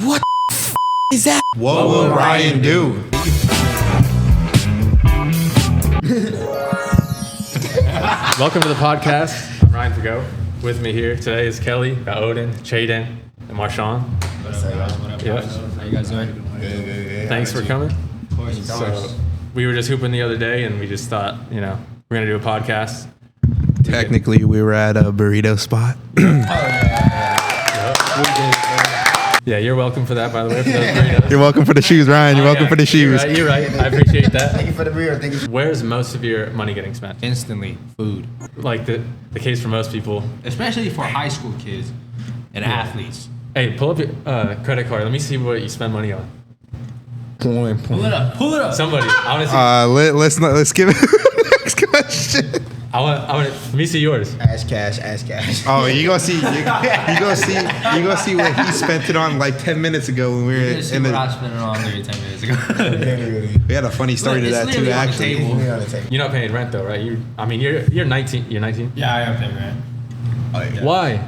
What the is that? What will Ryan do? Welcome to the podcast. I'm Ryan Fago. With me here today is Kelly, Odin, Chaden, and Marshawn. Yep. How you guys doing? Good. Thanks for coming. Of course. So we were just hooping the other day, and we just thought, we're gonna do a podcast. Technically, we were at a burrito spot. Yeah, you're welcome for that, by the way. For those burritos. You're welcome for the shoes, Ryan. You're welcome for the shoes. You're right. I appreciate that. Thank you for the beer. Thank you. Where's most of your money getting spent? Instantly, food. Like the case for most people. Especially for high school kids and athletes. Hey, pull up your credit card. Let me see what you spend money on. Pull it up. Somebody. I want to see. Let's give it next question. I want. Let me see yours. Ass cash. Oh, you gonna see? You gonna see what he spent it on like 10 minutes ago when we were You're in what I the. spent it on maybe 10 minutes ago. We had a funny story to Look, that it's too. literally on the Actually, table. You're not paying rent though, right? You're 19. You're 19. Yeah, I am paying rent. Yeah. Why?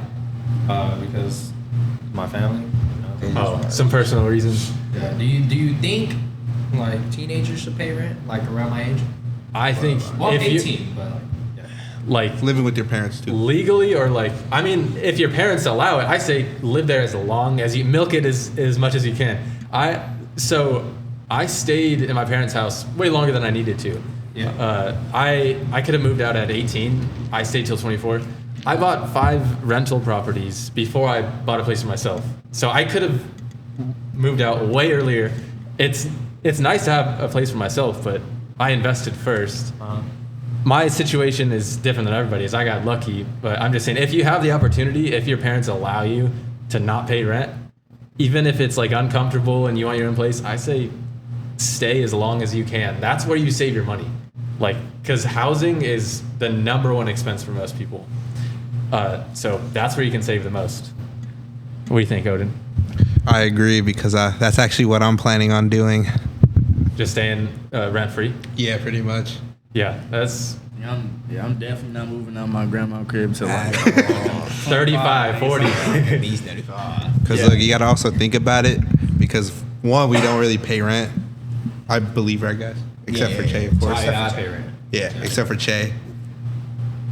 Because my family. Oh, some personal reasons. Yeah. Do you think like teenagers should pay rent like around my age? I think Well, if 18, but like living with your parents too. legally or if your parents allow it, I say live there as long as you milk it as much as you can. I stayed in my parents' house way longer than I needed to. Yeah. I could have moved out at 18. I stayed till 24. I bought 5 rental properties before I bought a place for myself. So I could have moved out way earlier. It's nice to have a place for myself, but I invested first. My situation is different than everybody's. I got lucky, but I'm just saying, if you have the opportunity, if your parents allow you to not pay rent, even if it's like uncomfortable and you want your own place, I say stay as long as you can. That's where you save your money. Because housing is the number one expense for most people. So that's where you can save the most. What do you think, Odin? I agree because that's actually what I'm planning on doing. Just staying rent free? Yeah, pretty much. Yeah, that's I'm definitely not moving out my grandma's crib till like 35, 40. At least 35. Because look, you gotta also think about it. Because one, we don't really pay rent. I believe, right, guys? Except for Che, of course. I pay rent. Yeah, except for Che.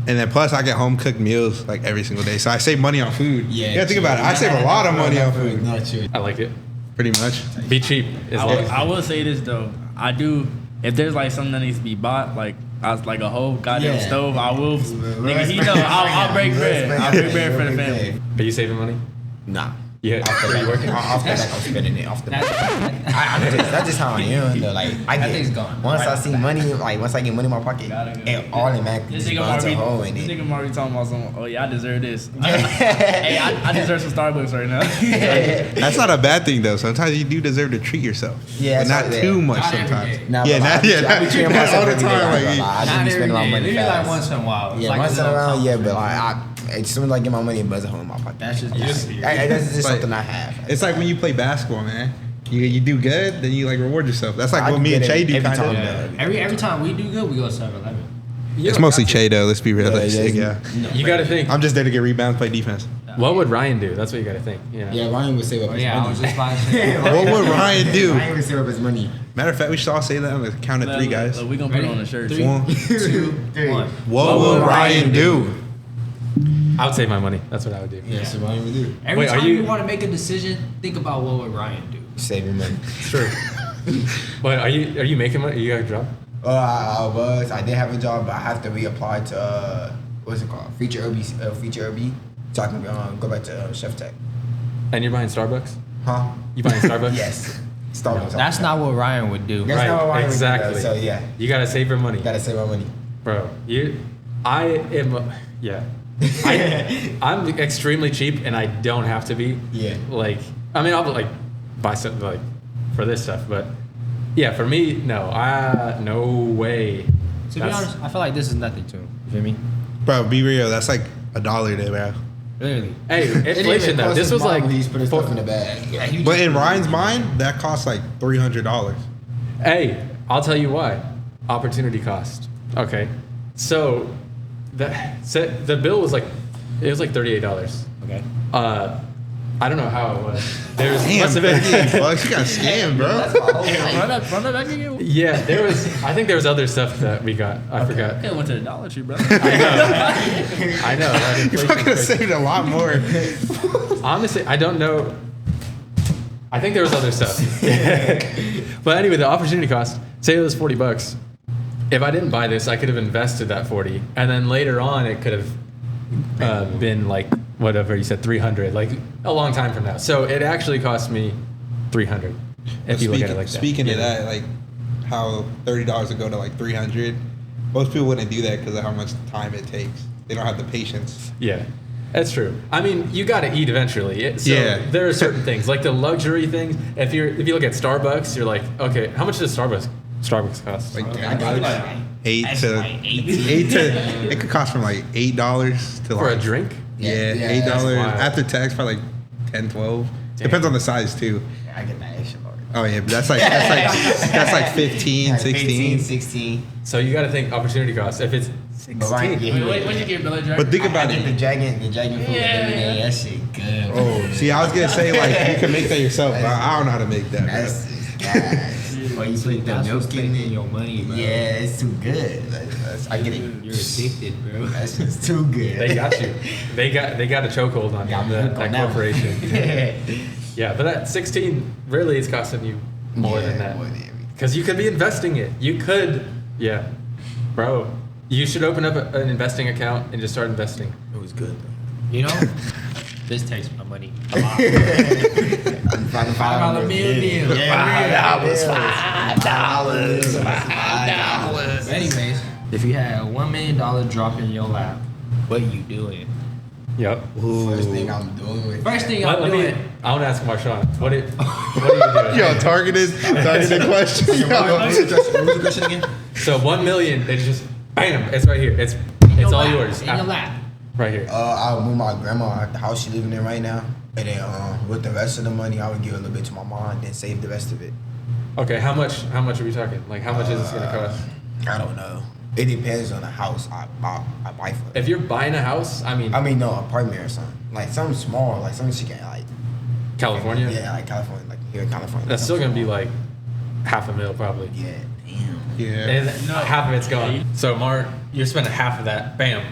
And then plus, I get home cooked meals like every single day, so I save money on food. Yeah, you gotta think about it. I save a lot of money on food, Not true. I like it. pretty much. Be cheap. I will say this though. I do. If there's like something that needs to be bought, like a whole goddamn Yeah. stove, I will. Nigga, he know. I'll break bread. I'll break bread for the family. Are you saving money? Nah. Yeah. Are you working? Off the back, I'm spending it off the back. That's just how I am. Though. Like That thing's gone. Once Right. I see money, like once I get money in my pocket, it automatically This just nigga runs a hole Marty, in this it. nigga Marty talking about some. Oh yeah, I deserve this. Hey, I deserve some Starbucks right now. That's not a bad thing though. Sometimes you do deserve to treat yourself. Yeah, but not that's right, too yeah. much Not every sometimes. day. Nah, Yeah, but not- yeah, I be treating not myself all the every day, time, I like, ain't gonna lie. I just Not be spending my every day. money Maybe fast. like once in a while. Yeah, Like once in a little while, yeah, but comfort. like as soon as I get my money, it buzz a hole in my pocket. That's just. That's just Like- something I have. It's like when you play basketball, man. You do good, then you like reward yourself. That's like I what me and get it Che do, every kind of. time, Yeah. Every time we do good, we go 7-Eleven. It's mostly Che though. Let's be realistic. Yeah, Yeah, You got to think. I'm just there to get rebounds, play defense. What would Ryan do? That's what you got to think. Yeah, Ryan would save up his Yeah, I money. was just about to say. What would Ryan do? Ryan would save up his money. Matter of fact, we should all say that on the count of 3, guys. We gonna put it on the shirt. 3, One. 2, 1. What will Ryan do? I would save my money. That's what I would do. Yeah, so Ryan would do. Every Wait, are time you- you want to make a decision, think about what would Ryan do. Save your money. True. But are you making money? You got a job? I did have a job, but I have to reapply to what's it called? Feature Irby, so I can go back to Chef Tech. And you're buying Starbucks? Huh? You buying Starbucks? Yes. Starbucks. That's not what Ryan would do. That's not what Ryan would do, exactly. so yeah, You got to save your money. gotta save my money. Bro, I'm extremely cheap and I don't have to be. Yeah. Like, I mean, I'll like buy something like for this stuff, but yeah, for me, no, no way. To be honest, I feel like this is nothing to him. You feel me? Bro, be real. That's like $1 there, bro. Literally. Hey, inflation though. This was like, he's putting stuff in the bag. Yeah, he But in Ryan's mind, that costs like $300. hey, I'll tell you why. Opportunity cost. Okay, so the bill was like, it was like $38. Okay. I don't know how it was. There's Damn, must have been. $58. You got scammed, bro. Run that back again. Yeah, there was. I think there was other stuff that we got. I forgot. I went to the Dollar Tree, bro. I know. That You inflation's fucking crazy. saved a lot more. Honestly, I don't know. I think there was other stuff. But anyway, the opportunity cost. Say it was $40. If I didn't buy this, I could have invested that 40, and then later on it could have been like whatever you said, 300, like a long time from now. So it actually cost me 300 if you look at it like that. Speaking of that, like how $30 would go to like 300, most people wouldn't do that because of how much time it takes. They don't have the patience. Yeah, that's true. I mean, you got to eat eventually. So Yeah. there are certain things like the luxury things. If you look at Starbucks, you're like, okay, how much does Starbucks cost? Like It it could cost from like $8 to For like a drink? Yeah, Yeah, $8 that's wild. after tax, probably like 10, 12. Depends on the size too. I get that extra large. Oh yeah, but that's like 15, Like 16. 16. So you got to think opportunity cost. If it's 16, But right, yeah, Wait, when'd you get Billy Jack? But think I about get the it. dragon food every day. That shit good. Oh, see, I was gonna say like you can make that yourself, but I don't know how to make that. That's Bro. gas. Or you put the That's milk what's in spending it. your money, bro. Yeah, it's too good. I get it. You're addicted, bro. That's just too good. they got you. They got a chokehold on Got me that, hooked on that that corporation. one. Yeah, but at 16, really, it's costing you more than that. More than everything. Because you could be investing it. You could, yeah, bro. You should open up an investing account and just start investing. It was good though. You know, this takes my money a lot. $5 meal deal. Yeah, $5. But anyways, if you had $1 million drop in your lap, what are you doing? Yep. First thing I'm doing. First thing Let I'm me. doing. I want to ask Marshawn. What are you doing? Yo, targeted question. What was the question again? So 1 million. It's just bam. It's right here. It's your all lap, yours. In your lap. Right here. I'll move my grandma out the house she's living in right now, and then with the rest of the money, I would give a little bit to my mom, and then save the rest of it. Okay. How much are we talking? Like how much is this gonna cost? I don't know. It depends on the house I buy for. If you're buying a house, I mean, No apartment or something. Like something small, like something she can like. California. Yeah, like California, like here in California. That's still gonna be like $500,000 probably. Yeah, damn. Yeah. And half of it's gone. So Mark, you're spending half of that, bam,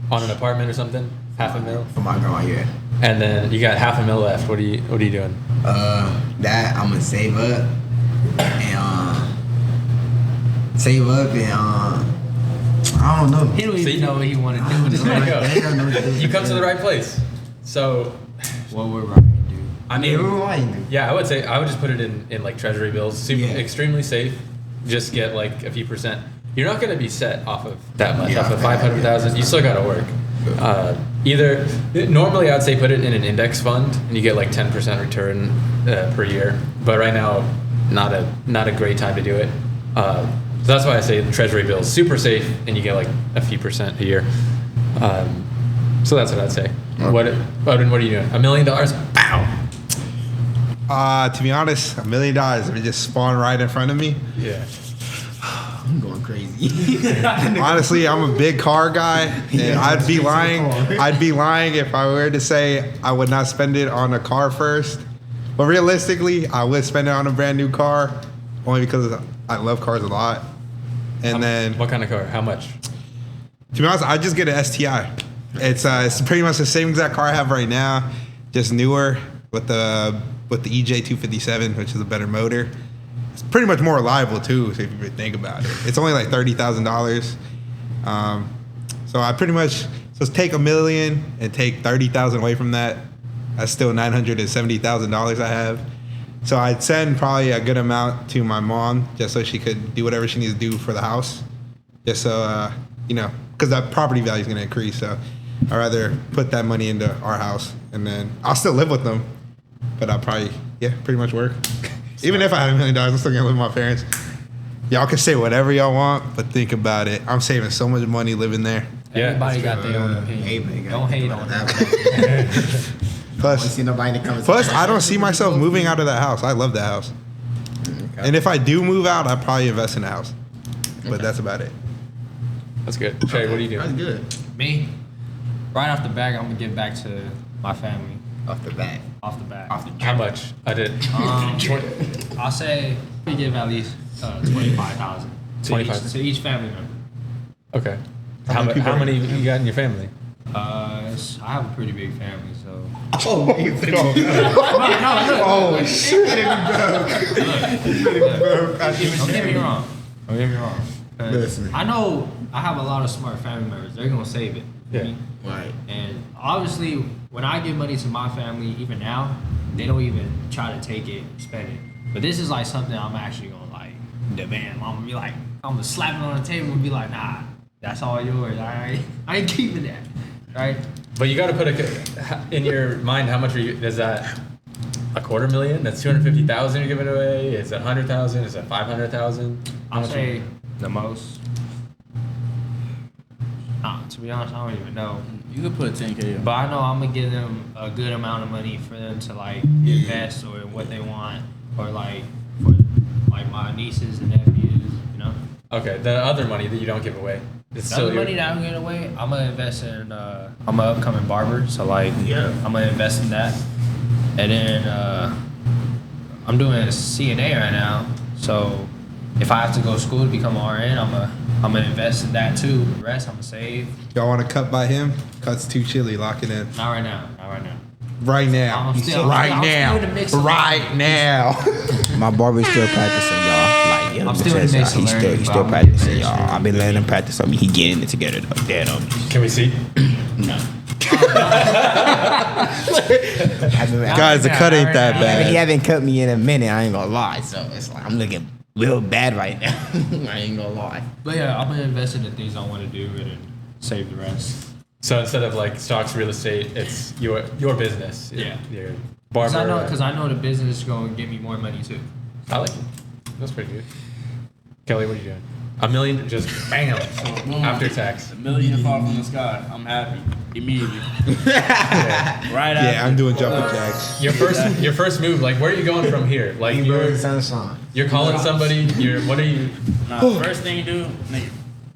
on an apartment or something. $500,000. For my grandma, yeah. And then you got $500,000 left. What are you doing? That I'm gonna save up and I don't know. He don't See? even know what he want to do. This There you right. go. They don't know what to do. You come to the right place. So, What would Ryan do? I Yeah, mean, what do I do? yeah, I would say I would just put it in like treasury bills. Super, Yeah. extremely safe. Just get like a few percent. You're not going to be set off of that much, Yeah, off of okay. 500,000. You still got to work. Normally I'd say put it in an index fund and you get like 10% return per year. But right now, not a great time to do it. So that's why I say treasury bills, super safe, and you get like a few percent a year. So that's what I'd say. Odin, what are you doing? $1 million? Bow. To be honest, $1 million if it just spawned right in front of me. Yeah. I'm going crazy. Honestly, I'm a big car guy, and Yeah, I'd be straight to the lying. car. I'd be lying if I were to say I would not spend it on a car first. But realistically, I would spend it on a brand new car, only because I love cars a lot. And then, What kind of car? How much? to be honest, I just get an STI. It's pretty much the same exact car I have right now, just newer with the EJ 257, which is a better motor. It's pretty much more reliable too, if you really think about it. It's only like $30,000. So I pretty much take $1 million and take 30,000 away from that. That's still $970,000 I have. So I'd send probably a good amount to my mom just so she could do whatever she needs to do for the house. Just so, because that property value is going to increase. So I'd rather put that money into our house, and then I'll still live with them. But I'll probably, pretty much work. Even if I had $1 million, I'm still going to live with my parents. Y'all can say whatever y'all want, but think about it. I'm saving so much money living there. Yeah. Everybody got their own opinion. Don't hate on that. I Plus, see nobody that comes. I don't see myself moving out of that house. I love that house. And if I do move out, I'd probably invest in a house. But that's about it. That's good. Trey, what are you That's doing? good. Me, right off the bat, I'm gonna give back to my family. Off the bat. off the bat. Off the How much? I did. I'll say we give at least 25,000 25. to each family member. Okay. How many people How are- many you got in your family? I have a pretty big family, so. Oh, you think No, look. oh shit! Don't get me wrong. Don't get me wrong. 'Cause Listen. I know I have a lot of smart family members. They're gonna save it. Yeah. Right. And obviously, when I give money to my family, even now, they don't even try to take it, spend it. But this is like something I'm actually gonna like demand. I'm gonna be like, I'm gonna slap it on the table and be like, nah, that's all yours. I ain't keeping that, right? But you got to put in your mind how much are you? Is that $250,000? That's 250,000 you're giving away. Is it 100,000? Is it 500,000? I'll say the most. Nah, to be honest, I don't even know. You could put 10K in. But I know I'm gonna give them a good amount of money for them to like invest or what they want, or like for like my nieces and nephews, you know. Okay, the other money that you don't give away. It's The still other your, money that I'm giving away, I'm gonna invest in. I'm an upcoming barber, so like I'm gonna invest in that, and then I'm doing a CNA right now. So if I have to go to school to become an RN, I'm gonna invest in that too. The rest I'm gonna save. Y'all want to cut by him? Cuts too chilly. Lock it in. Not right now. Not right now. Right now. I'm still- right I'm now. still in the mix of- Right now. My barber's still practicing, y'all. Like, yeah, I'm still in the mix of he's still, learning, he's but still I'm practicing, getting y'all. better. I've been letting him practice on me. He getting it together, though. Dead on me. Can we see? No. Guys, the cut ain't that He bad. haven't cut me in a minute. I ain't gonna lie. So it's like I'm looking real bad right now. I ain't gonna lie. But yeah, I'm gonna invest in the things I want to do and then save the rest. So instead of like stocks, real estate, it's your business. Yeah. Your Cause barber. I know the business is gonna give me more money too. I like it. That's pretty good. Kelly, what are you doing? $1 million, just bam, after tax. $1 million fall from the sky. I'm happy immediately. Right after. Yeah, I'm doing jumping jacks. Your first move, like where are you going from here? Like sunshine. you're calling somebody. What are you? Nah, first thing you do, nigga,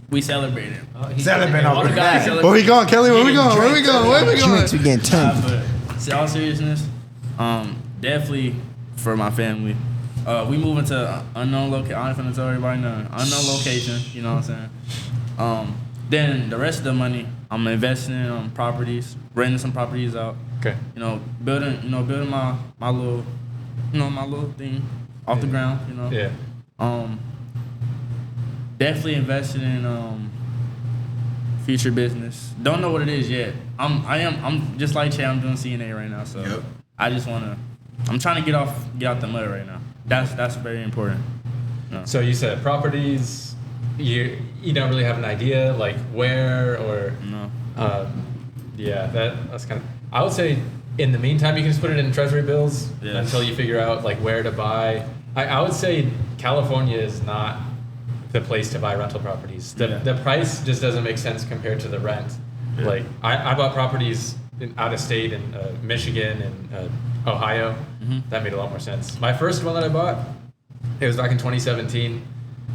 we celebrated. Celebrate All over the that. guys celebrate. Where we going, Kelly? Where we going? Where we going? Where we going? Drinks, we getting Nah, turned. but see, all seriousness, definitely for my family. We moving to unknown location. I'm finna tell everybody no. Unknown location. You know what I'm saying? Then the rest of the money, I'm investing in properties, renting some properties out. Okay. Building my little, my little thing off the ground. Yeah. Definitely investing in future business. Don't know what it is yet. I'm just like Che. I'm doing CNA right now, so Yep. I just wanna. I'm trying to get out the mud right now. That's very important. So you said properties. You don't really have an idea like where or. No. Yeah, that's kind of. I would say in the meantime you can just put it in treasury bills Yeah. until you figure out like where to buy. I would say California is not the place to buy rental properties. The price just doesn't make sense compared to the rent. Yeah. Like I bought properties out of state in Michigan and Ohio. Mm-hmm. That made a lot more sense. My first one that I bought, it was back in 2017.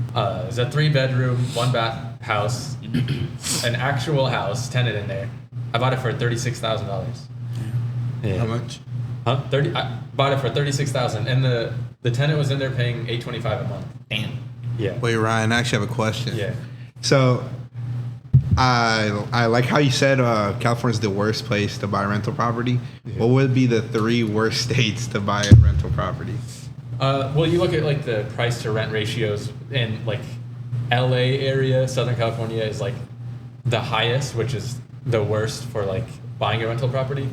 It was a 3-bedroom, 1-bath house, an actual house, tenant in there. I bought it for $36,000. Yeah. How much? Huh? I bought it for $36,000, and the tenant was in there paying $825 a month. Damn. Yeah. Wait, Ryan, I actually have a question. Yeah. So, I like how you said California's the worst place to buy rental property. Yeah. What would be the 3 worst states to buy a rental property? Well, you look at like the price to rent ratios in like LA area, Southern California is like the highest, which is the worst for like buying a rental property.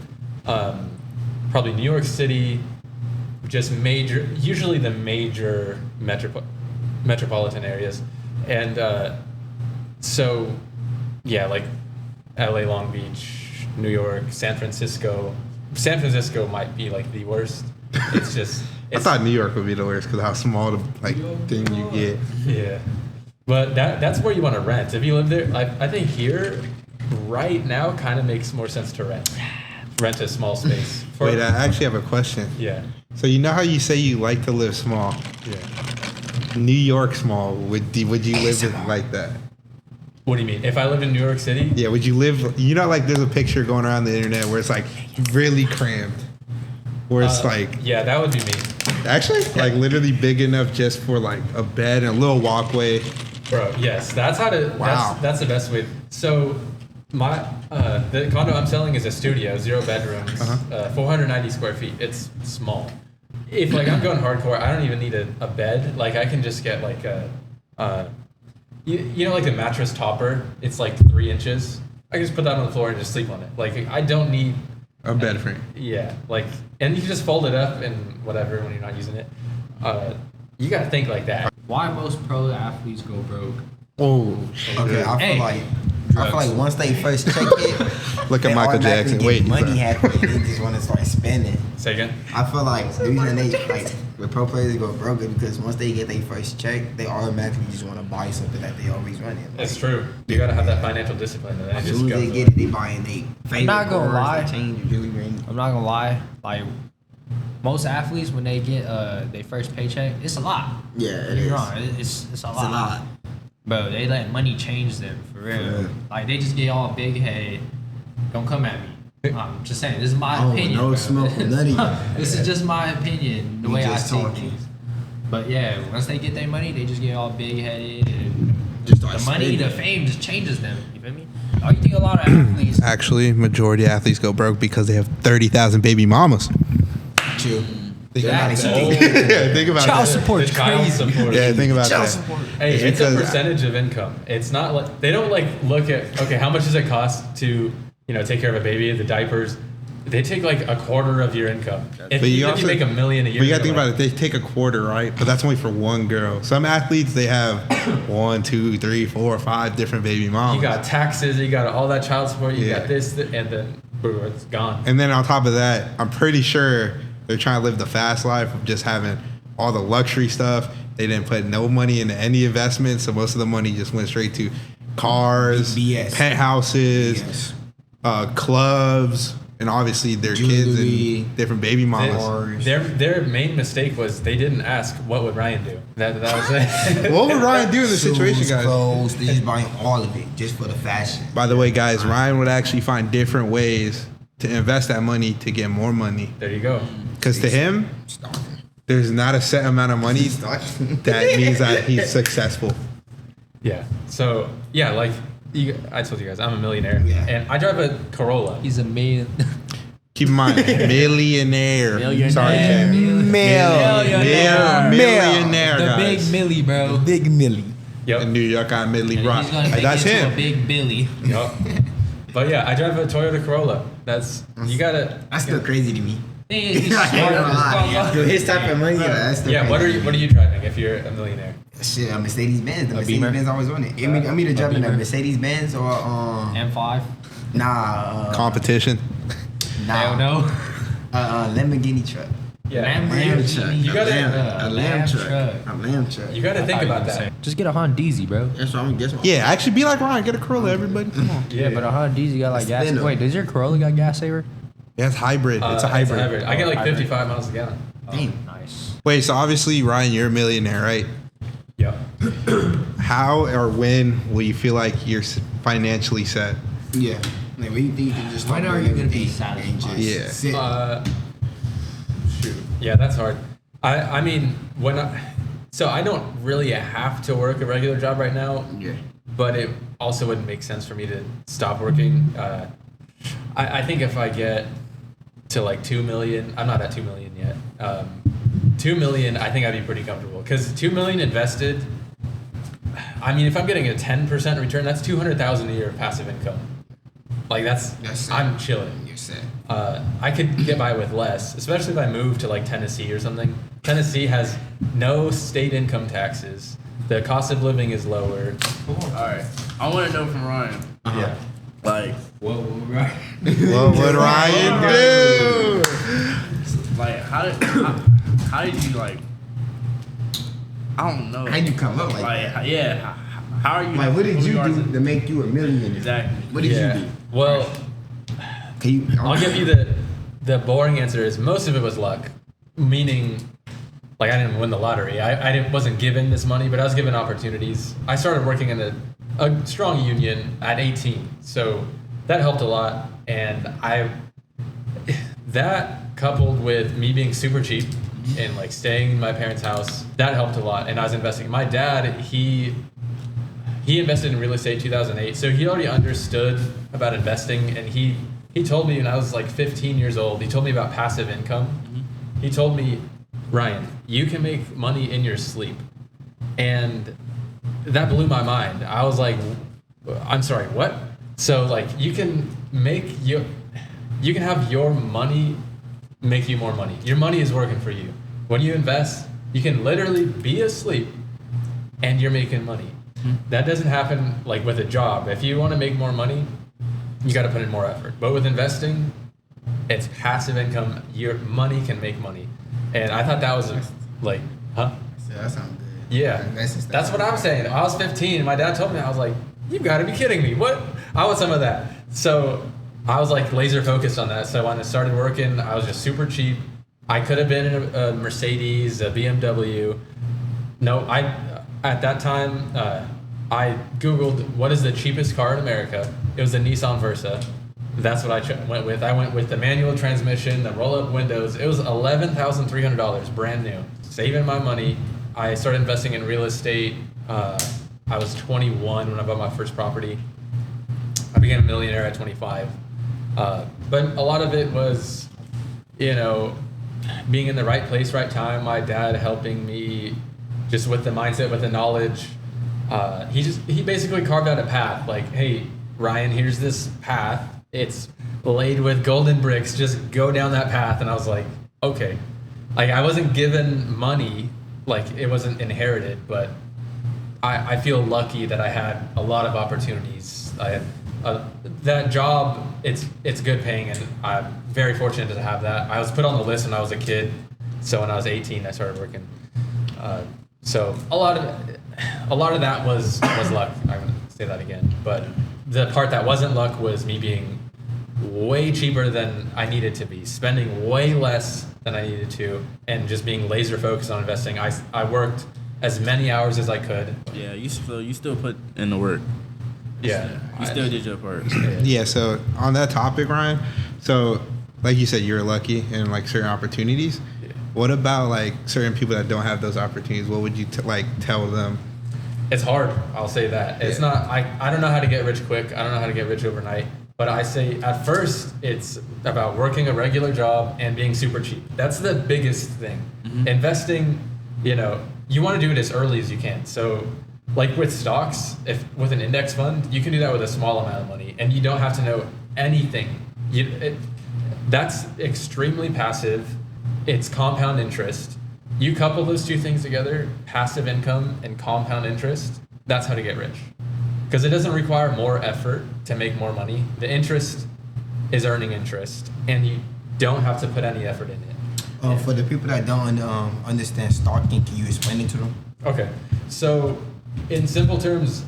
Probably New York City, just usually the major metropolitan areas. And so, yeah, like LA, Long Beach, New York, San Francisco. San Francisco might be like the worst. It's just. I thought New York would be the worst because how small the thing you get. Yeah, but that's where you want to rent. If you live there, I think here, right now, kind of makes more sense to rent a small space. Wait, I actually have a question. Yeah. So you know how you say you like to live small? Yeah. New York small. Would you live like that? What do you mean? If I lived in New York City? Yeah, would you live? You know, like there's a picture going around the internet where it's like really cramped. where it's like Yeah, that would be me. actually like literally big enough just for like a bed and a little walkway. Bro, yes, that's how to. Wow. That's the best way. So, my the condo I'm selling is a studio, 0 bedrooms, 490 square feet. It's small. If like I'm going hardcore, I don't even need a bed. Like I can just get like you know, like the mattress topper. It's like 3 inches. I can just put that on the floor and just sleep on it. Like I don't need. A bed frame. Yeah, like, and you can just fold it up and whatever when you're not using it. You gotta think like that. Why most pro athletes go broke? Oh, Okay, I feel Hey. like once they first check it, Look at they Michael automatically Jackson. get Wait, money bro. happy. They just want to start spending. Say again. I feel like the reason they like with pro players go broke is because once they get their first check, they automatically just want to buy something that they always wanted. It's true. You gotta have that financial discipline, and then As just soon go. as they get it, they buying they favorite not gonna cars, lie. they change your jewelry ring. I'm not gonna lie. Like most athletes, when they get their first paycheck, it's a lot. Yeah, Don't it get me is. wrong. It's a It's a lot. lot. Bro, they let money change them for real. real. Like they just get all big headed. Don't come at me. I'm just saying. This is my Oh, opinion. no bro. smoke from none of you. This is just my opinion. The We way I just see talking. things. But yeah, once they get their money, they just get all big headed and Just start the money, the spending. fame just changes them. You feel me? Oh, you think a lot of athletes? Actually, majority of athletes go broke because they have 30,000 baby mamas. Chill. That- Yeah, think about Child that. support The child crazy. support. Yeah, think about Child that. support. Hey, It's it's a because- percentage of income. It's not like they don't like look at okay, how much does it cost to take care of a baby, the diapers. They take like a quarter of your income. If But you even if also you make $1 million a year, But you gotta you're think about like, it. They take a quarter, right? But that's only for one girl. Some athletes they have 1, 2, 3, 4, 5 different baby mamas. You got taxes, you got all that child support, you Yeah. got this, and then boom, it's gone. And then on top of that, I'm pretty sure they're trying to live the fast life of just having all the luxury stuff. They didn't put no money into any investments, so most of the money just went straight to cars, BS. penthouses, Yes. Clubs, and obviously their kids Jewelry. and different baby mamas. Cars. Their main mistake was they didn't ask what would Ryan do. That was it. What would Ryan do in this situation, Shoes, guys? clothes, they just buying all of it just for the fashion. By the way, guys, Ryan would actually find different ways to invest that money to get more money. There you go. Because to him, Stalking. there's not a set amount of money Stalking. that means that he's successful. Yeah. So yeah, like I told you guys, I'm a millionaire, Yeah. and I drive a Corolla. He's a million. Keep in mind, millionaire. Millionaire. Sorry, Chad. Millionaire, The guys. big Millie, bro. Big Millie. Yep. In New York on Midley And Rock. he's gonna make That's it to him. a big Billy. Yep. But yeah, I drive a Toyota Corolla. That's you gotta. That's still crazy to me. He's I ain't gonna lie. smart. Yo, his type of money, that's still Yeah. crazy. What are you driving if you're a millionaire? Shit, a Mercedes Benz. The A Mercedes Beamer? Benz always on it. I'm either driving a Beamer? Mercedes Benz or M5. Competition. Hell no. Lamborghini truck. Yeah. Lamborghini. truck. You gotta- a lamb truck. A lamb truck. You gotta think about that. Just get a Hondeezy, bro. That's what I'm gonna guess. Yeah, actually be like Ryan. Get a Corolla, everybody. Come on. Yeah, but a Hondeezy got like gas. Spin 'em. Wait, does your Corolla got gas saver? Yeah, it's hybrid. It's a hybrid. I get like Hybrid. 55 miles a gallon. Damn. Nice. Wait, so obviously, Ryan, you're a millionaire, right? Yeah. How or when will you feel like you're financially set? Yeah. Like, when you think you can just When stop are doing you gonna be everything and satisfied? just Yeah. sit? Shoot. Yeah, that's hard. I mean, so I don't really have to work a regular job right now, Yeah. but it also wouldn't make sense for me to stop working. I think if I get to like 2 million, I'm not at 2 million yet. 2 million, I think I'd be pretty comfortable because 2 million invested. I mean, if I'm getting a 10% return, that's 200,000 a year of passive income. Like That's it. I'm chilling. You're set. I could get by with less, especially if I move to like Tennessee or something. Tennessee has no state income taxes. The cost of living is lower. All right. I want to know from Ryan. Yeah. Like, Whoa, right. What would Ryan do? like how did you like? I don't know. How'd you come up like Like, that? yeah. How are you? Like, what did with you regards do to- to make you a millionaire? Exactly. What did Yeah. you do? Well, Can you? I'll give you the boring answer is most of it was luck, meaning like I didn't win the lottery. I wasn't given this money, but I was given opportunities. I started working in a strong union at 18, so that helped a lot. And that coupled with me being super cheap and like staying in my parents' house, that helped a lot. And I was investing. My dad, he invested in real estate 2008, so he already understood about investing. And he told me when I was like 15 years old, he told me about passive income. He told me, Ryan, you can make money in your sleep. And that blew my mind. I was like, I'm sorry, what? So like you can have your money make you more money. Your money is working for you. When you invest, you can literally be asleep and you're making money. That doesn't happen like with a job. If you want to make more money, you got to put in more effort. But with investing, it's passive income. Your money can make money. And I thought that was like, huh? Yeah, that sounds good. Yeah, that's what I'm saying. I was 15, and my dad told me, I was like, you've got to be kidding me. What? I want some of that. So I was like laser focused on that. So when I started working, I was just super cheap. I could have been in a Mercedes, a BMW. No, at that time, I Googled what is the cheapest car in America. It was the Nissan Versa. That's what I went with. I went with the manual transmission, the roll-up windows. It was $11,300, brand new. Saving my money. I started investing in real estate. I was 21 when I bought my first property. I became a millionaire at 25. But a lot of it was, being in the right place, right time. My dad helping me just with the mindset, with the knowledge. He basically carved out a path. Like, hey, Ryan, here's this path. It's laid with golden bricks. Just go down that path. And I was like, okay. Like, I wasn't given money. Like, it wasn't inherited, but I feel lucky that I had a lot of opportunities. I had that job. It's good paying, and I'm very fortunate to have that. I was put on the list when I was a kid, so when I was 18, I started working. So a lot of that was luck. I'm gonna say that again, but the part that wasn't luck was me being way cheaper than I needed to be, spending way less than I needed to, and just being laser focused on investing. I worked as many hours as I could. Yeah, you still put in the work. Yeah, You still did your part. Yeah, so on that topic, Ryan, so like you said, you're lucky in like certain opportunities. Yeah. What about like certain people that don't have those opportunities? What would you tell them? It's hard. I'll say that. It's not. I don't know how to get rich quick. I don't know how to get rich overnight. But I say at first it's about working a regular job and being super cheap. That's the biggest thing. Mm-hmm. Investing, you want to do it as early as you can. So like with stocks, if with an index fund, you can do that with a small amount of money and you don't have to know anything. That's extremely passive. It's compound interest. You couple those two things together, passive income and compound interest, that's how to get rich. Because it doesn't require more effort to make more money. The interest is earning interest, and you don't have to put any effort in it. For the people that don't understand stocking, can you explain it to them? Okay, so in simple terms,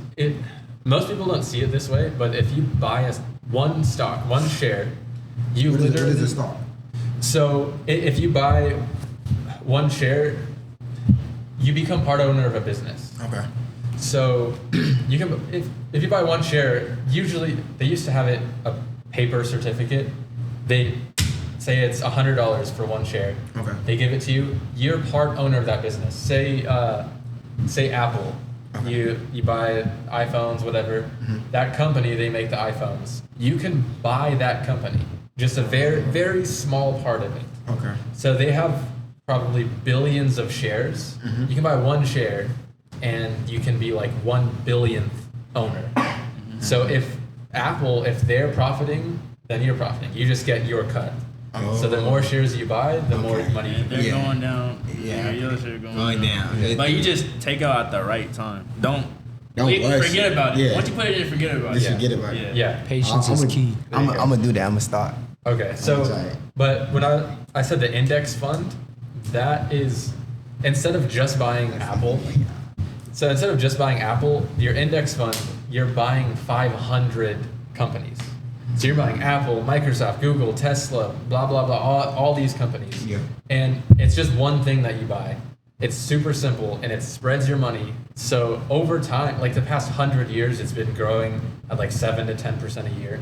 most people don't see it this way, but if you buy one stock, one share, you What literally... is a stock? So if you buy one share, you become part owner of a business. Okay. So you can, if you buy one share, usually they used to have a paper certificate. They say it's $100 for one share. Okay. They give it to you. You're part owner of that business. Say Apple. Okay. You buy iPhones, whatever. Mm-hmm. That company, they make the iPhones. You can buy that company. Just a very, very small part of it. Okay. So they have probably billions of shares. Mm-hmm. You can buy one share and you can be like 1/billionth owner. Mm-hmm. So if they're profiting, then you're profiting. You just get your cut. So the more shares you buy, the more money you They're Yeah. going down. Yeah. Your share Going down. Yeah. But you just take out at the right time. Don't rush. forget about it. Yeah. Once you put it in, forget about it. Just forget about it. Yeah. Patience is key. I'm gonna do that. I'm gonna start. Okay. So, Right. but when I said the index fund, that is instead of just buying Apple. So instead of just buying Apple, your index fund, you're buying 500 companies. So you're buying Apple, Microsoft, Google, Tesla, blah, blah, blah, all these companies. Yeah. And it's just one thing that you buy. It's super simple and it spreads your money. So over time, like the past 100 years, it's been growing at like 7 to 10% a year.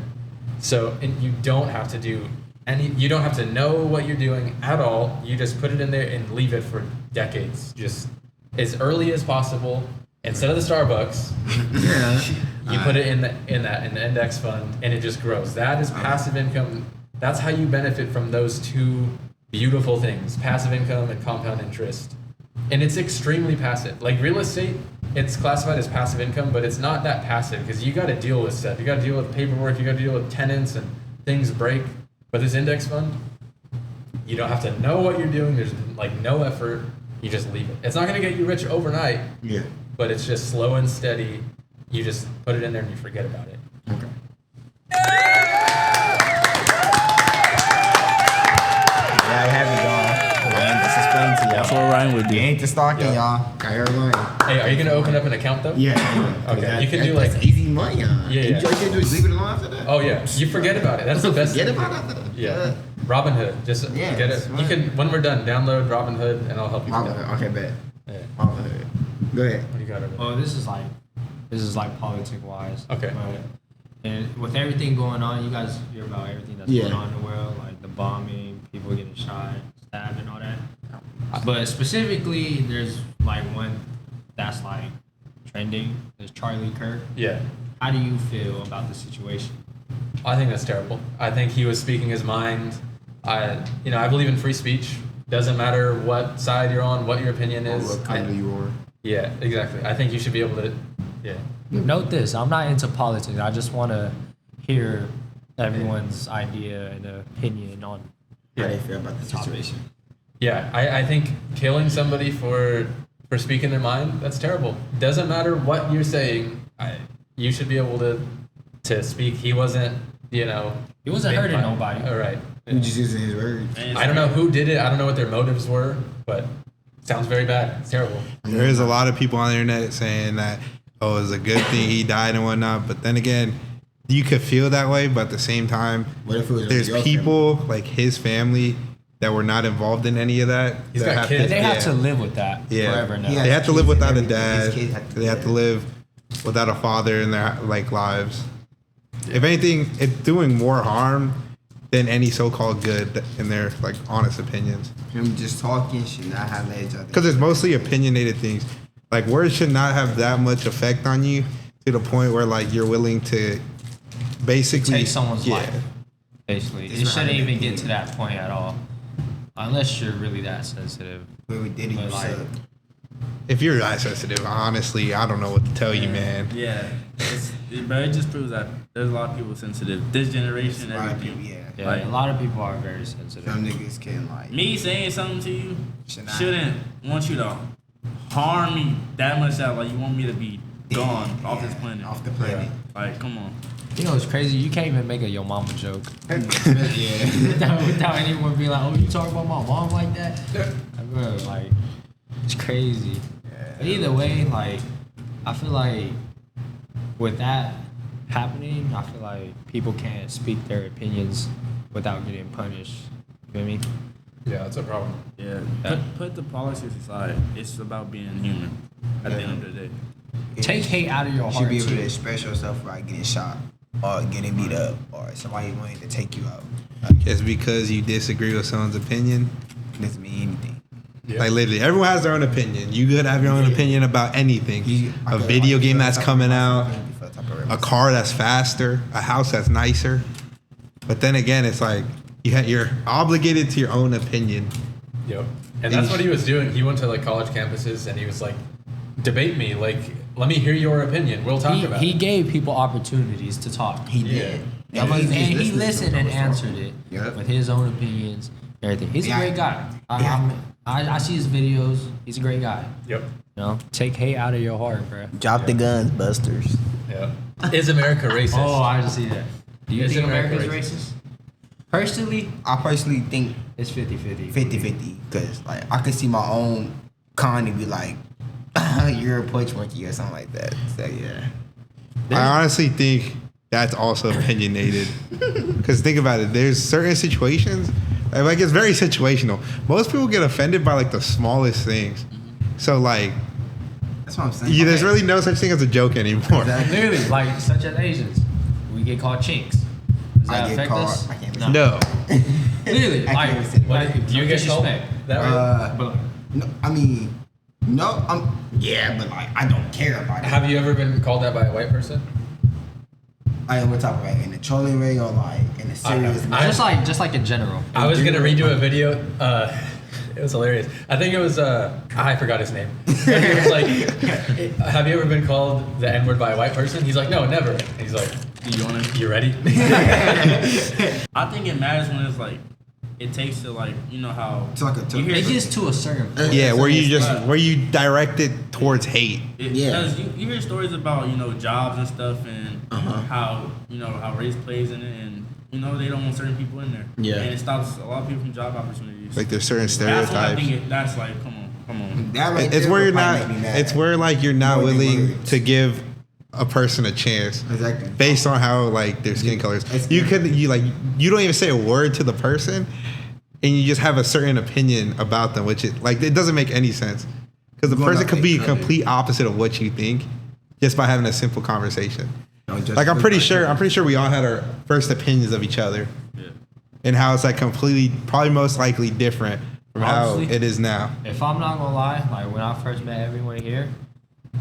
So and you don't have to do you don't have to know what you're doing at all. You just put it in there and leave it for decades. Just as early as possible. Instead of the Starbucks, you put it in the index fund, and it just grows. That is passive income. That's how you benefit from those two beautiful things: passive income and compound interest. And it's extremely passive. Like real estate, it's classified as passive income, but it's not that passive because you got to deal with stuff. You got to deal with paperwork. You got to deal with tenants and things break. But this index fund, you don't have to know what you're doing. There's like no effort. You just leave it. It's not going to get you rich overnight. Yeah. But it's just slow and steady. You just put it in there and you forget about it. Okay. Yeah, I have it, y'all. I ain't just explain to y'all. That's what Ryan would do. You ain't the stalking, y'all. Got your money. Hey, are you gonna open up an account though? Yeah. Okay, you can do like. that's easy money, y'all. Yeah, yeah. All you can do is leave it alone after that. Oh yeah, you forget about it. That's the best. Forget thing. about it after that. Yeah. Robinhood, just Yeah, get that's it. right. You can when we're done, download Robinhood and I'll help you. with that. Okay, bet. Yeah. Go ahead. What do you got over there? Well, this is like politic wise. Okay. And with everything going on, you guys hear about everything that's Yeah. going on in the world, like the bombing, people getting shot, stabbed, and all that. But specifically, there's like one that's like trending. There's Charlie Kirk. Yeah. How do you feel about the situation? I think that's terrible. I think he was speaking his mind. I believe in free speech. Doesn't matter what side you're on, what your opinion is. What color you are. Yeah, exactly. I think you should be able to. Yeah. Note this: I'm not into politics. I just want to hear everyone's idea and opinion on How they feel about the situation. Yeah, I think killing somebody for speaking their mind, that's terrible. Doesn't matter what you're saying. You should be able to speak. He wasn't, He wasn't made hurting fun. nobody. All right. You just using his words. I don't know who did it. I don't know what their motives were, but it sounds very bad. It's terrible. There is a lot of people on the internet saying that, oh, it was a good thing he died and whatnot. But then again, you could feel that way, but at the same time, What if it was there's your people like his family that were not involved in any of that. He's that got have kids. to- They have yeah. to live with that Yeah. forever now. Yeah. They have to live Kids and without a everything. dad. His kids have to They have to live without a father in their like lives. If anything, it's doing more harm than any so-called good in their like honest opinions. Him just talking should not have edge on Because it's mostly opinionated things. Like words should not have that much effect on you to the point where like you're willing to basically Take someone's life. Basically, It's it not shouldn't a even big get deal. to that point at all, unless you're really that sensitive. When we did it, But, you like, suck. If you're that sensitive, honestly, I don't know what to tell you, man. Yeah, but it just proves that there's a lot of people sensitive. This generation, A lot of everything. people, yeah. Yeah, Like- a lot of people are very sensitive. Some niggas can like. Me saying something to you Should not. shouldn't want you to harm me that much that like you want me to be gone off this Yeah, planet. Off the planet. Like, come on. You know, it's crazy. You can't even make a yo mama joke Yeah. without anyone being like, "Oh, you talking about my mom like that?" Like, bro, like, it's crazy. But either way, like, I feel like with that happening, I feel like people can't speak their opinions without getting punished. You feel me? Yeah, that's a problem. Yeah. Yeah. Put the politics aside. It's about being human at the end of the day. Take hate out of your You heart should be able too. to express yourself without getting shot or getting beat up or somebody wanting to take you out. Just because you disagree with someone's opinion. Doesn't mean anything. Yeah. Like literally, everyone has their own opinion. You could have your own opinion about anything. A video game that's coming out, a car that's faster, a house that's nicer. But then again, it's like you're obligated to your own opinion. Yep. And that's what he was doing. He went to like college campuses and he was like, debate me. Like, let me hear your opinion. We'll talk about He it. gave people opportunities to talk. He Yeah. did. And he listened and answered it Yep. with his own opinions, everything. He's a Yeah. great guy. Yeah. I see his videos. He's a great guy. Yep. You know, take hate out of your heart, bro. Drop the guns, busters. Yeah. Is America racist? Oh, I just see that. Do you Is think America America's racist? Personally, I personally think it's 50-50. 50-50 because like I could see my own con and be like, you're a punch monkey or something like that. So yeah. I honestly think that's also opinionated. Because think about it, there's certain situations, like it's very situational. Most people get offended by like the smallest things. So like, That's what I'm saying. yeah, there's really no such thing as a joke anymore. Exactly. Literally, like such as Asians, we get called chinks. Does that I get affect called. us? I can't. No, Literally, I can't even say like, that. Do you get told disrespect. that way? Uh, no, I mean, no, yeah, but like I don't care about it. Have you ever been called that by a white person? Like what type of way? In a trolling way or like in a serious? I- Just like in general. I was gonna redo a video. It was hilarious. I think it was. I forgot his name. It was like, have you ever been called the N word by a white person? He's like, no, never. And he's like, You want to? you ready? I think it matters when it's like, it takes to like, you know how. It's like a you hear It gets to a certain point. Yeah, where you just Right. where you direct it towards hate. Yeah. Because you hear stories about, you know, jobs and stuff and Uh-huh. how, you know, how race plays in it and, you know, they don't want certain people in there. Yeah. And it stops a lot of people from job opportunities. Like there's certain That's what I stereotypes. think that's like, come on. That right It's there where would you're probably not. make me mad. It's where like you're not More than willing words. to give a person a chance Exactly. based on how like their skin colors. You don't even say a word to the person, and you just have a certain opinion about them, which it doesn't make any sense because the Going person off could be a each other. complete opposite of what you think just by having a simple conversation. Don't just Like I'm look pretty like sure that. we all had our first opinions of each other, Yeah. and how it's like completely, probably most likely different from how Honestly, it is now. If I'm not gonna lie, like when I first met everyone here,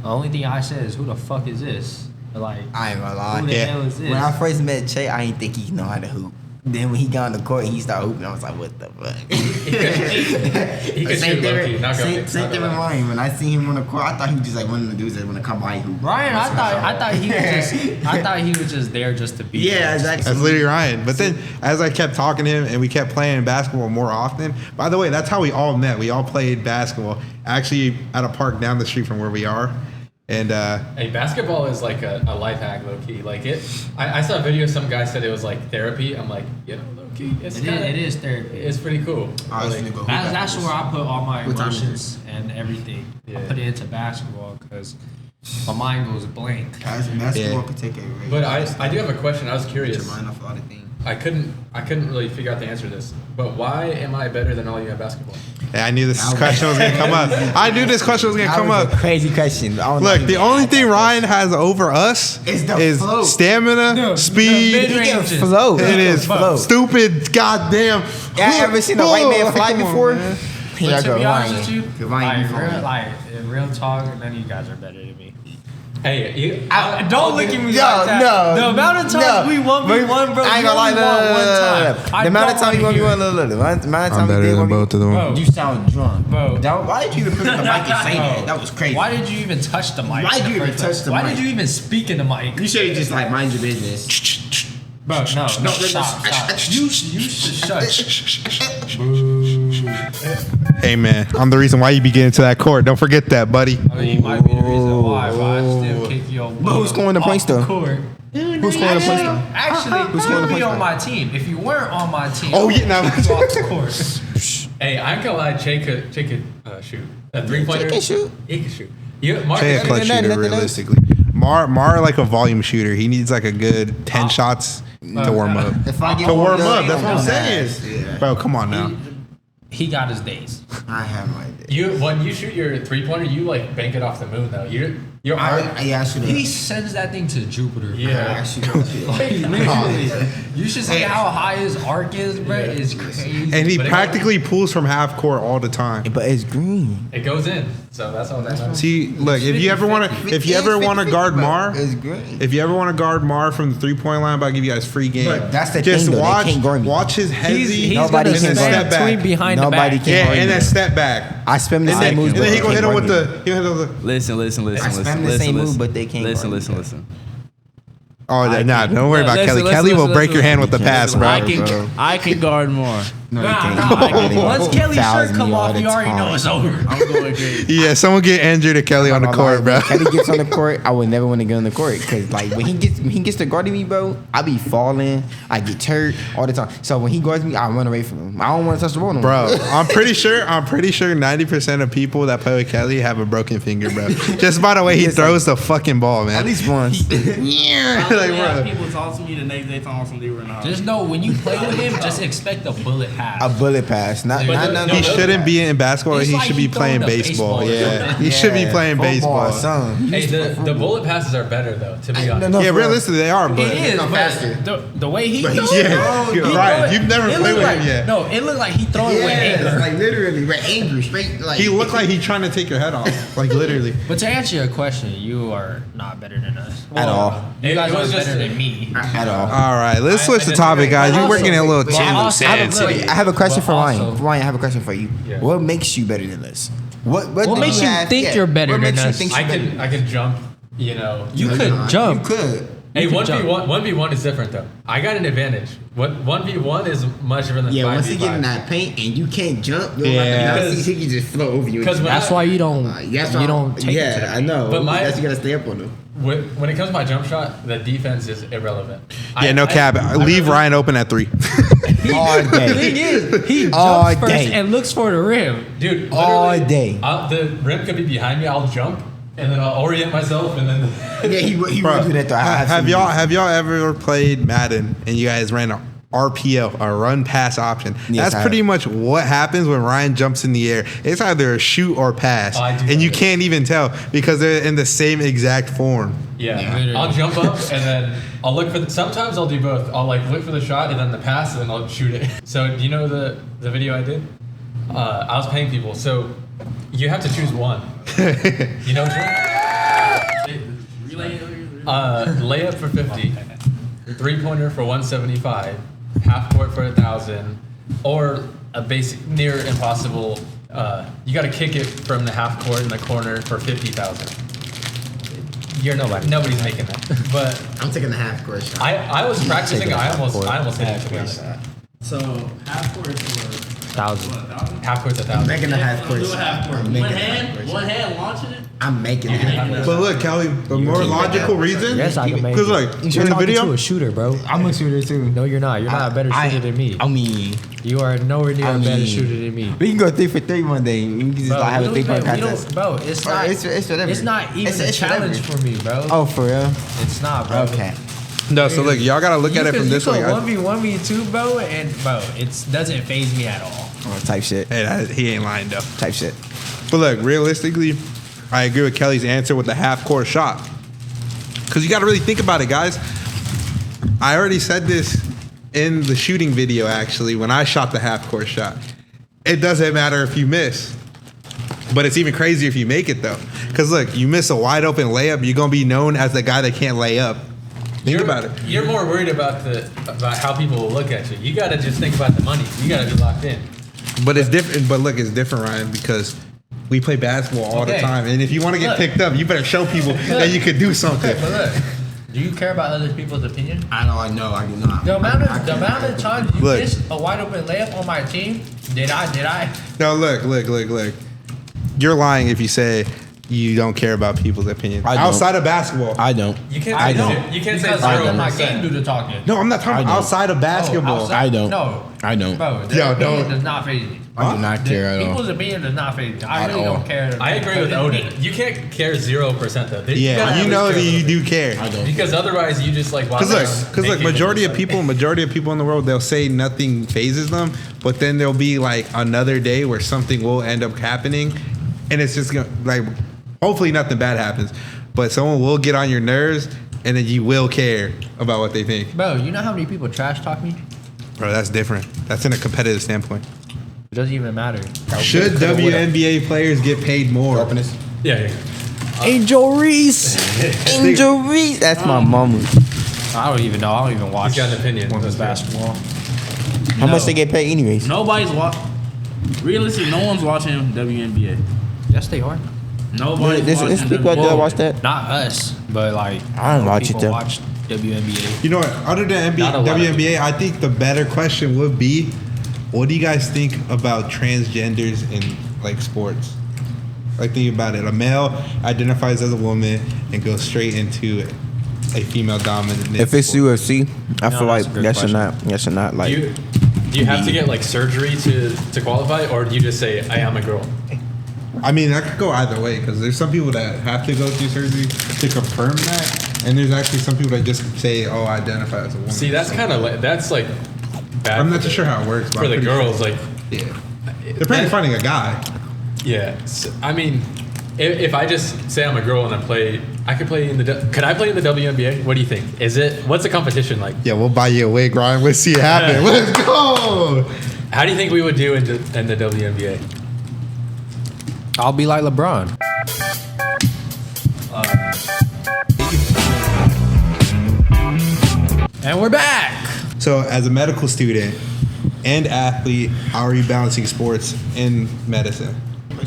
the only thing I said is, "Who the fuck is this?" Like, I ain't gonna lie. who the Yeah. hell is this? When I first met Che, I didn't think he know how to hoop. Then when he got on the court, he started hooping. I was like, "What the fuck?" He could shoot low-key, not gonna Same thing with Ryan. When I see him on the court, I thought he was just like one of the dudes that want to come by and hoop. Ryan, I thought he was just there just to be. Yeah, there. exactly. That's literally Ryan. But then, as I kept talking to him and we kept playing basketball more often, by the way, that's how we all met. We all played basketball actually at a park down the street from where we are. And Hey, basketball is like a life hack, low key. Like I saw a video. Some guy said it was like therapy. I'm like, low key, It is therapy. It's pretty cool. I was Like, gonna go hoop That's after where I put all my What time is emotions and everything. Yeah. I put it into basketball because my mind goes blank. this. Basketball Yeah. could take a really But I do have a question. I was get curious. your mind off a lot of things. I couldn't really figure out the answer to this. But why am I better than all you at basketball? I knew this question was going to come up. I knew this question was going to That come was up. a crazy question. I was Look, not the even only at thing that Ryan has over us It's the is flow. stamina, speed. mid- He can ranges. flow. It is flow. stupid, goddamn. Yeah, ever seen a white man fly Come on, before? man. Here I But to go, be honest Ryan. with you, Good Ryan, you like, phone. like in real talk, none of you guys are better than me. Hey, Don't look at me Yo, like that. no. The amount of times we 1v1, bro. I ain't you gonna lie, only no, won no, one no, time. no, no. I The amount of don't time you wanna want hear me it. one, the amount of time I'm you better did than one, both of them. Bro. You sound drunk, Bro. Why did you even put up the mic and say that? That was crazy. Why did you even touch the mic? Why in did you the even first place? touch the Why mic? did you even speak in the mic? You should have just like mind your business. Bro, no, stop. You should shush. Hey, man, I'm the reason why you be getting to that court. Don't forget that, buddy. I mean, you might be the reason why, but I still kick your But who's scoring the off points, though? court. Who's scoring the points though? Actually, Who's scoring the you'd be points, on though? my team. If you weren't on my team, Oh, yeah, no. I'd kick you off the court. hey, I ain't gonna lie. Che could shoot a 3-pointer. Che can shoot. He can shoot. You, Mark, Say a clutch nothing shooter, else. realistically. Mar like a volume shooter. He needs like a good 10 shots to warm up. If I get To warm warmed up, that's what I'm I'm saying. ass. Yeah. Bro, come on now. He got his days. I have my day. when you shoot your 3-pointer, you like bank it off the moon though. Your arm. I should He have. sends that thing to Jupiter. Yeah. I should have. Like, literally. You should see how high his arc is, bro. It's crazy. And he But it- practically pulls from half court all the time. But it's green. It goes in, so that's all that matters. See, look, if you ever want to guard Mar, It's green. if you ever want to guard Mar from the 3-point line, I'll give you guys free game. But that's the Just thing, though. They watch, can't guard me. watch his heavy. He's Nobody gonna can and then guard step me. between back. behind Nobody the back. can Yeah, guard and me. then step back. I spam the And same then, moves, and then but he gonna they hit him can't with guard me. the. He gonna hit him with the Listen. I spam the same move, but they can't guard me. Listen. oh, nah, don't worry about Listen, Kelly. listen, Kelly will listen, break your listen. hand with the pass, bro. I can guard more. No, they Nah, can't. nah. They Once Kelly's fouls shirt me come all off, the you already know time. it's over. I'm going crazy. Yeah, someone get injured to Kelly on the court, bro. When Kelly gets on the court, I would never want to get on the court because like when he gets to guarding me, bro, I be falling, I get hurt all the time. So when he guards me, I run away from him. I don't want to touch the ball no more. Bro, I'm pretty sure 90% of people that play with Kelly have a broken finger, bro. Just by the way he throws the fucking ball, man. At least once. Yeah, Like, like, bro. people talk to me the next day talking some they were in the house. Just know when you play with him, just expect a bullet pass. A bullet pass. Not But the- none no, He of those- shouldn't be in basketball. It's He like should he be playing throwing a baseball. baseball. Yeah, he should be playing Football, baseball. son. Hey, the bullet passes are better though. To be honest. No, Yeah, for real. realistically they are, but It is, come but faster. the way he But throws he's- it, yeah, he right. throw it- You've never it played look with like, him yet. No, it looked like he throw it with anger. like literally, with anger, straight like. he looked like he's trying to take your head off, like literally. But to answer your question, you are not better than us. At all. You guys It are was just- better than me. At all. All right, let's I switch the didn't topic, think- guys. but We're also- getting a little but too also- sensitive. I have a question for But Ryan. also- Ryan, I have a question for you. Yeah. What makes you better than us? What What makes you think you're better what than makes you us? think I you're better can than I can jump. You know. You us? could Nah, jump. You could. Hey, You can 1v1, 1v1 is different though. I got an advantage. What 1v1 is much different than Yeah, 5v5. once you get in that paint and you can't jump, you're Yeah. like, he can just float over you. 'Cause when That's I- why you don't. That's why- You don't take it to Yeah, the I know. But my- That's you gotta stay up on them. when it comes to my jump shot, the defense is irrelevant. Yeah, no cap. Leave Ryan open at 3. All The day. thing is, he All jumps first day. and looks for the rim. Dude, All literally, day. The rim could be behind me. I'll jump and then I'll orient myself and then. Yeah, he would do that though. Have y'all ever played Madden and you guys ran a RPO, a run pass option? Yes, That's I pretty have. much what happens when Ryan jumps in the air. It's either a shoot or pass, Oh, I do and know you this. can't even tell because they're in the same exact form. Yeah, Literally. I'll jump up and then I'll look for. Sometimes I'll do both. I'll like look for the shot and then the pass and then I'll shoot it. So do you know the video I did? I was paying people, so you have to choose one. You know which one? Layup for 50, 3-pointer for 175, half court for 1,000, or a basic near impossible. You got to kick it from the half court in the corner for 50,000. You're nobody. Nobody's making that. But I'm taking the half court shot. I was practicing. Taking a I half almost court. hit it. To be honest. So half court is for 1,000. Half court's I'm 1,000. making the half court Do a shot. half court. I'm One making the half hand, court one shot. hand launching it. I'm making the half court But look, Kelly, the more logical reason, Yes, I can make because it. like You in the video, to a shooter, bro. I'm a shooter too. No, you're not. You're not a better shooter than me. I mean, You are nowhere near I a better mean, shooter than me. we can go 3 for 3 one day. We can just Bro, like, have a we 3-point don't- we contest. don't- Bro, it's Bro, not. it's whatever. It's not even It's- a it's challenge whatever. for me, bro. Oh, for real? It's not, bro. Okay. no. So look, y'all gotta look at it from this way. One v one v two, bro, and bro, it doesn't phase me at all. Oh, type shit. Hey, he ain't lying though. Type shit. But look, realistically, I agree with Kelly's answer with the half court shot. Because you got to really think about it, guys. I already said this in the shooting video, actually, when I shot the half court shot. It doesn't matter if you miss. But it's even crazier if you make it, though. Because look, you miss a wide open layup, you're going to be known as the guy that can't lay up. Think about it. You're more worried about how people will look at you. You got to just think about the money. You got to be locked in. But it's different. But look, it's different, Ryan, because we play basketball all the Okay. time. And if you want to get Look. picked up, you better show people that you could do something. Okay, but look, do you care about other people's opinion? I know, I do not. The amount of times you Look. missed a wide open layup on my team, did I? No, look. You're lying if you say you don't care about people's opinions. I don't. Outside of basketball. I don't. You can't. I say don't. zero- You can't say Because I zero don't. my game 100%. do the talking. no, I'm not talking I about don't. outside of basketball. outside- I don't. No, I don't. bro. Yo, Their opinion don't. does not phase me. I do not care at all. People's opinion does not phase me. I At really all. don't care. I agree with Odin. You can't care 0% though. You Yeah, gotta you at know least that care a you little do care. I don't. Because otherwise, you just like. Because look, majority of people in the world, they'll say nothing phases them, but then there'll be like another day where something will end up happening, and it's just gonna like, hopefully nothing bad happens, but someone will get on your nerves, and then you will care about what they think. Bro, you know how many people trash talk me? Bro, that's different. That's in a competitive standpoint. It doesn't even matter. Should WNBA players get paid more? Open this. Yeah. Angel Reese. Angel Reese. That's my mama. I don't even know. I don't even watch. He's got an opinion. Women's That's good. basketball. How much they get paid anyways? Nobody's watching. Realistically, no one's watching WNBA. Yes, they are. Nobody's There's watching people out there that WNBA. watch that. Not us, but like I don't watch it people though. watch WNBA. You know what? Other than Not a lot of WNBA, I think the better question would be, what do you guys think about transgenders in like sports? Like think about it. A male identifies as a woman and goes straight into a female dominant. If it's sport. UFC, I No, feel like that's a good that should question. not like. Do you have to get like surgery to qualify, or do you just say I am a girl? I mean, that could go either way because there's some people that have to go through surgery to confirm that, and there's actually some people that just say, "Oh, I identify as a woman." See, that's kind of like that's like bad. I'm for not too the- sure how it works. But for I'm the pretty girls. sure. Like, Yeah. They're probably finding a guy. yeah. So, I mean, if I just say I'm a girl and I could play in the. Could I play in the WNBA? What do you think? What's the competition like? Yeah, we'll buy you a wig, Ryan. Let's see it happen. Let's go. How do you think we would do in the WNBA? I'll be like LeBron. And we're back. So, as a medical student and athlete, how are you balancing sports and medicine?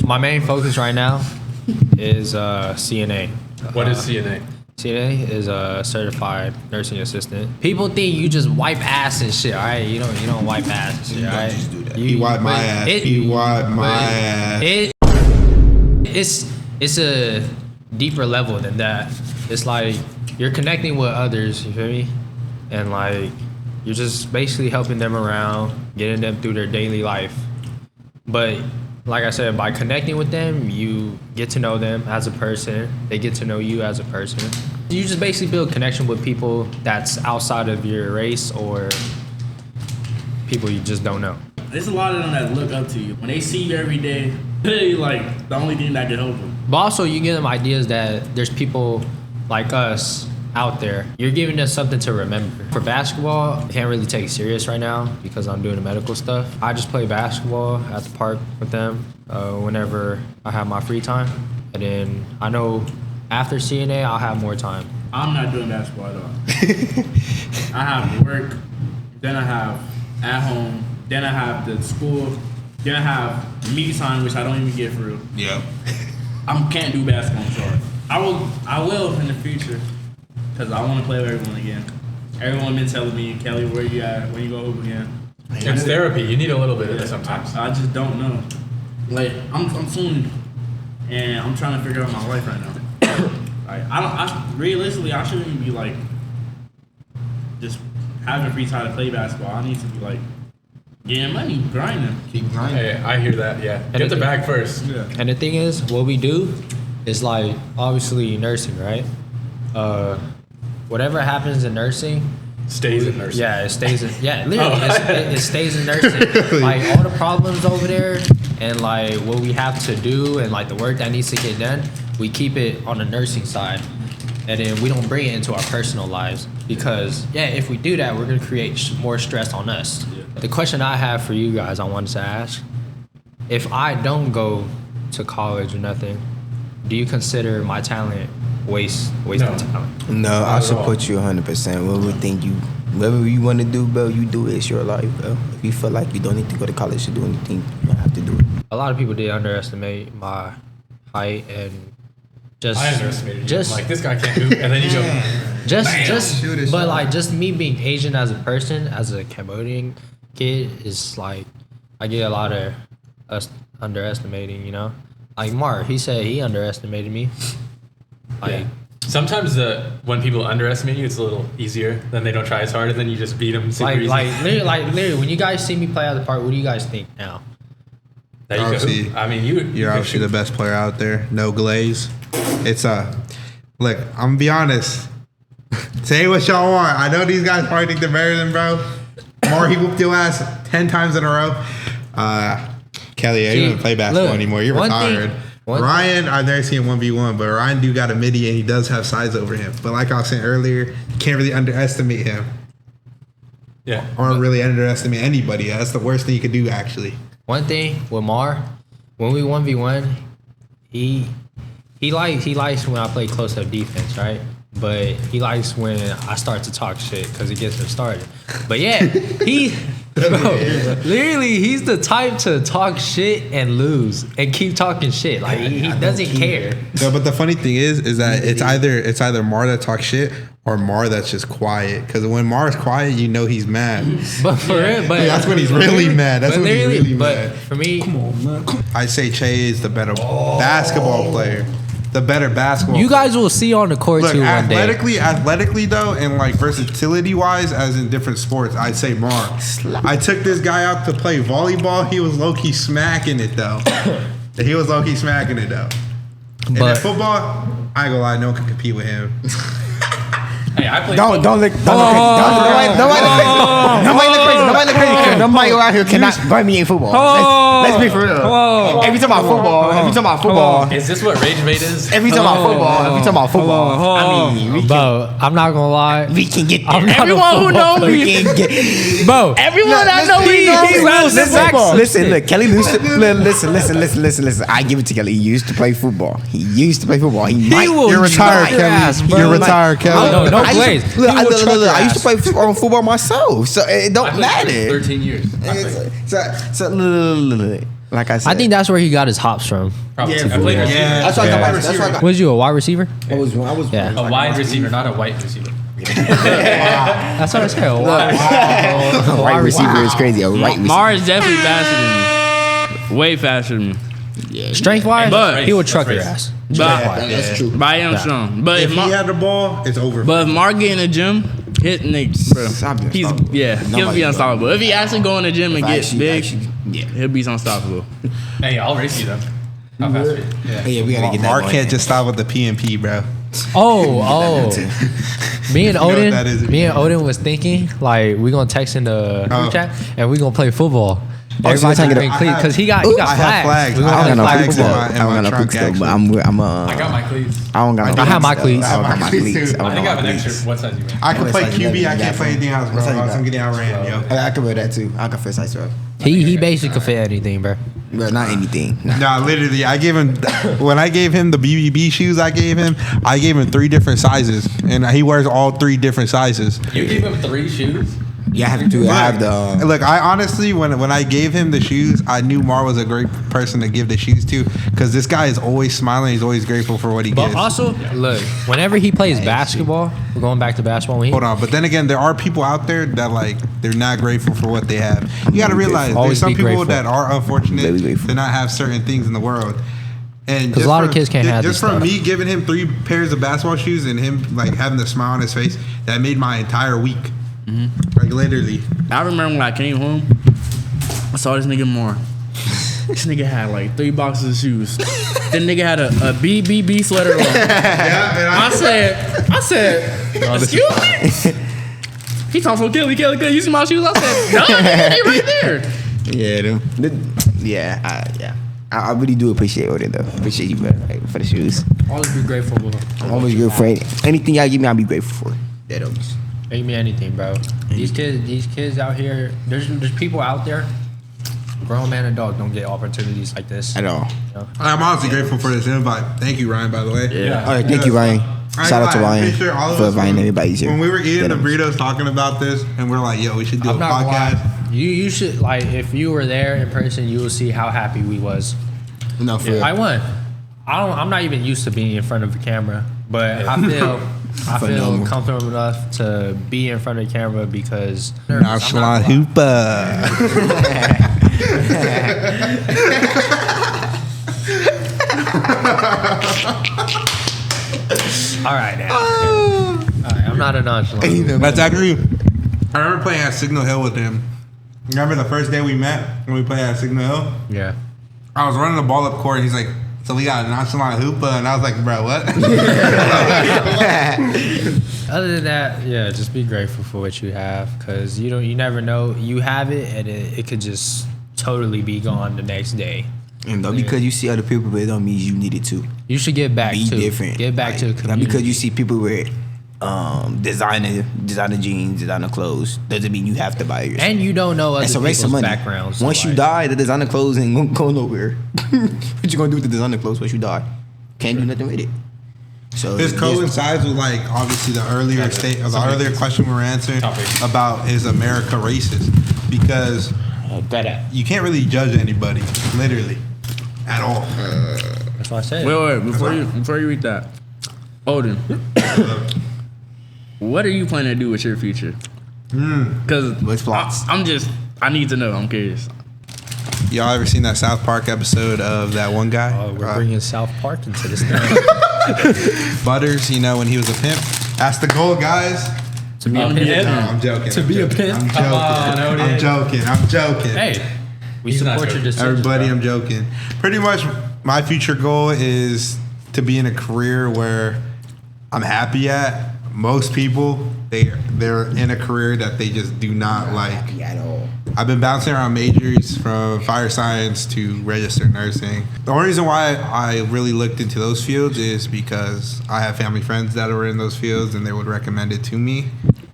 My main focus right now is CNA. What is CNA? CNA is a certified nursing assistant. People think you just wipe ass and shit, all right? You don't wipe ass and shit, all right? just do that. He wiped my ass. He wiped my ass. It's a deeper level than that. It's like you're connecting with others, you feel me? And like you're just basically helping them around, getting them through their daily life. But like I said, by connecting with them, you get to know them as a person. They get to know you as a person. You just basically build connection with people that's outside of your race or people you just don't know. There's a lot of them that look up to you. When they see you every day, they like the only thing that can help them. But also you give them ideas that there's people like us out there. You're giving them something to remember. For basketball, I can't really take it serious right now because I'm doing the medical stuff. I just play basketball at the park with them whenever I have my free time. And then I know after CNA, I'll have more time. I'm not doing basketball at all. I have work, then I have at home, then I have the school, then I have me time, which I don't even get through. Yeah. I can't do basketball, I'm sorry. I will in the future, because I want to play with everyone again. Everyone been telling me, Kelly, where you at? When you go hoop again? It's therapy. You need a little bit of it sometimes. I just don't know. Like, I'm soon, and I'm trying to figure out my life right now. Like, realistically, I shouldn't even be like, just having free time to play basketball. I need to be like, getting money, grinding. Keep grinding. Hey, I hear that. Yeah. Get the bag first. Yeah. And the thing is, what we do is like obviously nursing, right? Whatever happens in nursing, Stays in nursing. yeah, it stays in. Yeah, literally, it stays in nursing. Like all the problems over there, and like what we have to do, and like the work that needs to get done, we keep it on the nursing side, and then we don't bring it into our personal lives because if we do that, we're gonna create more stress on us. The question I have for you guys, I wanted to ask: if I don't go to college or nothing, do you consider my talent wasting No. talent? No, Not I at support you 100%. Whatever you want to do, bro, you do it. It's your life, bro. If you feel like you don't need to go to college to do anything, you don't have to do it. A lot of people did underestimate my height and just I underestimated you. just I'm like, this guy can't hoop. And then you go, Shoot it, but shot. like just me being Asian as a person, as a Cambodian kid, is like I get a lot of us underestimating, you know. Like Mark, he said he underestimated me. Like yeah. Sometimes when people underestimate you, it's a little easier. Then they don't try as hard, and then you just beat them super easy. literally, when you guys see me play at the park, what do you guys think now? That you can Obviously, hoop. I mean, You're obviously the best player out there. No glaze. It's look, I'm gonna be honest. Say what y'all want. I know these guys probably think they're better than bro. More he whooped your ass 10 times in a row. Kelly, you don't play basketball look, anymore. You're retired. Ryan, I've never seen him 1v1, but Ryan do got a midi and he does have size over him. But like I was saying earlier, you can't really underestimate him. Yeah. Or really underestimate anybody. That's the worst thing you could do, actually. One thing with Mar, when we 1v1, he likes when I play close up defense, right? But he likes when I start to talk shit because it gets him started. But yeah, literally, he's the type to talk shit and lose and keep talking shit. Like he doesn't care. No, but the funny thing is that it's either Mar that talks shit or Mar that's just quiet. Because when Mar's quiet, you know he's mad. But for real, but That's when he's really mad. That's but when he's literally, really but mad. for me, I say Che is the better basketball player. The better basketball you player. guys will see on the court Look, too one day. athletically though, and like versatility wise, as in different sports, I'd say Mar. I took this guy out to play volleyball. He was low key smacking it though. And But then football, I ain't gonna lie, no one can compete with him. Hey, I played. Don't look crazy. Nobody look crazy. might look crazy because nobody out here cannot guard me in football. Let's be for real. Every time about football, Is this what Rage Bait is? every time about football, I mean, we can, Bro, I'm not gonna lie. we can get I'm there. not a Everyone who football knows player. We can get. Bro, Everyone I know Listen, look, Kelly used to listen. I give it to Kelly. He used to play football. He might. You're retired, your ass, Kelly. bro. You're retired, Kelly. No I used plays. to- Look, He will truck your I used to ass. play football myself, so it I don't played matter. 13 years. So look, like I said, I think that's where he got his hops from. Probably. Yeah, I played yeah. receiver. That's why I got. That's why I got. Was you a wide receiver? I was Yeah. A wide receiver, not a white receiver. That's what I said. A Right receiver is crazy. A right receiver. Mar is definitely faster than me. Way faster than me. Strength wise, But- he would truck your Race. ass. But, That's true. but I am strong. But If if he Mar, had the ball, it's over. but if Mar get in the gym, hit niggas, bro. He's unstoppable. he'll Nobody be unstoppable. If he actually go in the gym and get big, Yeah. he'll be unstoppable. Hey, I'll race you though. How fast are you? Yeah. Yeah, we gotta get that. Mark going. can't just stop with the PMP, bro. Oh. Me and You know what Odin, that is? was thinking like we gonna text in the Oh. group chat and we gonna play football. so Everybody you're been talking- clean I have- because he got I flags. have flags. We I gonna I play don't got no flag cleats in though. my- I in don't my got no trunk, cleats though. But actually. I'm I got my cleats. I don't got no I have my though. cleats. I don't got my cleats, cleats. too. I I don't think I got have my an extra. cleats. What size you wear? I can What play size QB. 11 I you can't got play for me? anything else, bro. What size you I'm got? getting outran, yo. I can wear that too. I can fit size 12. He basically could fit anything, bro. But not anything. Nah. Nah, literally, I gave him when I gave him the BBB shoes. I gave him 3 different sizes, and he wears all 3 different sizes. You gave him 3 shoes? You have to have the. Look, I honestly, when I gave him the shoes, I knew Mar was a great person to give the shoes to, because this guy is always smiling. He's always grateful for what he But gets. also, look, whenever he plays basketball, we're going back to basketball. When he, Hold on, but then again, there are people out there that like they're not grateful for what they have. You got to realize Always there's some be people grateful. that are unfortunate Very grateful. to not have certain things in the world. And 'Cause a lot of kids can't have just this from stuff. me giving him 3 pairs of basketball shoes and him like having the smile on his face, that made my entire week. Like literally. I remember when I came home, I saw this nigga Mar. This nigga had like 3 boxes of shoes. That nigga had a BBB sweater on. I said, excuse me? He talking so Kelly, you see my shoes? I said, no, nigga, they right there. Yeah, yeah. I really do appreciate Odin though. Appreciate you, bro, like, for the shoes. always be grateful, bro. I'm always grateful for anything y'all give me. I'll be grateful for. That always. Make me anything, bro. These kids out here, there's people out there, grown man and dog, don't get opportunities like this. At all. I'm honestly grateful for this invite. Thank you, Ryan, by the way. Yeah. All right, thank you, Ryan. Shout out to I'm Ryan pretty sure all of for us, inviting everybody here. When we were eating the That always. burritos talking about this, and we're like, yo, we should do I'm a not gonna podcast. lie. You should, like, if you were there in person, you will see how happy we was. No, for real. I won. I'm not even used to being in front of the camera, but I feel Phenomenal. comfortable enough to be in front of the camera because Nonchalant Hoopa. all right now. All right, I'm not a nonchalant. That's actually. I remember playing at Signal Hill with him. Remember the first day we met when we played at Signal Hill? Yeah. I was running the ball up court, and he's like, "So we got a nonchalant hoopa," and I was like, "Bro, what?" Other than that, yeah, just be grateful for what you have because you never know. You have it and it could just totally be gone the next day. And though, because you see other people, but it don't mean you need it to. You should get back Be to different. Get back to the Like, community. because you see people wear designer jeans, designer clothes, doesn't mean you have to buy yours. and you don't know other It's a waste of people's money. backgrounds. so, Once you like, die, the designer clothes ain't gonna go nowhere. What you gonna do with the designer clothes once you die? Can't do nothing with it. So This yes. coincides with like obviously the earlier earlier question we were answering about is America racist, because you can't really judge anybody literally at all. That's what I said. Wait, before you read that, Odin, what are you planning to do with your future? Because What's plots? I need to know. I'm curious. Y'all ever seen that South Park episode of that one guy? Oh, we're bringing South Park into this thing. Butters, you know, when he was a pimp. That's the goal, guys. To be a pimp. No, I'm joking. To I'm be a joking. pimp? I'm Come on, joking. Odin. I'm joking. Hey, we He's not support your joking. decision. Everybody, I'm joking. Pretty much, my future goal is to be in a career where I'm happy at, most people they're in a career that they just do not like. Happy at all. I've been bouncing around majors from fire science to registered nursing. The only reason why I really looked into those fields is because I have family friends that were in those fields and they would recommend it to me.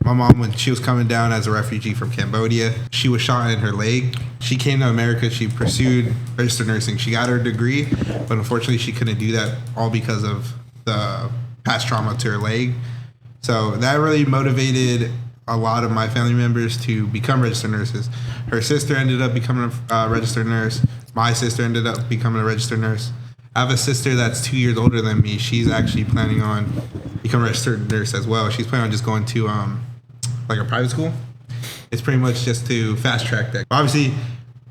My mom, when she was coming down as a refugee from Cambodia, she was shot in her leg. She came to America. She pursued registered nursing. She got her degree, but unfortunately she couldn't do that all because of the past trauma to her leg. So that really motivated a lot of my family members to become registered nurses. Her sister ended up becoming a registered nurse. My sister ended up becoming a registered nurse. I have a sister that's 2 years older than me. She's actually planning on becoming a registered nurse as well. She's planning on just going to like a private school. It's pretty much just to fast track that. Obviously,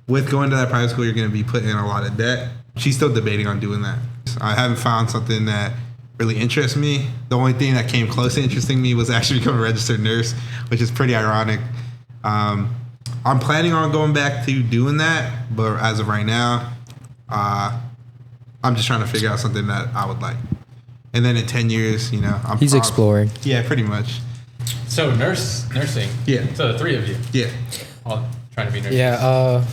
with going to that private school, you're going to be put in a lot of debt. She's still debating on doing that. I haven't found something that really interests me. The only thing that came close to interesting me was actually becoming a registered nurse, which is pretty ironic. I'm planning on going back to doing that, but as of right now, I'm just trying to figure out something that I would like. And then in 10 years, He's exploring. Yeah, pretty much. So nursing. Yeah. So the three of you, Yeah. all trying to be nurses. Yeah,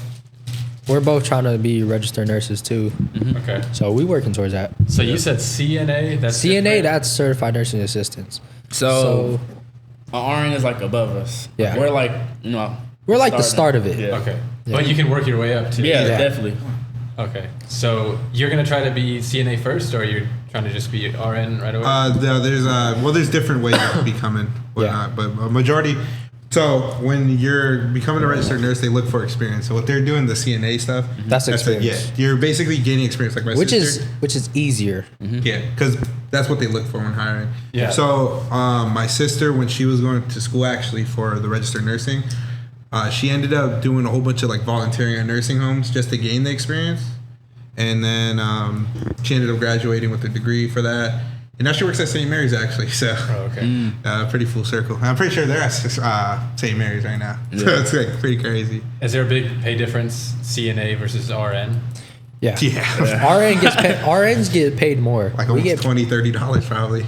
we're both trying to be registered nurses too. Okay. So we working towards that. So you said CNA. That's CNA, different? that's certified nursing assistants. So RN is like above us. Yeah. We're like, We're like the start of it. Yeah. Okay. Yeah. But you can work your way up too. Yeah, Yeah. definitely. Okay. So you're gonna try to be CNA first, or you're trying to just be RN right away? There's different ways of becoming whatnot, but a majority. So when you're becoming a registered nurse, they look for experience. So what they're doing, the CNA stuff, That's experience. Yeah, you're basically gaining experience, like my Which sister. is easier. Yeah, because that's what they look for when hiring. Yeah. So my sister, when she was going to school actually for the registered nursing, she ended up doing a whole bunch of like volunteering at nursing homes just to gain the experience. And then she ended up graduating with a degree for that. And now she works at St. Mary's actually. So Oh, okay. pretty full circle. I'm pretty sure they're at St. Mary's right now. So Yeah. it's like pretty crazy. Is there a big pay difference, CNA versus RN? Yeah. Yeah. RNs get paid more. Like we almost get $20-$30 probably.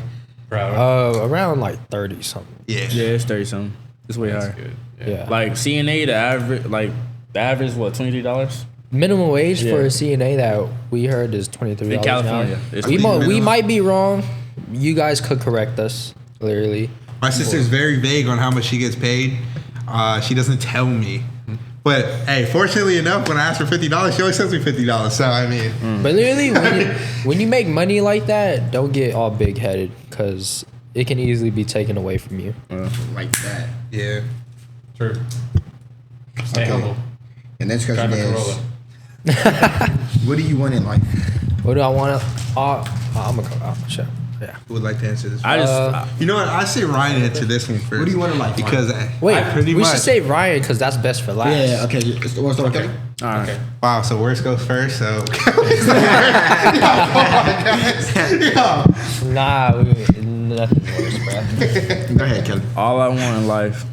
Bro. around like 30 something. Yeah. Yeah, it's 30 something. It's way That's higher. good. Yeah. Like CNA, the average what, $23? Minimum wage for a Yeah. CNA that we heard is $23 In California, an hour. it's We, minimum. we might be wrong. You guys could correct us, clearly. My sister's very vague on how much she gets paid. She doesn't tell me. But hey, fortunately enough, when I ask for $50, she always sends me $50. So I mean, But literally, when you make money like that, don't get all big headed because it can easily be taken away from you. Like that. yeah. True. Stay Okay. humble. And next Drive question a is, Corolla. what do you want in life? What do I want to? I'm going to go out. Sure. Yeah. Who would like to answer this? I just You know what? I say Ryan answer this one first. What do you want in life, Because Wait, I pretty we much. should say Ryan because that's best for last. Yeah, okay. We'll start with Kevin. all right. Okay. Wow. So worst goes first. So. Nah, nothing worse, bro. Go ahead, Kevin. All I want in life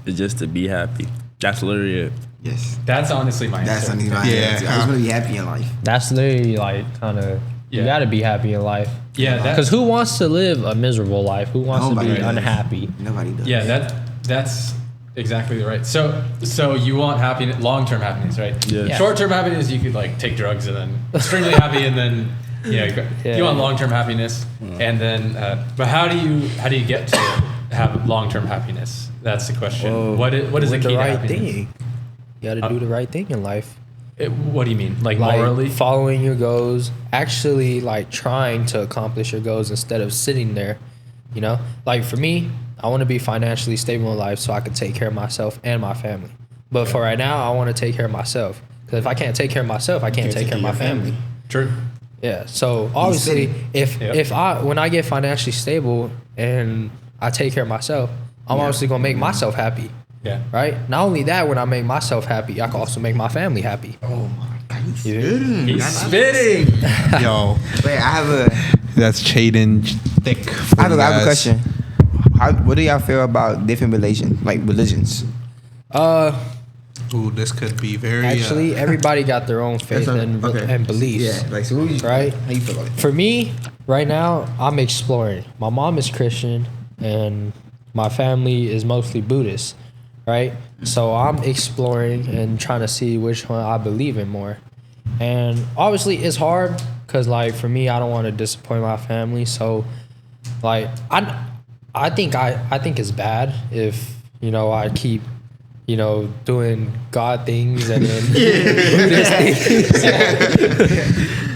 is just to be happy. That's literally it. Yes. That's honestly my That's answer. something my Yeah. answer. I just want to be happy in life. That's literally like kind of. Yeah. You got to be happy in life. Yeah, that- Because who wants to live a miserable life? Who wants Nobody to be does. unhappy? Nobody does. Yeah, that's exactly right. So you want happiness, long-term happiness, right? Yeah. Yeah. Short-term happiness, you could like take drugs and then extremely happy, and then Yeah. you want long-term happiness, and then but how do you get to have long-term happiness? That's the question. Whoa. What is the With key the to right happiness? thing. You got to do the right thing in life. What do you mean, like Like morally? following your goals, actually like trying to accomplish your goals instead of sitting there. You know, like for me, I want to be financially stable in life so I can take care of myself and my family. But for right now, I want to take care of myself because if I can't take care of myself, I can't take care of my family. True. Yeah. So obviously, city. if when I get financially stable and I take care of myself, I'm obviously gonna make myself happy. Yeah. Right. Not only that, when I make myself happy, I can also make my family happy. Oh my God, he's Yeah. spitting. He's That's- spitting. Yo, Wait, I have a that's Chaden thick. I have a question. What do y'all feel about different religions? Ooh, this could be very. Actually, everybody got their own faith and beliefs. Yeah, like so. Who you, Right. How you feel about it? For me, right now, I'm exploring. My mom is Christian. and my family is mostly Buddhist, right? So I'm exploring and trying to see which one I believe in more. And obviously it's hard because like for me, I don't want to disappoint my family. So like I think it's bad if, you know, I keep, you know, doing God things and then Buddhist things.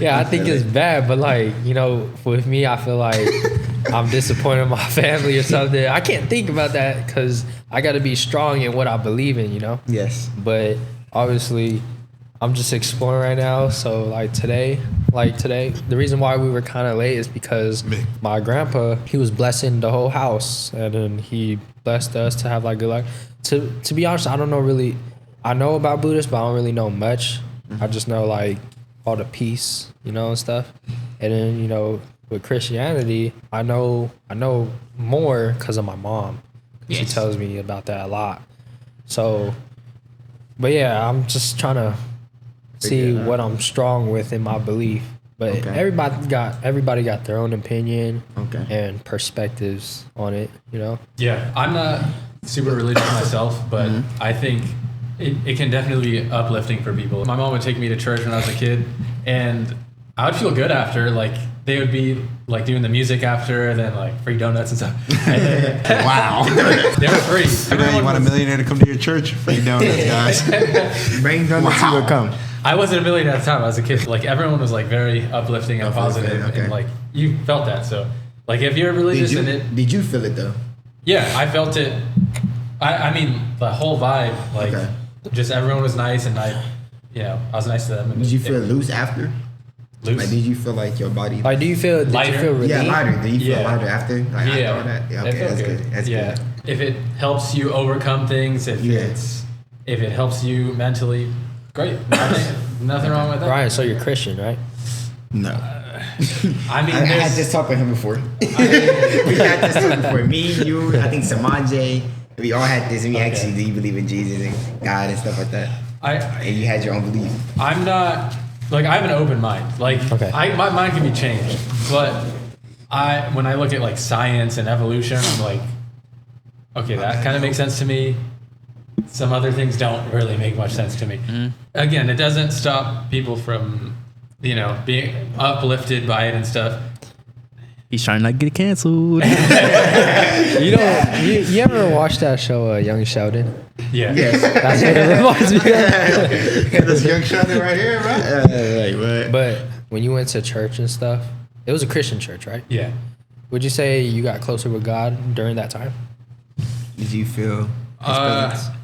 Yeah, I think it's bad, but like, you know, with me, I feel like I'm disappointing my family or something. I can't think about that because I got to be strong in what I believe in, you know? Yes. But obviously, I'm just exploring right now. So like today, the reason why we were kind of late is because my grandpa, he was blessing the whole house, and then he blessed us to have like good luck. To be honest, I don't know really. I know about Buddhists, but I don't really know much. I just know like all the peace, you know, and stuff. And then, you know, with Christianity, I know more because of my mom. She Yes. tells me about that a lot. So, but yeah, I'm just trying to see what I'm strong with in my belief. But Okay. everybody got their own opinion Okay. and perspectives on it, you know? Yeah, I'm not super religious myself, but I think it can definitely be uplifting for people. My mom would take me to church when I was a kid, and I would feel good after. Like, they would be like doing the music after, then like free donuts and stuff. And then, Wow. they were free. I know you want a millionaire to come to your church? Free donuts, guys. Bring donuts, Wow. you will come. I wasn't a millionaire at the time. I was a kid. Like, everyone was like very uplifting and positive, okay. and like you felt that. So like, if you're religious in it, Did you feel it though? yeah, I felt it. I mean, the whole vibe, like, Okay. just everyone was nice, and I was nice to them. And Did you it- feel loose after? loose? Like, did you feel like your body? Like, did you feel Lighter. relieved? yeah, lighter. Did you feel Yeah. lighter after? Like, Yeah, after all that? Yeah, it okay, felt that's good. That's yeah, good. if it helps you overcome things, if Yeah. if it helps you mentally, great. Nothing wrong with that. Ryan, so you're Christian, right? No. I mean, I had there's, this talk with him before. We had this talk before. Me, you, I think Samanje. We all had this, and we asked you, do you believe in Jesus and God and stuff like that? And you had your own belief. I'm not like, I have an open mind. Like, Okay. my mind can be changed, but when I look at like science and evolution, I'm like, okay, that kind of makes sense to me. Some other things don't really make much sense to me. Again, it doesn't stop people from, you know, being uplifted by it and stuff. He's trying not to get canceled. You know, you ever watch that show, Young Sheldon? Yeah. Yes. That's what it reminds me of. This young Sheldon right here, right? Right, But when you went to church and stuff, it was a Christian church, right? Yeah. Would you say you got closer with God during that time? Did you feel his Uh, presence?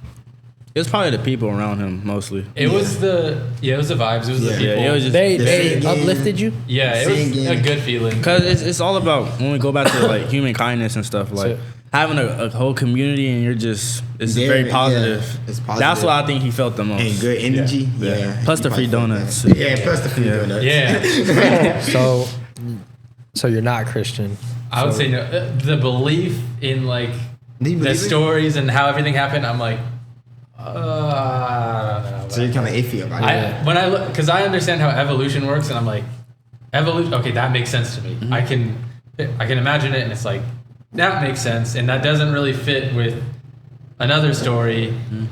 It was probably the people around him mostly. It was the vibes. It was the Yeah. people. Yeah, it was just They singing. uplifted you? Yeah, it was Singing. a good feeling. because it's all about when we go back to like human kindness and stuff, like So- having a whole community and you're just it's There, very yeah, positive. it's positive. That's what I think he felt the most. And good energy. Yeah. Yeah. Plus the You free probably felt donuts. that. Yeah, plus the free Yeah. donuts. Yeah, So you're not Christian. I would So- say no. The belief in like Do you the believe it? stories and how everything happened, I'm like, I don't know. So you're kind of iffy about it. When I look, because I understand how evolution works, and I'm like, evolution. Okay, that makes sense to me. Mm-hmm. I can imagine it, and it's like that makes sense, and that doesn't really fit with another story. Mm-hmm.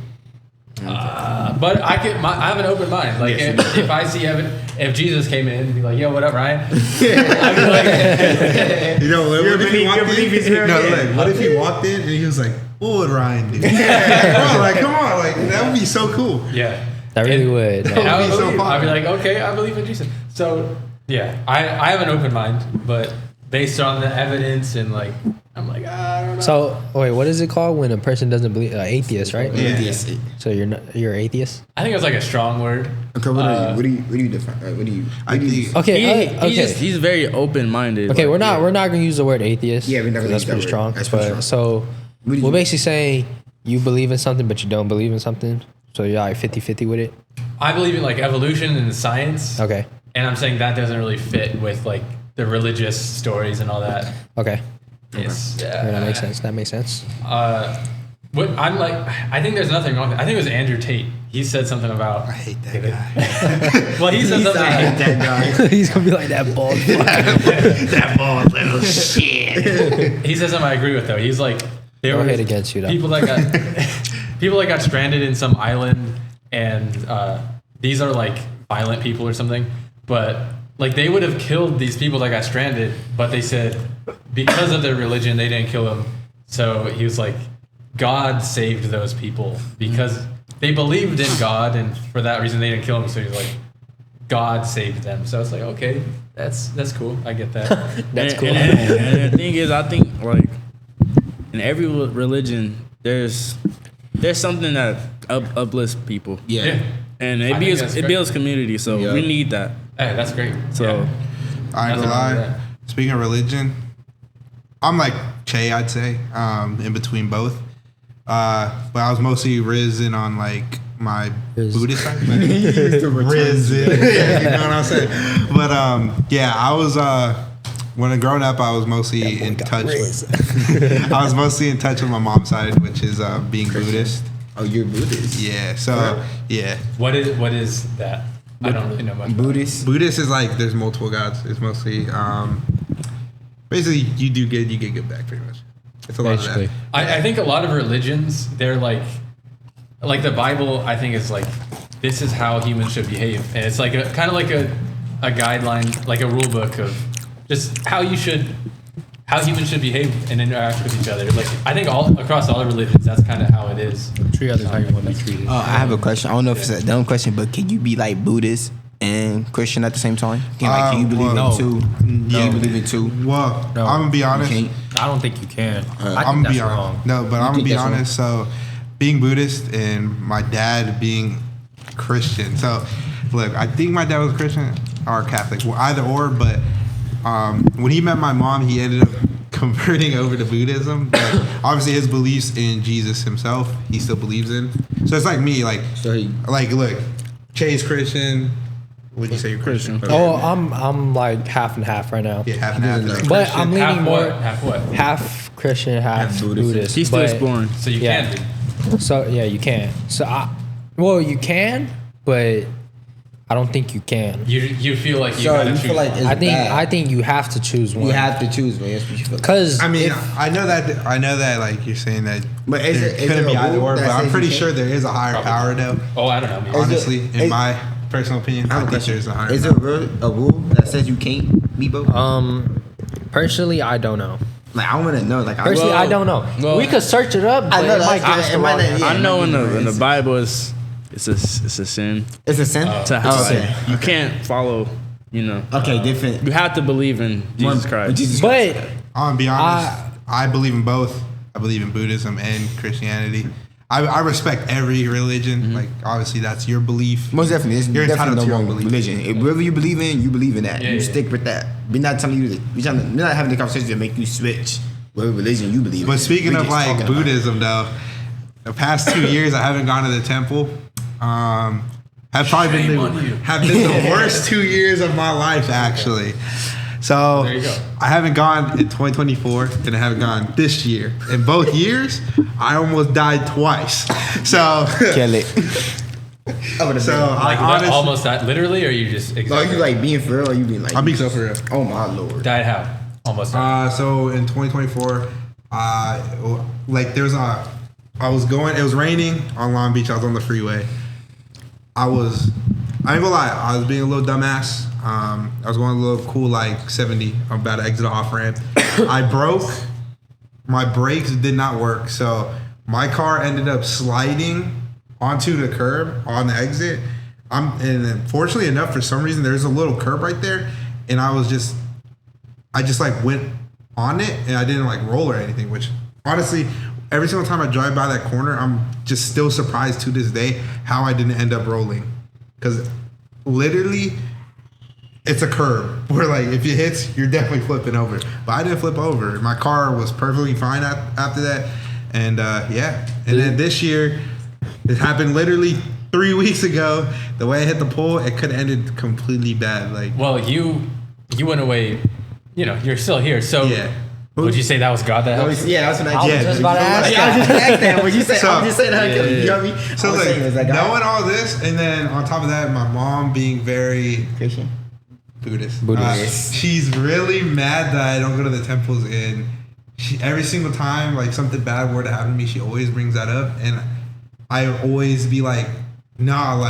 But I have an open mind. Like if I see if Jesus came in and be like, "Yo, what up, Ryan?" I'd be like, You know, what if he walked belief is in? very No, good. look, what if he walked in and he was like, "What would Ryan do?" Bro, like, come on, like that would be so cool. yeah. That really And- would. And I would be so I'd fun. be like, okay, I believe in Jesus. So yeah, I have an open mind, but based on the evidence and like, I'm like, I don't know. So wait, what is it called when a person doesn't believe? Atheist, right? Yeah. So you're atheist. I think it's like a strong word. Okay, what do you define? What do you? I think Okay, okay. He's very open minded. Okay, we're not gonna use the word atheist. Yeah, we're not gonna that's use that pretty word. strong. That's pretty But strong. so What do you- we're basically saying you believe in something, but you don't believe in something. So you're like 50-50 with it. I believe in like evolution and science. Okay. And I'm saying that doesn't really fit with like the religious stories and all that. Okay. It's, Yeah, that makes sense. That makes sense. What I'm like, I think there's nothing wrong with it. I think it was Andrew Tate. He said something about. I hate that guy. Well, he said something. I hate that guy. He's gonna be like that bald. That bald little shit. He said something I agree with though. He's like, there Don't were hate against you though. people that got stranded in some island, and these are like violent people or something. But like they would have killed these people that got stranded, but they said because of their religion they didn't kill them. So he was like, God saved those people because they believed in God, and for that reason they didn't kill them. So he's like, God saved them. So it's like, okay, that's cool. I get that. That's cool. And the thing is, I think like in every religion, there's something that uplifts people, Yeah. and I it think builds that's it great. builds community. So Yeah. we need that. Hey, that's great. So Yeah. I ain't Nothing gonna wrong with lie. that. Speaking of religion, I'm like Che, I'd say, in between both. But I was mostly risen on like my Riz. Buddhist side. Risen. Yeah, you know what I'm saying? But yeah, I was when growing up, I was mostly in touch with. I was mostly in touch with my mom's side, which is being Buddhist. Oh, you're Buddhist. Yeah. So yeah, What is that? I don't really know much. about it. Buddhist. Buddhist is like there's multiple gods. It's mostly basically you do good, you get good back, pretty much. It's a lot Basically. of that. I think a lot of religions, they're like the Bible. I think is like this is how humans should behave, and it's like kind of like a guideline, like a rule book of just how humans should behave and interact with each other. Like I think all across all the religions, that's kind of how it is. Treat others how you want to be treated. Oh, I have a question. I don't know if it's a dumb question, but can you be like Buddhist and Christian at the same time? Can you believe well, in two? no. Can you believe in two? Well, No. I'm gonna be honest. can't? I don't think you can. I think I'm gonna that's be honest. wrong. No, but I'm gonna think be that's wrong? honest. So, being Buddhist and my dad being Christian. So, look, I think my dad was Christian or Catholic, well, either or. But when he met my mom, he ended up converting over to Buddhism. But obviously, his beliefs in Jesus himself, he still believes in. So it's like me, like look, Che's Christian. Would you say you're Christian? Christian. Oh, I'm like half and half right now. Yeah, half and half. doesn't know. But I'm leaning Half more what? Half what? half Christian, half Half Buddhist. Buddhist. He's still but- exploring. So you Yeah. can be. So yeah, you can. Well, you can, but I don't think you can. You feel like you So gotta you choose feel like one. it's I think bad. you have to choose one. You have to choose one. That's what you feel. Cause I mean, if- I know that like you're saying that, But is there it- is couldn't there be a either rule or. that But I'm says pretty you sure can't? there is a higher Probably. power though. Oh, I don't know. Is Honestly, it- in is- my personal opinion, I I have a think question. there's a higher. Is power. there a rule that says you can't be both? personally, I don't know. Like I want to know. Like Personally, I don't know. well, we could search it up, I but know it might that's- give us it the might wrong not- answer. yeah. I know in the it's- Bible it's a sin it's a sin. to have Oh, okay. You can't follow. Okay, different. You have to believe in Jesus Christ. Jesus But I'm gonna be honest. I believe in both. I believe in Buddhism and Christianity. I respect every religion. Like obviously, that's your belief. Most definitely, it's You're definitely entitled no to your wrong belief. religion. If whatever you believe in, you believe in that. Yeah, you yeah. stick with that. We're not telling you. We're not having the conversation to make you switch whatever religion you believe in. But speaking We're of just like talking about it. Buddhism, though, the past 2 years I haven't gone to the temple. Have probably Shame on you. have been the worst 2 years of my life actually. So There you go. I haven't gone in 2024 and I haven't gone this year. In both years, I almost died twice. So Kill it. so I Like honestly, almost that literally, or you just Are you exaggerating? like being for real? Or you being like? I'm being so for real. Oh my lord. died how? Almost. Died. So in 2024, like there's I was going. It was raining on Long Beach. I was on the freeway. I ain't gonna lie. I was being a little dumbass. I was going a little cool, like 70. I'm about to exit the off ramp. I broke. My brakes did not work, so my car ended up sliding onto the curb on the exit. And fortunately enough, for some reason, there's a little curb right there, and I just like went on it, and I didn't like roll or anything. Which honestly, every single time I drive by that corner, I'm just still surprised to this day how I didn't end up rolling, because literally it's a curb where like if it hits, you're definitely flipping over. But I didn't flip over. My car was perfectly fine after that, and yeah. And then this year, it happened literally 3 weeks ago. The way I hit the pole, it could have ended completely bad. Like Well, you went away. You're still here. So Yeah. Would you say that was God that helped? Yeah, that's what I I was did. just about to ask Yeah, I was just gonna ask that. Would you say? So- I'm just saying that. You know what I mean? So I was like saying, was that God? knowing all this, and then on top of that, my mom being very Christian. Buddhist. Buddhist. She's really mad that I don't go to the temples, and every single time like something bad were to happen to me, she always brings that up, and I always be like, nah,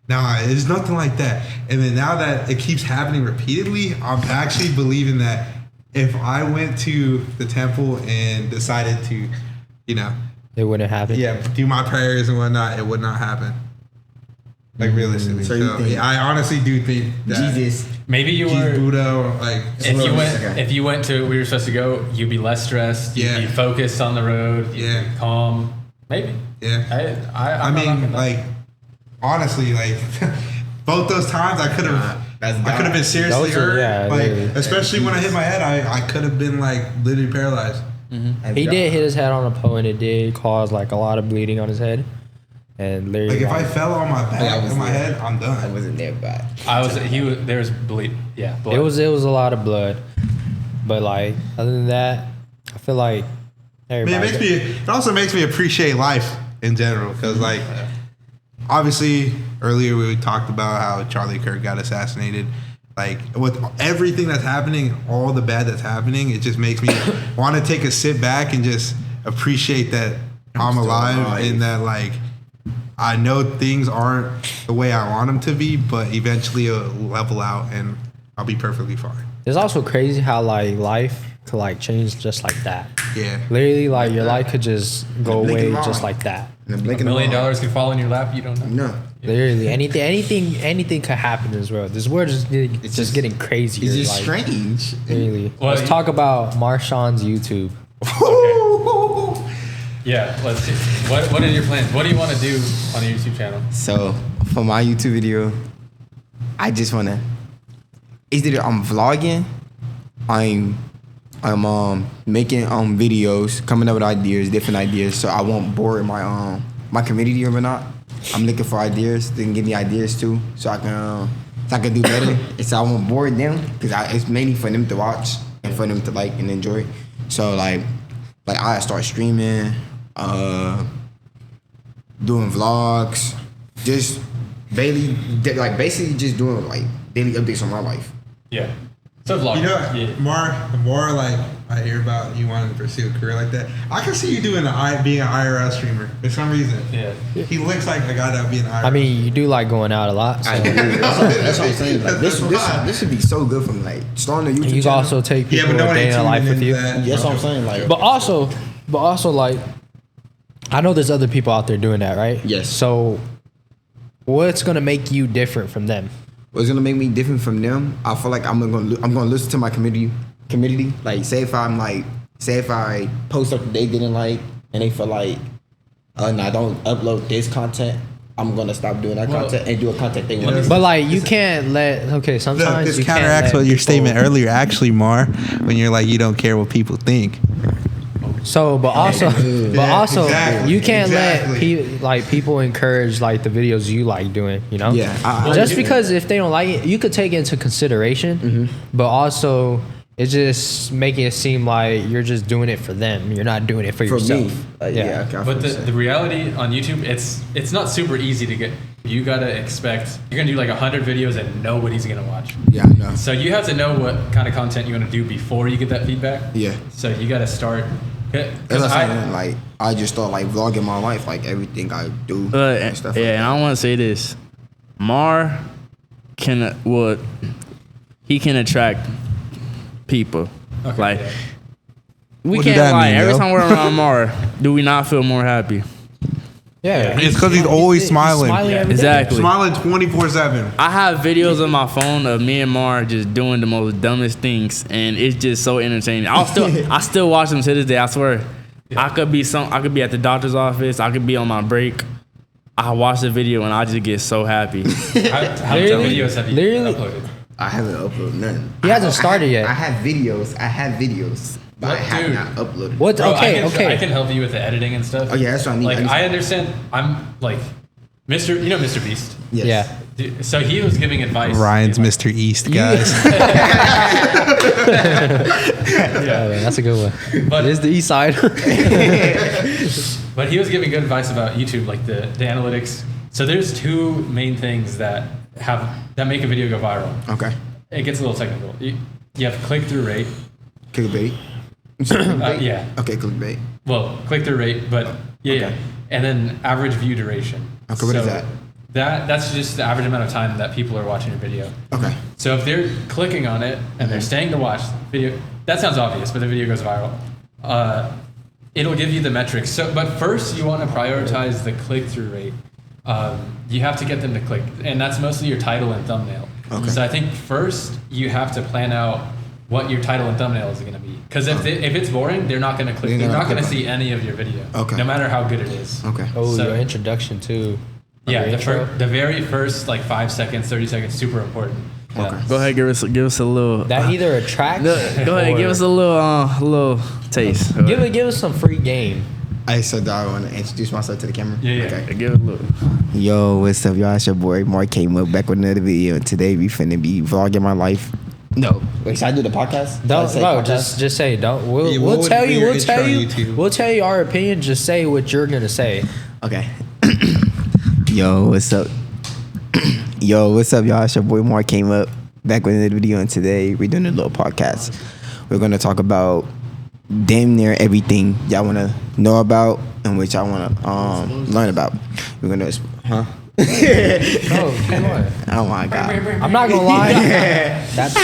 it's nothing like that. And then now that it keeps happening repeatedly, I'm actually believing that if I went to the temple and decided to, It wouldn't happen. do my prayers and whatnot, it would not happen. Like realistically. So you think- yeah, I honestly do think that Jesus. Maybe you Jesus, were. Buddha, like If you went to we were supposed to go, you'd be less stressed. You'd Yeah. be focused on the road. You'd Yeah. be calm. Maybe. yeah. I'm I not knocking mean, that. like, honestly, like, both those times I could have, that's I could have been God. seriously Those are- hurt. yeah, like, literally. especially when I hit my head, I could have been like literally paralyzed. That's He God. did hit his head on a pole, and it did cause like a lot of bleeding on his head. And literally, Like, if I fell on my back I was and my there. head, I'm I done. wasn't there, but There was bleed. Yeah. Blood. it was a lot of blood. But like other than that, I feel like I mean, everybody. it also makes me appreciate life in general because, like, obviously earlier we talked about how Charlie Kirk got assassinated. Like, with everything that's happening, all the bad that's happening, it just makes me want to take a sit back and just appreciate that I'm still alive alive. and that, like, I know things aren't the way I want them to be, but eventually it'll level out and I'll be perfectly fine. It's also crazy how like life could like change just like that. Yeah. Literally, like your life could just go blink of away an eye. just like that. in the blink $1 of an million eye. could fall in your lap. You don't know. No, Literally, anything could happen in this world. This world is It's just getting crazier. it's just like, strange. Literally. Well, Let's you- talk about Marshawn's YouTube. Yeah. Let's see. What are your plans? What do you want to do on your YouTube channel? So for my YouTube video, I just wanna. It's either I'm vlogging, I'm making videos, coming up with ideas, different ideas, so I won't bore my my community or whatnot. I'm looking for ideas. They can give me ideas too, so I can do better. And so I won't bore them because it's mainly for them to watch and for them to like and enjoy. So like I start streaming, doing vlogs, just basically just doing like daily updates on my life. Yeah. So vlog. You know, Yeah. the more like I hear about you wanting to pursue a career like that, I can see you doing being an IRL streamer for some reason. Yeah. He looks like a guy that would be an IRL. I mean, you do like going out a lot. So. I do. That's what I'm saying. Like, That's why. this would be so good from like starting a YouTube You can channel. also take yeah, people but no a one day ain't in their life tuning with into you. that. That's what I'm saying. Like, But also, like, I know there's other people out there doing that, right? Yes. So, what's gonna make you different from them? what's gonna make me different from them? I feel like I'm gonna listen to my community. Like, say if I post something they didn't like and they feel like, no, I don't upload this content. I'm gonna stop doing that content and do a content they want. But like, you can't let. Okay, sometimes This you can't counteracts let what your people- statement earlier, actually, Mar, when you're like, you don't care what people think. So, but also, Yeah, exactly, you can't exactly. let people encourage like the videos you like doing. You know. Yeah, Just because if they don't like it, you could take it into consideration, but also it's just making it seem like you're just doing it for them. You're not doing it for for yourself. me, yeah. Okay, I But feel the reality on YouTube, it's not super easy to get. You gotta expect you're gonna do like 100 videos and nobody's gonna watch. yeah, I know. So you have to know what kind of content you want to do before you get that feedback. Yeah. So you gotta start. That's Because what I'm saying. Like, I just start like vlogging my life, like everything I do and stuff. Yeah, and I want to say this: Mar can attract people. Okay, like yeah. we What did can't that lie. mean, Every yo? time we're around Mar, do we not feel more happy? Yeah, It's because he's always smiling. every day. Exactly. Smiling 24/7. I have videos on my phone of me and Mar just doing the most dumbest things, and it's just so entertaining. I still watch them to this day. I swear. I could be at the doctor's office. I could be on my break. I watch the video and I just get so happy. How many Literally- videos have you literally- uploaded? I haven't uploaded none. He hasn't started yet. I have videos, but I What, have dude? not uploaded. What? Bro, Okay, I okay. can help you with the editing and stuff. Oh, yeah, that's what I need. Like I need- I understand. I'm like, Mr. Beast. Yes. Yeah. Dude, so he was giving advice. Ryan's Mr. East, guys. Yeah, man, that's a good one. But- It is the east side. But he was giving good advice about YouTube, like the analytics. So there's two main things that make a video go viral. Okay. It gets a little technical. You have click-through rate. Clickbait. Yeah. Okay, clickbait. Well, click-through rate, but yeah, Okay. yeah. And then average view duration. Okay, what is that? That's just the average amount of time that people are watching your video. Okay. So if they're clicking on it and they're staying to watch the video, that sounds obvious, but the video goes viral. It'll give you the metrics. So, but first you want to prioritize the click-through rate. You have to get them to click, and that's mostly your title and thumbnail. Okay. So I think first you have to plan out what your title and thumbnail is going to be. Because if it's boring, they're not going to click. They're They're not not going to click on see any of your video. Okay. No matter how good it is. Okay. Oh, So- your introduction too. Yeah, Your intro. the very first like 5 seconds, 30 seconds, super important. Yeah. Okay. Go ahead, give us a little. That either attracts. Go ahead, give us a little taste. Give us some free game. I said that I want to introduce myself to the camera. Yeah, yeah. Okay. Give it a little. Yo, what's up, y'all? It's your boy Mark came up back with another video, and today we finna be vlogging my life. No, wait, should I do the podcast? Don't Should I say no, podcast? just say don't. Yeah, We'll what would tell be you. your We'll intro tell on you. YouTube? We'll tell you our opinion. Just say what you're gonna say. Okay. Yo, what's up? Yo, what's up, y'all? It's your boy Mark came up back with another video, and today we're doing a little podcast. We're gonna talk about damn near everything y'all wanna know about and which y'all wanna learn about. We're gonna, huh? Oh, come on. Oh my god. I'm not gonna lie. That's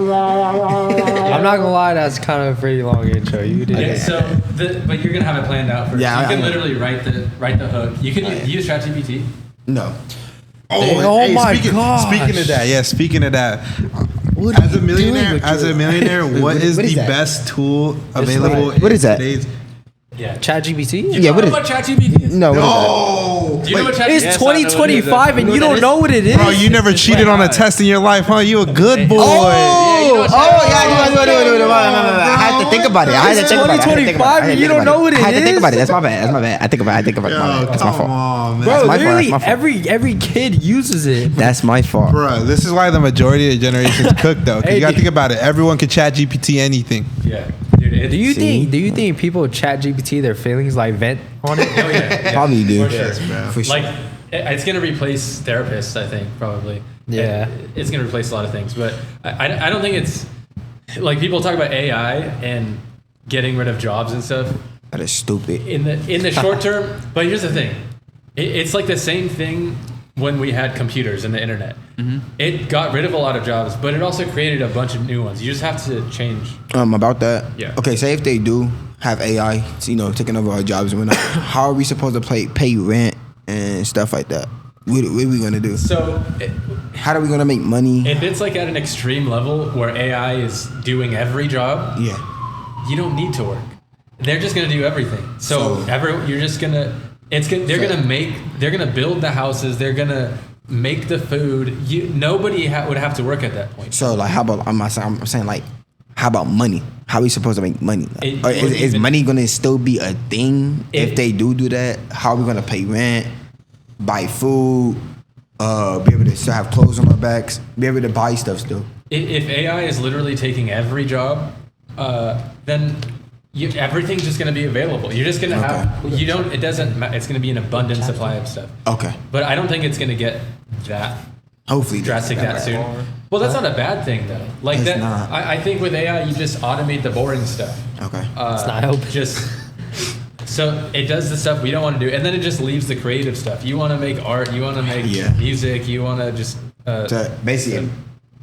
I'm not gonna lie. That's kind of a pretty long intro. You did. Yeah, so but you're gonna have it planned out first. Yeah, you I can know. literally write the hook. You can use ChatGPT. No. Oh my gosh. Speaking of that, speaking of that, What are as a you millionaire, doing with what is what is the that? best tool available? What is in that? today's- Yeah. ChatGPT? Yeah, what know is what ChatGPT is? No. What is Oh, Do you know what ChatGPT It's is? 2025 and you don't know what it is. bro, you never cheated on a test in your life, huh? You a good boy. Oh, I had to think about it. It's 2025 and you don't know what it I had to think is? about it. That's my bad. I think about it. That's my fault. on, man. Bro, That's my fault, literally that's my fault. every kid uses it. That's my fault. Bro, this is why the majority of the generation's cooked, though. 'Cause Hey, you got to dude. think about it. Everyone could chat GPT anything. Yeah. Dude, Do you See? think people chat GPT their feelings like vent on it? Oh yeah. Probably do. For sure. For sure. Like it's gonna replace therapists, I think probably. Yeah. It's gonna replace a lot of things, but I don't think it's like people talk about AI and getting rid of jobs and stuff That is stupid. in the short term. But here's the thing, it's like the same thing when we had computers and the internet. It got rid of a lot of jobs, but it also created a bunch of new ones. You just have to change. About that. Yeah. Okay, say if they do have AI, taking over our jobs and whatnot, how are we supposed to pay rent and stuff like that? What are we gonna do? So How are we gonna make money? if it's like at an extreme level where AI is doing every job, Yeah. you don't need to work. They're just gonna do everything. So you're just gonna. They're gonna build the houses. They're gonna make the food. Nobody would have to work at that point. So like, how about I'm saying like, how about money? How are we supposed to make money? It Or wouldn't is even- money gonna still be a thing if It- they do that? How are we gonna pay rent, buy food, be able to still have clothes on our backs, be able to buy stuff still? If AI is literally taking every job, then everything's just gonna be available. You're just gonna have. You don't. It doesn't. It's gonna be an abundant supply of stuff. Okay. But I don't think it's gonna get that Hopefully. drastic that soon. Well, that's not a bad thing though. Like It's that. not. I think with AI, you just automate the boring stuff. Okay. It's not helping. Just so it does the stuff we don't want to do, and then it just leaves the creative stuff. You want to make art, you want to make Yeah. music, you want to just So basically, it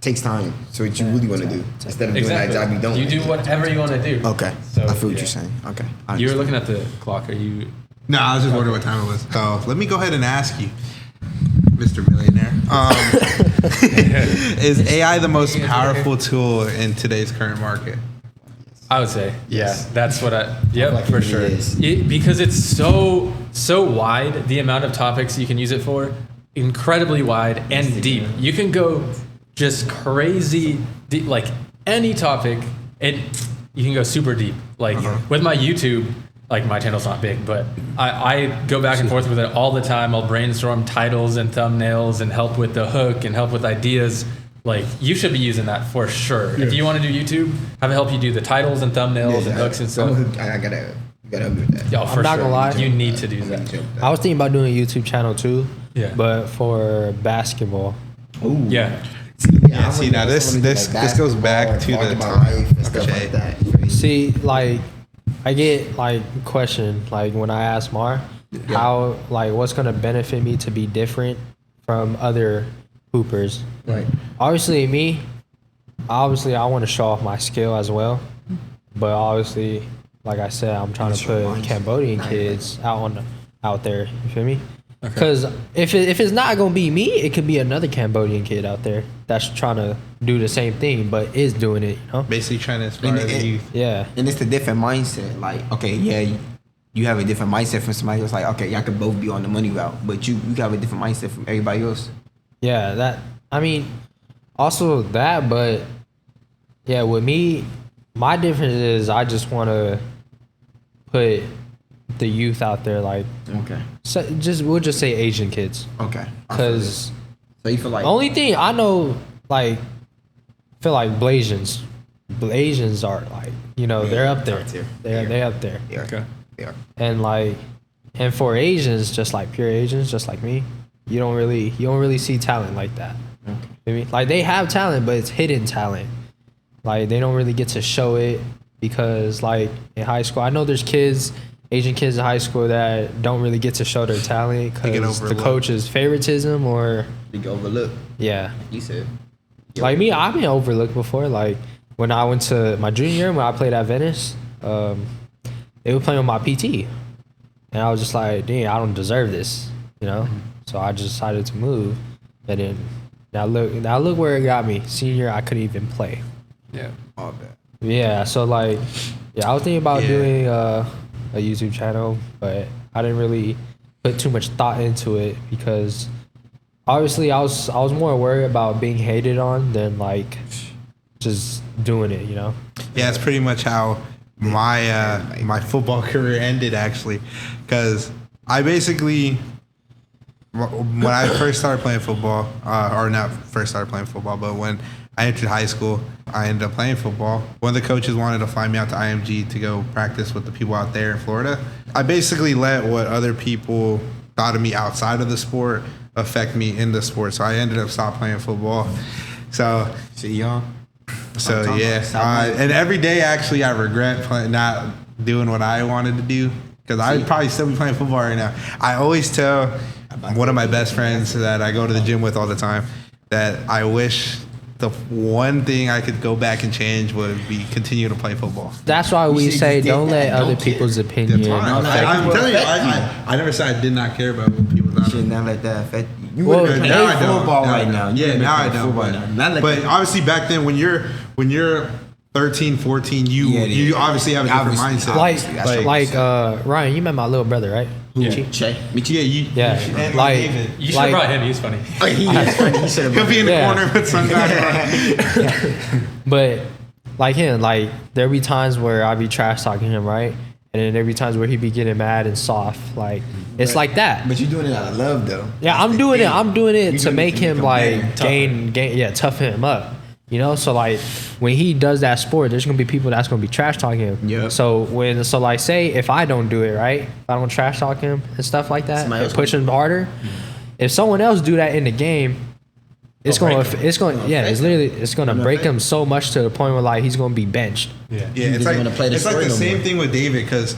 takes time. So what you really want to do instead of exactly. doing that job you don't. You wanna do whatever you want to do. Okay. So, I feel what yeah. you're saying. Okay. I You were understand. looking at the clock. Are you? No, I was just wondering what time it was. Oh, let me go ahead and ask you, Mr. Millionaire. Is AI the most powerful tool in today's current market? I would say, Yes. yeah, that's what I. Yep, like for it sure. is. Because it's so wide, the amount of topics you can use it for, incredibly wide and deep. You can go just crazy deep, like any topic. You can go super deep. Like with my YouTube, like my channel's not big, but I go back and forth with it all the time. I'll brainstorm titles and thumbnails and help with the hook and help with ideas. Like, you should be using that for sure. If you want to do YouTube, have it help you do the titles and thumbnails and hooks and stuff. I gotta help me with that. Yo, for not sure. gonna lie. You need to do that. I was thinking about doing a YouTube channel too. Yeah. But for basketball. Ooh. Yeah. Yeah, see, now this goes back to the time. and stuff Okay. like that. See, like, I get like question like when I ask Mar, how like what's gonna benefit me to be different from other hoopers. Right. Obviously, I want to show off my skill as well, but obviously, like I said, I'm trying to put Cambodian kids out there. You feel me? Because if it's not gonna be me, it could be another Cambodian kid out there that's trying to do the same thing, but is doing it. You know? Basically trying to inspire And the youth. Yeah. And it's a different mindset. Like, okay, yeah, you have a different mindset from somebody else. Like, okay, y'all could both be on the money route, but you have a different mindset from everybody else. Yeah, that I mean, also that, but yeah, with me, my difference is I just want to put the youth out there, like Okay. we'll just say Asian kids, Okay. because So you feel like only thing I know, like, feel like Blasians are like, you know, they're up there, top tier. they're up there, they are. Okay. They are. and like, and for Asians, just like pure Asians, just like me, you don't really see talent like that. Okay. I mean, like, they have talent, but it's hidden talent. Like, they don't really get to show it because, like, in high school, I know there's Asian kids in high school that don't really get to show their talent They get because the overlooked. coach's favoritism or, They get overlooked. yeah. You said. Like me, I've been overlooked before. Like, when I went to my junior year, when I played at Venice, they were playing with my PT. And I was just like, dang, I don't deserve this, you know? So I just decided to move. And then now look where it got me. Senior year, I couldn't even play. Yeah. All bad. Yeah, so like, yeah, I was thinking about Yeah. doing a YouTube channel, but I didn't really put too much thought into it because obviously I was more worried about being hated on than like just doing it, you know? Yeah, it's pretty much how my football career ended, actually, because I basically, when I first started playing football, or not first started playing football, but when I entered high school, I ended up playing football. One of the coaches wanted to fly me out to IMG to go practice with the people out there in Florida. I basically let what other people thought of me outside of the sport affect me in the sport, so I ended up stopped playing football. So See y'all. so talking yeah, about stop playing. and every day actually I regret not doing what I wanted to do because I'd probably still be playing football right now. I always tell one of my best friends that I go to the gym with all the time that I wish the one thing I could go back and change would be continue to play football. That's why we should say just did don't let that. other Don't care. people's opinion I'm affect telling you, affect I never said I did not care about what people thought. Should not let that affect you. You Well, would have Now I played don't. football Now I right don't. now. You Yeah, would've now I played don't. football now. Not like But that. obviously back then when you're 13, 14, you Yeah. obviously have a different Obviously. mindset. like Like- Ryan, you met my little brother, right? Yeah. Che. Yeah, you. Yeah, and like- David. You should Like- have brought him. He's funny. He is funny. He should have He'll be in the Yeah. corner with sunglasses on. But like him, like there be times where I be trash talking him, right? And then there be times where he be getting mad and soft. Like it's like that. But you're doing it out of love, though. Yeah, I'm doing it. I'm doing it You to doing it make to him make like him better, gain, toughen him up. You know, so like when he does that sport, there's gonna be people that's gonna be trash talking him. Yeah. So like say if I don't do it right, if I don't trash talk him and stuff like that, Somebody and else push him harder. If someone else do that in the game, it's It'll gonna break him. it's gonna break him so much to the point where like he's gonna be benched. Yeah. Yeah, He it's doesn't like wanna play the it's like story the no same more. thing with David because,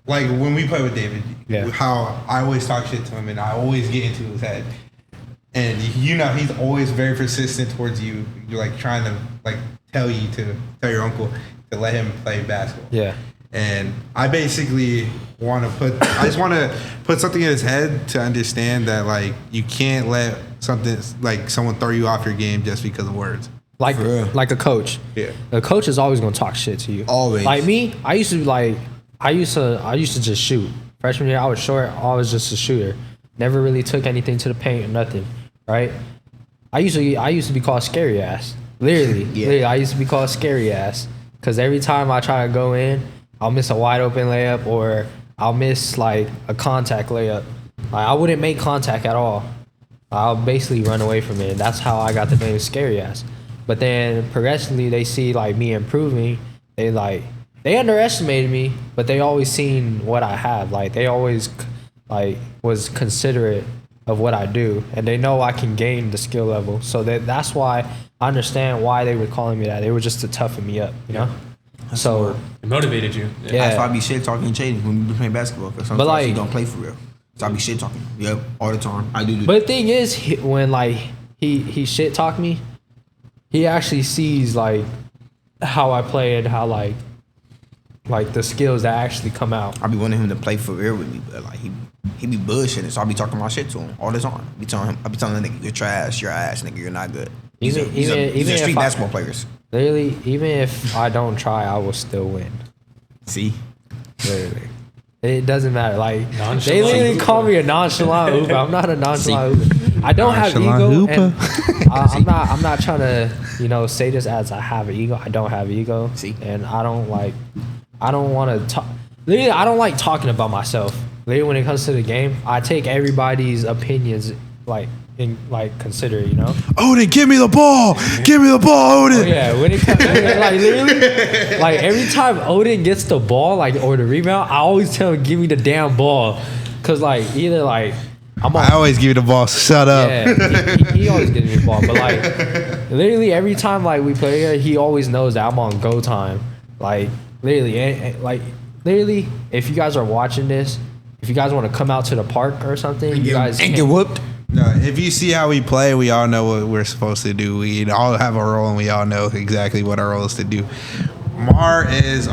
like when we play with David, Yeah. how I always talk shit to him and I always get into his head, and you know he's always very persistent towards you. You're like trying to like tell your uncle to let him play basketball. Yeah. And I basically want to put something in his head to understand that like you can't let something like someone throw you off your game just because of words. Like For real. like a coach. Yeah. A coach is always gonna talk shit to you. Always. Like me, I used to just shoot. Freshman year, I was short. I was just a shooter. Never really took anything to the paint or nothing. Right. I used to be called scary ass. Literally, Yeah. literally, I used to be called scary ass because every time I try to go in I'll miss a wide open layup, or I'll miss like a contact layup. Like I wouldn't make contact at all. I'll basically run away from it. That's how I got the name Scary Ass. But then progressively they see like me improving. They underestimated me, but they always seen what I have. Like they always like was considerate of what I do, and they know I can gain the skill level. So that's why I understand why they were calling me that. They were just to toughen me up, you know. So It motivated you. yeah. That's why I be shit talking and shading when we be playing basketball. Because sometimes like- you don't play for real. So I be shit talking. Yep, all the time. I do. But the thing is, when like he shit talk me, he actually sees like how I play and how like the skills that actually come out. I be wanting him to play for real with me, but like he be bullshitting. So I be talking my shit to him all the time. I be telling the nigga, you're trash, you're ass, nigga, you're not good. These are street if basketball players. Literally, even if I don't try, I will still win. See, Literally. It doesn't matter. Like they Nonchalant literally hooper. call me a nonchalant hooper. I'm not a nonchalant hooper. I don't have Nonchalant ego, hooper. and I'm not trying to say this as I have an ego. I don't have ego, See? and I don't want to talk. Literally, I don't like talking about myself. Literally, when it comes to the game, I take everybody's opinions consider. You know. Odin, give me the ball. Give me the ball, Odin. Oh, yeah, when it comes, like literally, like every time Odin gets the ball, like or the rebound, I always tell him give me the damn ball, cause like either like I'm on. I always give you the ball. Shut up. Yeah, he always gives me the ball, but like literally every time like we play here, he always knows that I'm on go time. Like literally, and literally, if you guys are watching this, if you guys want to come out to the park or something, you guys and can. get whooped. No, if you see how we play, we all know what we're supposed to do. We all have a role, and we all know exactly what our role is to do. Mar is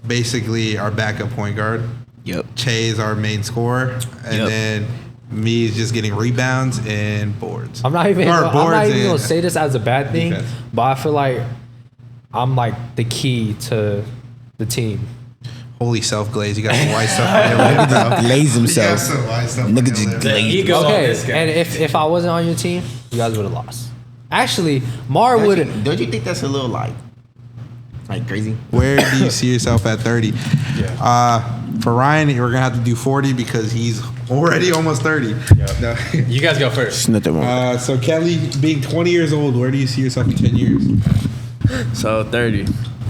basically our backup point guard. Yep. Che is our main scorer, and Yep. then me is just getting rebounds and boards. I'm not even. Or I'm not boards even gonna and say this as a bad thing, defense. but I feel like I'm like the key to the team. Holy self-glaze. You got some white stuff on your lip, bro. Glaze You himself. got some white stuff on Nigga your just lip. glaze. Ego on Okay, this guy. and if I wasn't on your team, you guys would have lost. Actually, Mar would. Don't you think that's a little like crazy? Where do you see yourself at 30? For Ryan, we're going to have to do 40 because he's already almost 30. No. You guys go first. Nothing wrong. So Kelly, being 20 years old, where do you see yourself in 10 years? So 30.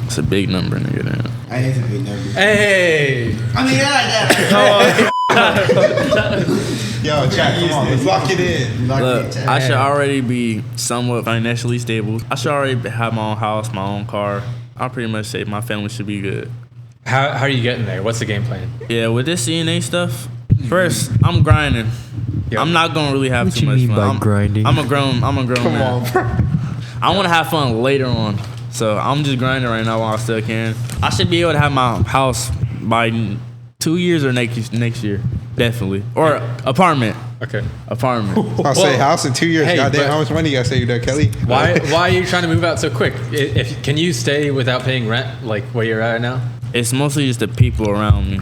It's a big number, nigga. Damn. I ain't a big number. Hey, I mean, yeah, Yo, chat, come on, let's lock it in. Look, I should already be somewhat financially stable. I should already have my own house, my own car. I'll pretty much say my family should be good. how are you getting there? What's the game plan? Yeah, with this CNA stuff, first I'm grinding. Yep. I'm not gonna really have What too you much mean fun. by I'm grinding? I'm a grown man. I want to have fun later on, so I'm just grinding right now while I still can. I should be able to have my house by 2 years or next year, definitely, or apartment. Okay. I'll say Well, house in 2 years. hey, Goddamn, but- how much money you got saved there, Kelly? Why are you trying to move out so quick? If can you stay without paying rent like where you're at now? It's mostly just the people around me.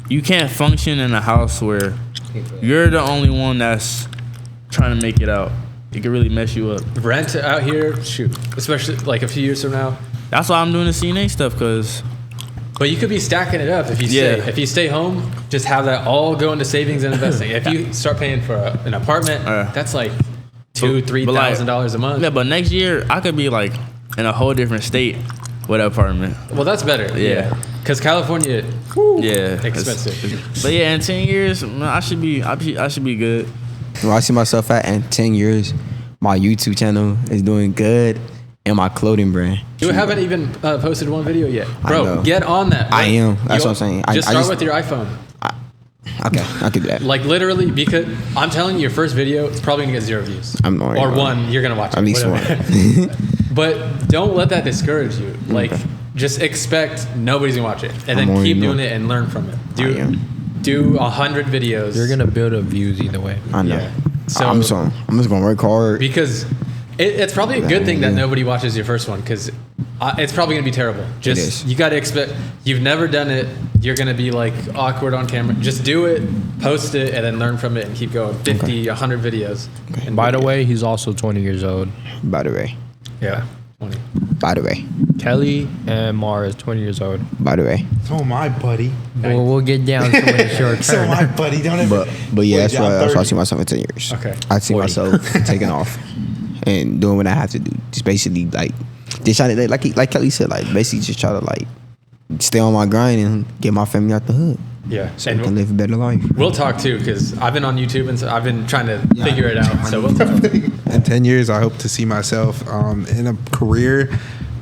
You can't function in a house where you're the only one that's trying to make it out. It can really mess you up. Rent out here, shoot, especially like a few years from now. That's why I'm doing the CNA stuff, because But you could be stacking it up if you stay. Yeah. If you stay home, just have that all go into savings and investing. If you start paying for an apartment, that's like $2,000-$3,000 a month. yeah, but next year I could be like in a whole different state with an apartment. Well, that's better. Yeah. Because California, Yeah, expensive. But yeah, in 10 years, man, I should be good. Where I see myself at in 10 years, my YouTube channel is doing good, and my clothing brand. You haven't even posted one video yet, I bro. know. Get on that. Bro. I am. That's what I'm saying. Just I start just- with your iPhone. Okay, I could do that. Like literally, because I'm telling you, your first video is probably gonna get 0 views. I'm not or gonna- one, you're gonna watch it. At least whatever. one. But don't let that discourage you. Like, just expect nobody's gonna watch it, and I'm then already keep doing know. it and learn from it. I Do 100 videos. You're gonna build up views either way. I know. Yeah. So- I'm just gonna work hard. because it's probably a good thing that Yeah. nobody watches your first one because it's probably gonna be terrible. Just is. you got to expect. You've never done it. You're gonna be like awkward on camera. Just do it, post it, and then learn from it and keep going. 50, 100 videos. And by the way, he's also 20 years old. By the way, Yeah. 20. By the way. Kelly and Mara is 20 years old. By the way. So am I, buddy. We'll get down to it in short So am I, term. buddy. Don't ever. But yeah, Wait, that's I'm why I 30. see myself in 10 years. Okay. I see 40. myself taking off and doing what I have to do. Just basically like just trying to like Kelly said, like basically just try to like stay on my grind and get my family out the hood. Yeah. So we can live a better life. We'll talk too, because I've been on YouTube and so I've been trying to figure it out. So we'll talk. In 10 years, I hope to see myself in a career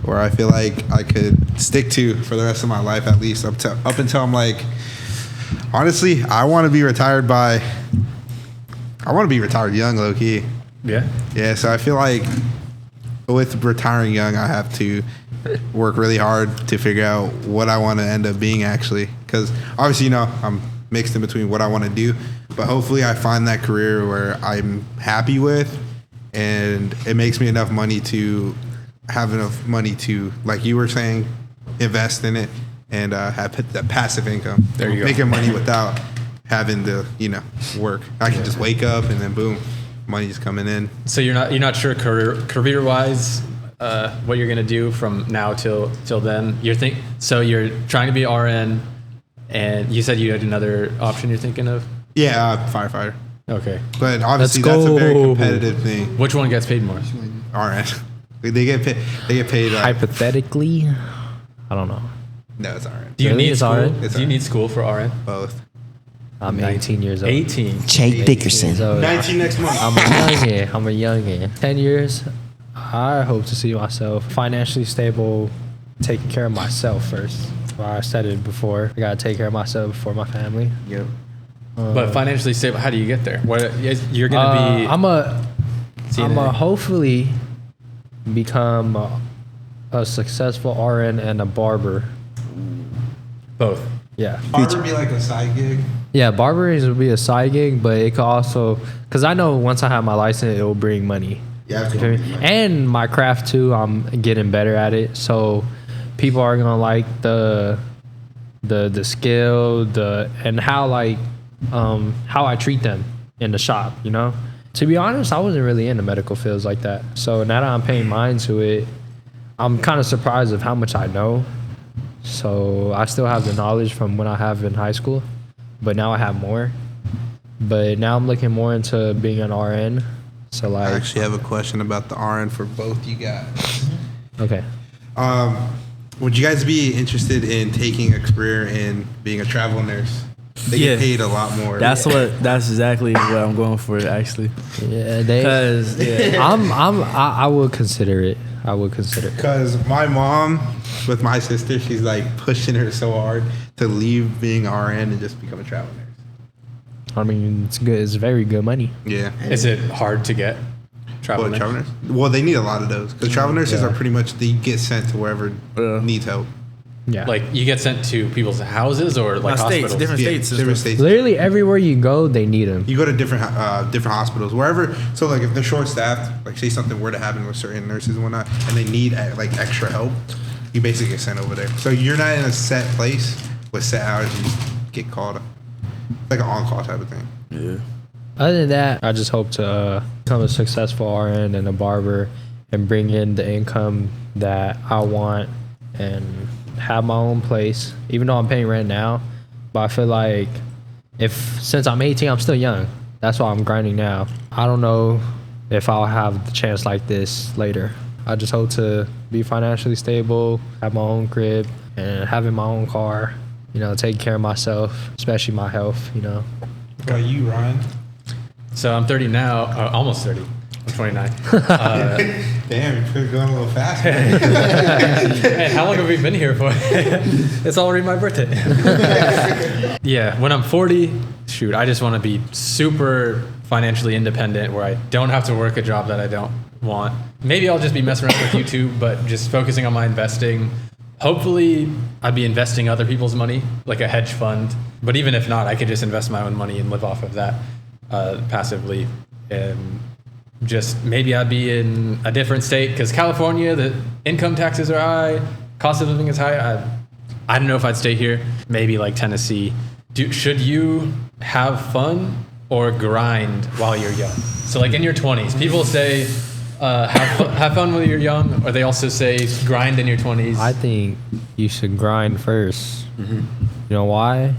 where I feel like I could stick to for the rest of my life, at least up until I'm like, honestly, I want to be retired young, low key. Yeah. Yeah, so I feel like with retiring young, I have to work really hard to figure out what I want to end up being actually. Because obviously, I'm mixed in between what I want to do, but hopefully I find that career where I'm happy with and it makes me enough money to have enough money to, like you were saying, invest in it and have that passive income. There you go. Making money without having to, work. I can just wake up and then boom, money's coming in. So you're not sure career wise what you're gonna do from now till then. So you're trying to be RN, and you said you had another option you're thinking of. Yeah, firefighter. Okay. But obviously Let's that's a very go. competitive thing. Which one gets paid more? RN. They get paid. They get paid. Hypothetically, I don't know. No, it's RN. Do you Really? need It's school? RN? It's Do you RN. need school for RN? Both. I'm 18 years old. 18. Jake Dickerson. So 19 next month. I'm a youngin. I'm a youngin. 10 years, I hope to see myself financially stable, taking care of myself first. Well, I said it before. I gotta take care of myself before my family. Yep. But financially stable, how do you get there? You're gonna be. I'm a CNA. hopefully become a successful RN and a barber. both. Yeah. Barber be like a side gig. Yeah, barbering would be a side gig, but it could also, because I know once I have my license, it will bring money. Yeah, You feel me? And my craft too, I'm getting better at it. So people are gonna like the skill, and how I treat them in the shop, you know? To be honest, I wasn't really into medical fields like that. So now that I'm paying mind to it, I'm kind of surprised of how much I know. So I still have the knowledge from when I have in high school, but now I have more. But now I'm looking more into being an RN. So I like, actually have a question about the RN for both you guys. okay. Would you guys be interested in taking a career in being a travel nurse? They Yeah. get paid a lot more. That's exactly what I'm going for, actually. Yeah, they. Cause I would consider it. I would consider it. Because my mom, with my sister, she's like pushing her so hard to leave being RN and just become a travel nurse. I mean, it's good. It's very good money. Yeah. Is it hard to get travel? Well, nurse? travel nurse? Well, they need a lot of those. Because travel nurses Yeah. are pretty much, they get sent to wherever needs help. Yeah. Like you get sent to people's houses or like hospitals? states, different Yeah, states. and different stuff. states. Literally everywhere you go, they need them. You go to different hospitals, wherever. So like if they're short staffed, like say something were to happen with certain nurses and whatnot, and they need like extra help, you basically get sent over there. So you're not in a set place with set hours. You just get called. It's like an on-call type of thing. Yeah. Other than that, I just hope to become a successful RN and a barber and bring in the income that I want and have my own place. Even though I'm paying rent now, but I feel like since I'm 18, I'm still young. That's why I'm grinding now. I don't know if I'll have the chance like this later. I just hope to be financially stable, have my own crib, and having my own car. You know, taking care of myself, especially my health. You know. What about you, Ryan? So I'm 30 now, almost 30. I'm 29. Damn, you're going a little fast. Man. Hey, how long have we been here for? It's already my birthday. Yeah, when I'm 40, shoot, I just want to be super financially independent where I don't have to work a job that I don't want. Maybe I'll just be messing around with YouTube, but just focusing on my investing. Hopefully, I'd be investing other people's money, like a hedge fund. But even if not, I could just invest my own money and live off of that passively. And just maybe I'd be in a different state because California, the income taxes are high, cost of living is high. I don't know if I'd stay here. Maybe like Tennessee. Should you have fun or grind while you're young? So like in your 20s, people say have fun when you're young, or they also say grind in your 20s. I think you should grind first. Mm-hmm. You know why?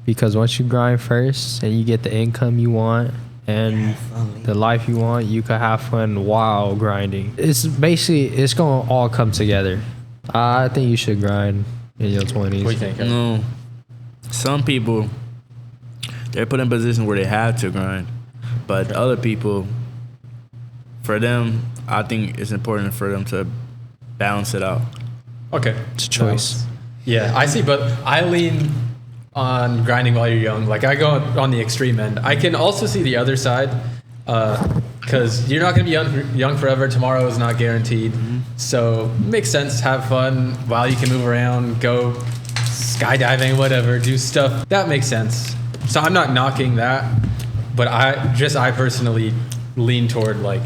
Because once you grind first and you get the income you want and the life you want, you can have fun while grinding. It's basically, it's going to all come together. I think you should grind in your 20s. What do you think? Kevin? No. Some people, they're put in a position where they have to grind. But other people, for them, I think it's important for them to balance it out. Okay. It's a choice. Yeah, I see, but I lean on grinding while you're young. Like, I go on the extreme end. I can also see the other side, because you're not going to be young forever. Tomorrow is not guaranteed. Mm-hmm. So it makes sense. Have fun while you can move around, go skydiving, whatever, do stuff. That makes sense. So I'm not knocking that, but I personally lean toward, like,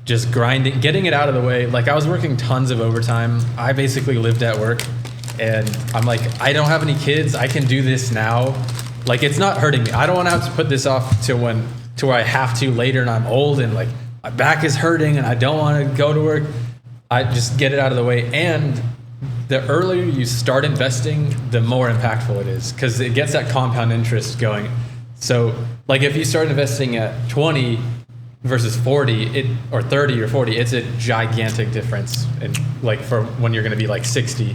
just grinding, getting it out of the way. Like, I was working tons of overtime. I basically lived at work. And I'm like, I don't have any kids. I can do this now. Like, it's not hurting me. I don't want to have to put this off to where I have to later and I'm old and, like, my back is hurting and I don't want to go to work. I just get it out of the way. And the earlier you start investing, the more impactful it is, because it gets that compound interest going. So, like, if you start investing at 20 versus 40, or 30 or 40, it's a gigantic difference. And, like, for when you're going to be like 60.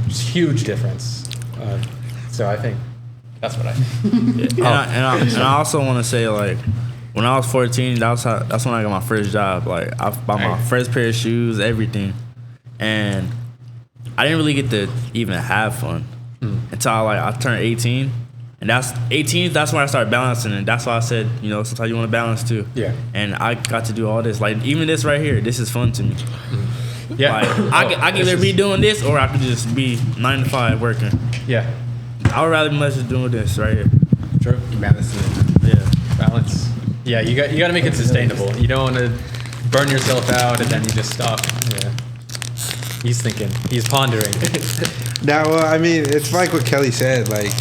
Huge difference. So I think that's what I think. And I also want to say, like, when I was 14, that's when I got my first job. Like, I bought my first pair of shoes, everything, and I didn't really get to even have fun until I turned 18. And that's when I started balancing, and that's why I said, sometimes you want to balance too. Yeah. And I got to do all this, like, even this right here. This is fun to me. Yeah. Like, I can either be doing this or I could just be 9 to 5 working. Yeah. I would rather be just doing this right here. True. Balance it. Yeah. Balance. Yeah, you got to make it sustainable. You don't want to burn yourself out and then you just stop. Yeah. He's thinking. He's pondering. Now, well, I mean, it's like what Kelly said. Like,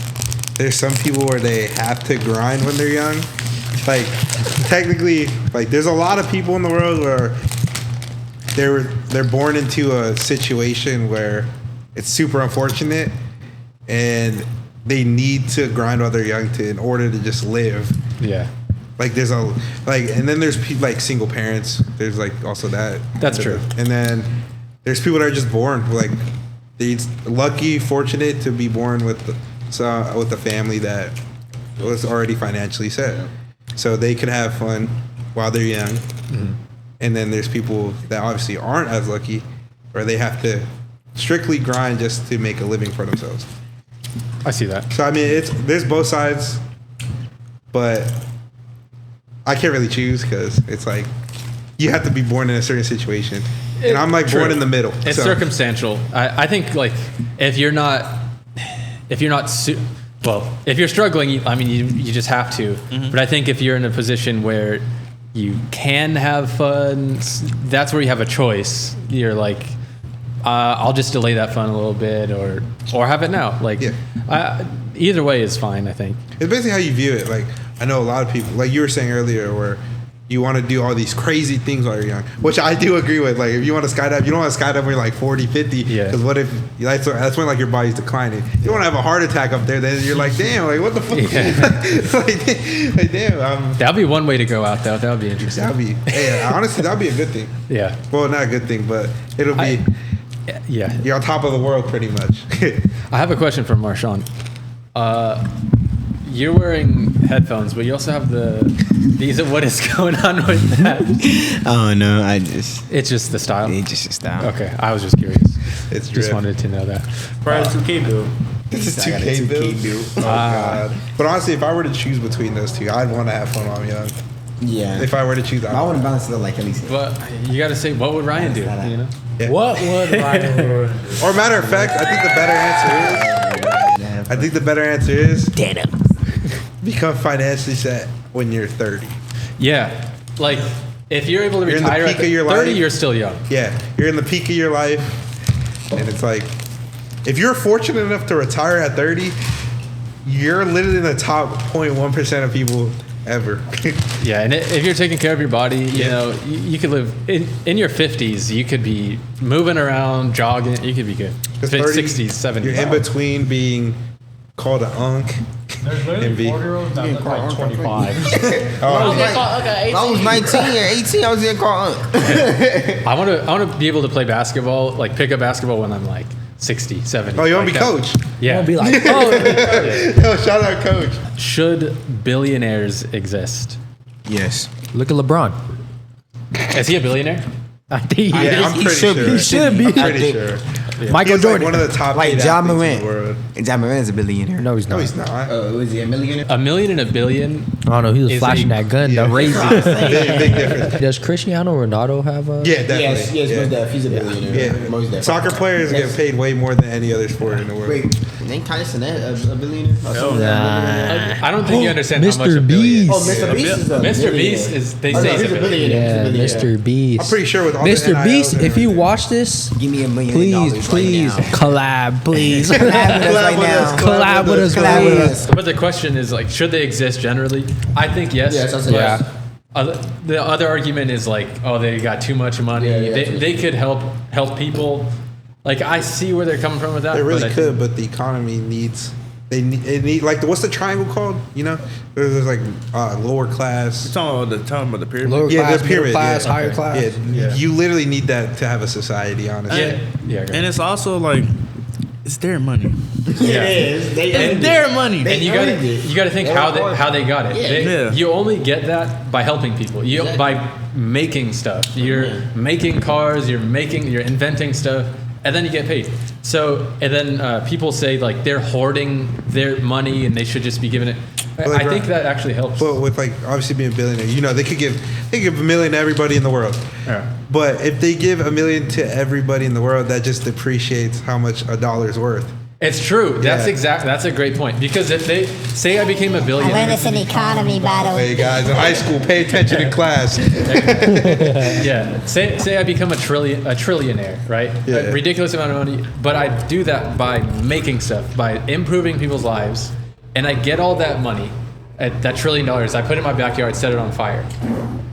there's some people where they have to grind when they're young. Like, technically, like, there's a lot of people in the world where they're born into a situation where it's super unfortunate and they need to grind while they're young in order to just live. Yeah. Like, and then there's people like single parents. There's, like, also that. That's true. And then there's people that are just born, like, they're lucky, fortunate to be born with a family that was already financially set. So they can have fun while they're young. Mm-hmm. And then there's people that obviously aren't as lucky, or they have to strictly grind just to make a living for themselves. I see that. So, I mean, there's both sides, but I can't really choose because it's like you have to be born in a certain situation. And I'm, like, born in the middle. It's circumstantial. I think, like, if you're struggling, I mean, you just have to. Mm-hmm. But I think if you're in a position where you can have fun, that's where you have a choice. You're like, I'll just delay that fun a little bit or have it now. Like, yeah. Either way is fine, I think. It's basically how you view it. Like, I know a lot of people, like you were saying earlier, where you want to do all these crazy things while you're young, which I do agree with. Like, if you want to skydive, you don't want to skydive when you're like 40, 50. Yeah. Because what if, that's when, like, your body's declining. You don't want to have a heart attack up there, then you're like, damn, like, what the fuck? Yeah. like, damn. That'd be one way to go out, though. That would be interesting. Honestly, that'd be a good thing. Yeah. Well, not a good thing, but it'll be, you're on top of the world pretty much. I have a question from Marshawn. You're wearing headphones, but you also have what is going on with that? Oh no, it's just the style. It's just a style. Okay, I was just curious. It's just wanted to know that. Probably 2K build. This is 2K build. Oh god. But honestly, if I were to choose between those two, I'd want to have fun while I'm young. Yeah. If I were to choose, I want to balance it like at least. But you got to say, what would Ryan do? You know? Yeah. What would Ryan do? Or matter of fact, I think the better answer is become financially set when you're 30. Yeah. Like, if you're able to You're in retire the peak at of your 30, life. you're still young. Yeah, you're in the peak of your life, and it's like, if you're fortunate enough to retire at 30, you're literally in the top 0.1% of people ever. Yeah, and if you're taking care of your body, you know, you could live in your 50s. You could be moving around, jogging. You could be good. 60s, 70s. You're in between being called an unk and being. year-olds that look like 25. I was 19 or 18. I was in car. I want to be able to play basketball, like pick up basketball when I'm like 60, 70. Oh, you want to like be that. coach? Yeah. Don't be like, oh, Yo, shout out coach. Should billionaires exist? Yes. look at LeBron. Is he a billionaire? I think Yeah, I'm he pretty should sure. be. He should be. I'm pretty I think- sure. Michael He's Jordan. like one of the top Like 8 John athletes in the Morant. world. And John Morant is a billionaire. No, he's No, not. he's not. Was he a millionaire? $1 million and $1 billion. I don't know. He was Is flashing he- that gun. Yeah. The razor. Big difference. Does Cristiano Ronaldo have a? Yeah, definitely. Yes, yeah. most definitely. He's a billionaire. Yeah. Most definitely. Soccer players get paid way more than any other sport in the world. Wait, ain't Tyson a billionaire? Or something? Nah. I don't think you understand how much Mr. a billion. Beast. Oh, Mr. Beast is a Mr. billionaire. Beast is. They Oh, say no, he's he's a a billionaire. billionaire. Yeah, Mr. Beast. I'm pretty sure with all the Mr. NILs Beast, and if you everything. watch this, Give me $1 million please, right now. collab, please. Collab with us right now. Collab with us, Collab with please. us. But the question is like, should they exist generally? I think yes. Yes, I say but yes. The other argument is like, oh, they got too much money. Yeah, they could help people. Like I see where they're coming from with that. They really but I could, but the economy needs. It need like what's the triangle called? You know, there's like lower class. Talking about the pyramid. Lower Yeah, class, the pyramid, middle class, yeah. higher class. Yeah, you literally need that to have a society. Honestly, Yeah. And it's also like, it's their money. Yeah. It's their money. And you gotta think how they got it. Yeah. You only get that by helping people. By making stuff. You're making cars. You're inventing stuff, and then you get paid. So and then people say like they're hoarding their money and they should just be giving it. Well, I think that actually helps. But with like obviously being a billionaire, you know, they could give $1 million to everybody in the world. Yeah. But if they give $1 million to everybody in the world, that just depreciates how much a dollar's worth. It's true. That's Yeah. That's a great point. Because if they say I became a I learned billionaire, this in economy battle. Hey guys, in high school, pay attention in class. yeah. Say I become a trillionaire, right? Yeah. A ridiculous amount of money, but I do that by making stuff, by improving people's lives, and I get all that money, that $1 trillion. I put it in my backyard, set it on fire.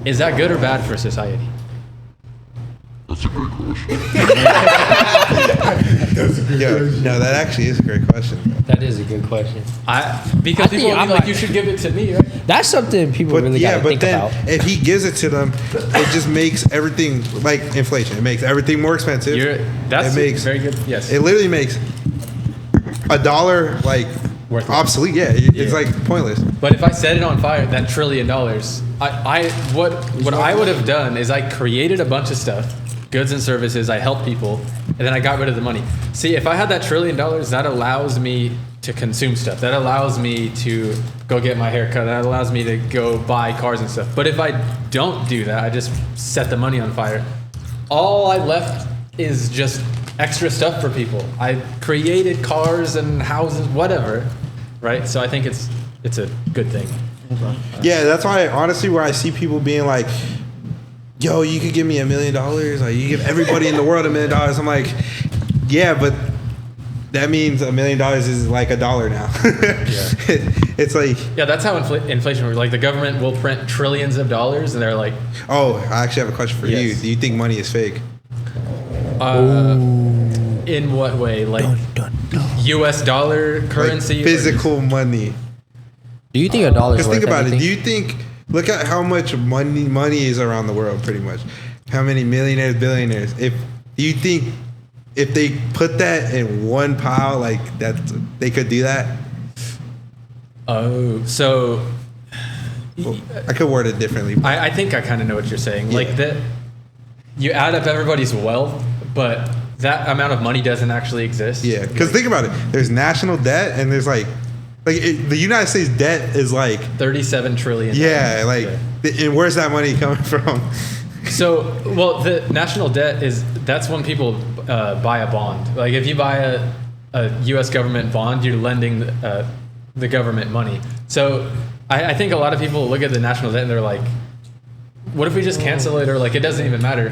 Is that good or bad for society? Yo, no, that actually is a great question. That is a good question. Because I think people will I be like, might- you should give it to me, right? That's something people But really yeah, gotta but think then about. if he gives it to them, it just makes everything like inflation. It makes everything more expensive. That's it makes very good. Yes. It literally makes $1 like Worthless. obsolete. Yeah, it's like pointless. But if I set it on fire, that $1 trillion, what I would have done is I created a bunch of stuff, goods and services. I helped people, and then I got rid of the money. See, if I had that $1 trillion, that allows me to consume stuff. That allows me to go get my hair cut. That allows me to go buy cars and stuff. But if I don't do that, I just set the money on fire. All I left is just extra stuff for people. I created cars and houses, whatever, right? So I think it's a good thing. Yeah, that's why honestly, where I see people being like, "Yo, you could give me $1 million, like you give everybody in the world $1 million." I'm like, yeah, but that means $1 million is like $1 now. It's like, Yeah, that's how inflation works. Like the government will print trillions of dollars, and they're like, oh, I actually have a question for you. Yes. Do you think money is fake? in what way? Like U.S. dollar currency, Like or physical money. Do you think a dollar's Because worth think about anything? it. Do you think? Look at how much money is around the world. Pretty much, how many millionaires, billionaires. Do you think if they put that in one pile, like that, they could do that? Oh, so Well, I could word it differently. I think I kind of know what you're saying. Yeah. Like that, you add up everybody's wealth, but that amount of money doesn't actually exist. Yeah, because think about it. There's national debt, and there's the United States debt is like 37 trillion. yeah, like and where's that money coming from? So, well, the national debt that's when people buy a bond. Like if you buy a U.S. government bond, you're lending the government money. So I think a lot of people look at the national debt and they're like, what if we just cancel it, or like it doesn't even matter?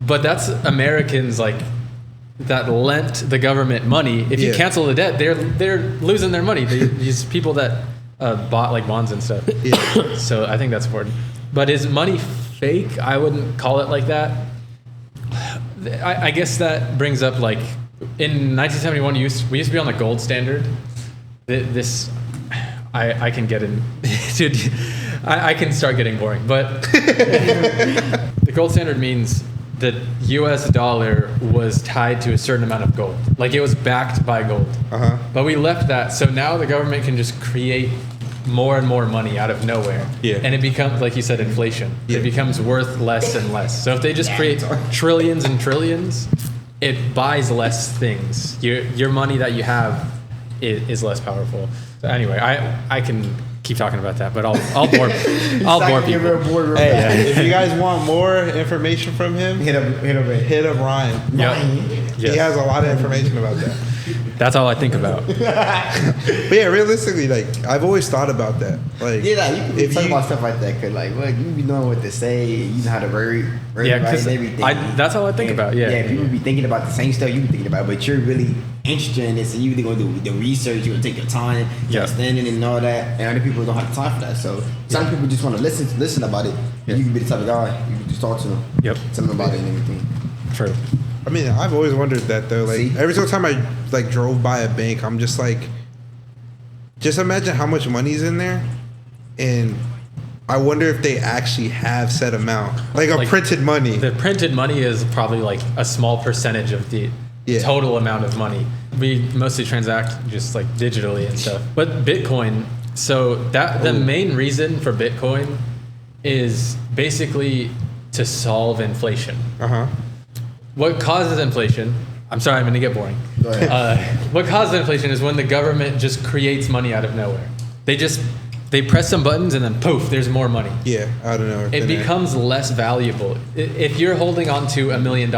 But that's Americans like that lent the government money. If you Yeah. cancel the debt, they're losing their money. These people that bought like bonds and stuff. Yeah. So I think that's important. But is money fake? I wouldn't call it like that. I guess that brings up like in 1971 we used to be on the gold standard. This I can get in. Dude, I can start getting boring. But the gold standard means the U.S. dollar was tied to a certain amount of gold. Like it was backed by gold. Uh-huh. But we left that. So now the government can just create more and more money out of nowhere. Yeah. And it becomes, like you said, inflation. Yeah. It becomes worth less and less. So if they just create trillions and trillions, it buys less things. Your money that you have is less powerful. So anyway, I can keep talking about that, but I'll bore people. Hey, if you guys want more information from him, Hit up Ryan. Yep. he Yes. has a lot of information about that. That's all I think about. But yeah, realistically, like I've always thought about that. Like, Yeah, like, you can be if talking you- about stuff like that, cause like, look, you be knowing what to say, you know how to write Yeah, and 'cause everything. that's all I think about, yeah. Yeah, people be thinking about the same stuff you be thinking about, but you're really interested in this, and you really gonna do the research, you gonna take your time, Yeah. understanding and all that, and other people don't have the time for that. So some people just want to listen about it. Yeah. You can be the type of guy you can just talk to them, Yep. tell them about it and everything. True. I mean, I've always wondered that though. Like See? every single time I like drove by a bank, I'm just like, just imagine how much money's in there, and I wonder if they actually have set amount, like a Like, printed money. The printed money is probably like a small percentage of the Yeah. total amount of money. We mostly transact just like digitally and stuff. But Bitcoin, so that the main reason for Bitcoin is basically to solve inflation. Uh huh. What causes inflation? I'm sorry, I'm going to get boring. Go ahead. What causes inflation is when the government just creates money out of nowhere. They press some buttons and then poof, there's more money. Yeah, I don't know. It becomes less valuable. If you're holding on to $1 million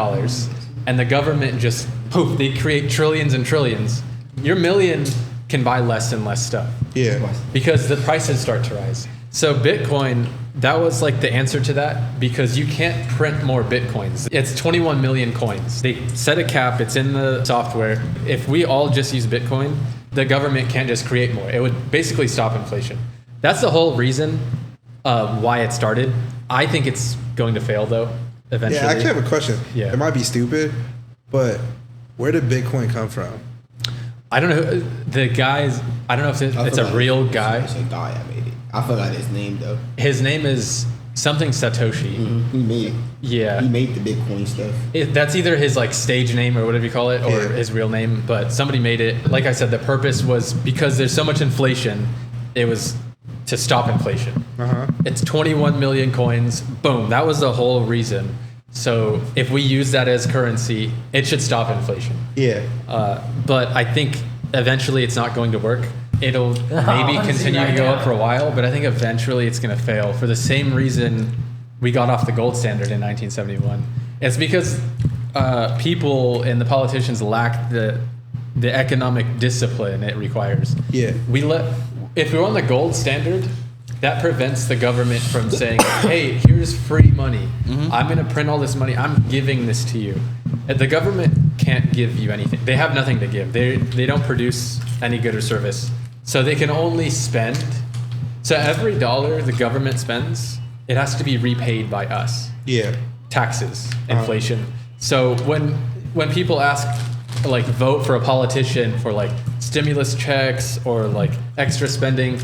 and the government just poof, they create trillions and trillions, your million can buy less and less stuff Yeah. because the prices start to rise. So Bitcoin, that was like the answer to that because you can't print more Bitcoins. It's 21 million coins. They set a cap, it's in the software. If we all just use Bitcoin, the government can't just create more. It would basically stop inflation. That's the whole reason why it started. I think it's going to fail though, eventually. Yeah, I actually have a question. Yeah. It might be stupid, but where did Bitcoin come from? I don't know. The guy's, I don't know if it's a real guy. It's a guy that made it. I forgot his name though. His name is something Satoshi. He made it. Yeah. He made the Bitcoin stuff. That's either his like stage name or whatever you call it, or Yeah. his real name. But somebody made it. Like I said, the purpose was because there's so much inflation. It was to stop inflation. Uh-huh. It's 21 million coins. Boom. That was the whole reason. So if we use that as currency, it should stop inflation. Yeah. But I think eventually it's not going to work. It'll maybe continue to go up for a while, but I think eventually it's going to fail for the same reason we got off the gold standard in 1971. It's because people and the politicians lack the economic discipline it requires. Yeah. If we're on the gold standard, that prevents the government from saying, hey, here's free money. I'm going to print all this money. I'm giving this to you. The government can't give you anything. They have nothing to give. They don't produce any good or service. So they can only spend. So every dollar the government spends, it has to be repaid by us. Yeah. Taxes, inflation. So when people ask, like, vote for a politician for like stimulus checks or like extra spending,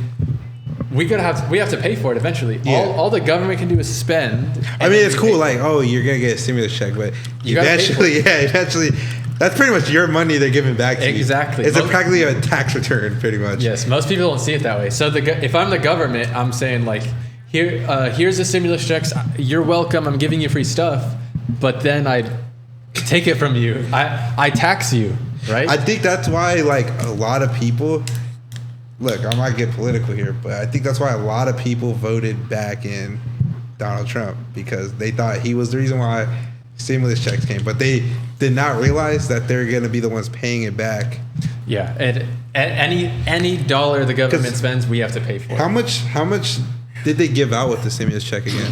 we have to pay for it eventually. Yeah. All the government can do is spend. I mean, it's cool. Like, oh, you're gonna get a stimulus check, but You gotta pay for eventually, that's pretty much your money they're giving back to you. Exactly. It's practically a tax return, pretty much. Yes, most people don't see it that way. So if I'm the government, I'm saying like, here's the stimulus checks. You're welcome. I'm giving you free stuff, but then I take it from you. I tax you, right? I think that's why, like, a lot of people. Look, I might get political here, but I think that's why a lot of people voted back in Donald Trump because they thought he was the reason why stimulus checks came, but they did not realize that they're going to be the ones paying it back. Yeah, and any dollar the government 'Cause spends, we have to pay for. How much did they give out with the stimulus check again?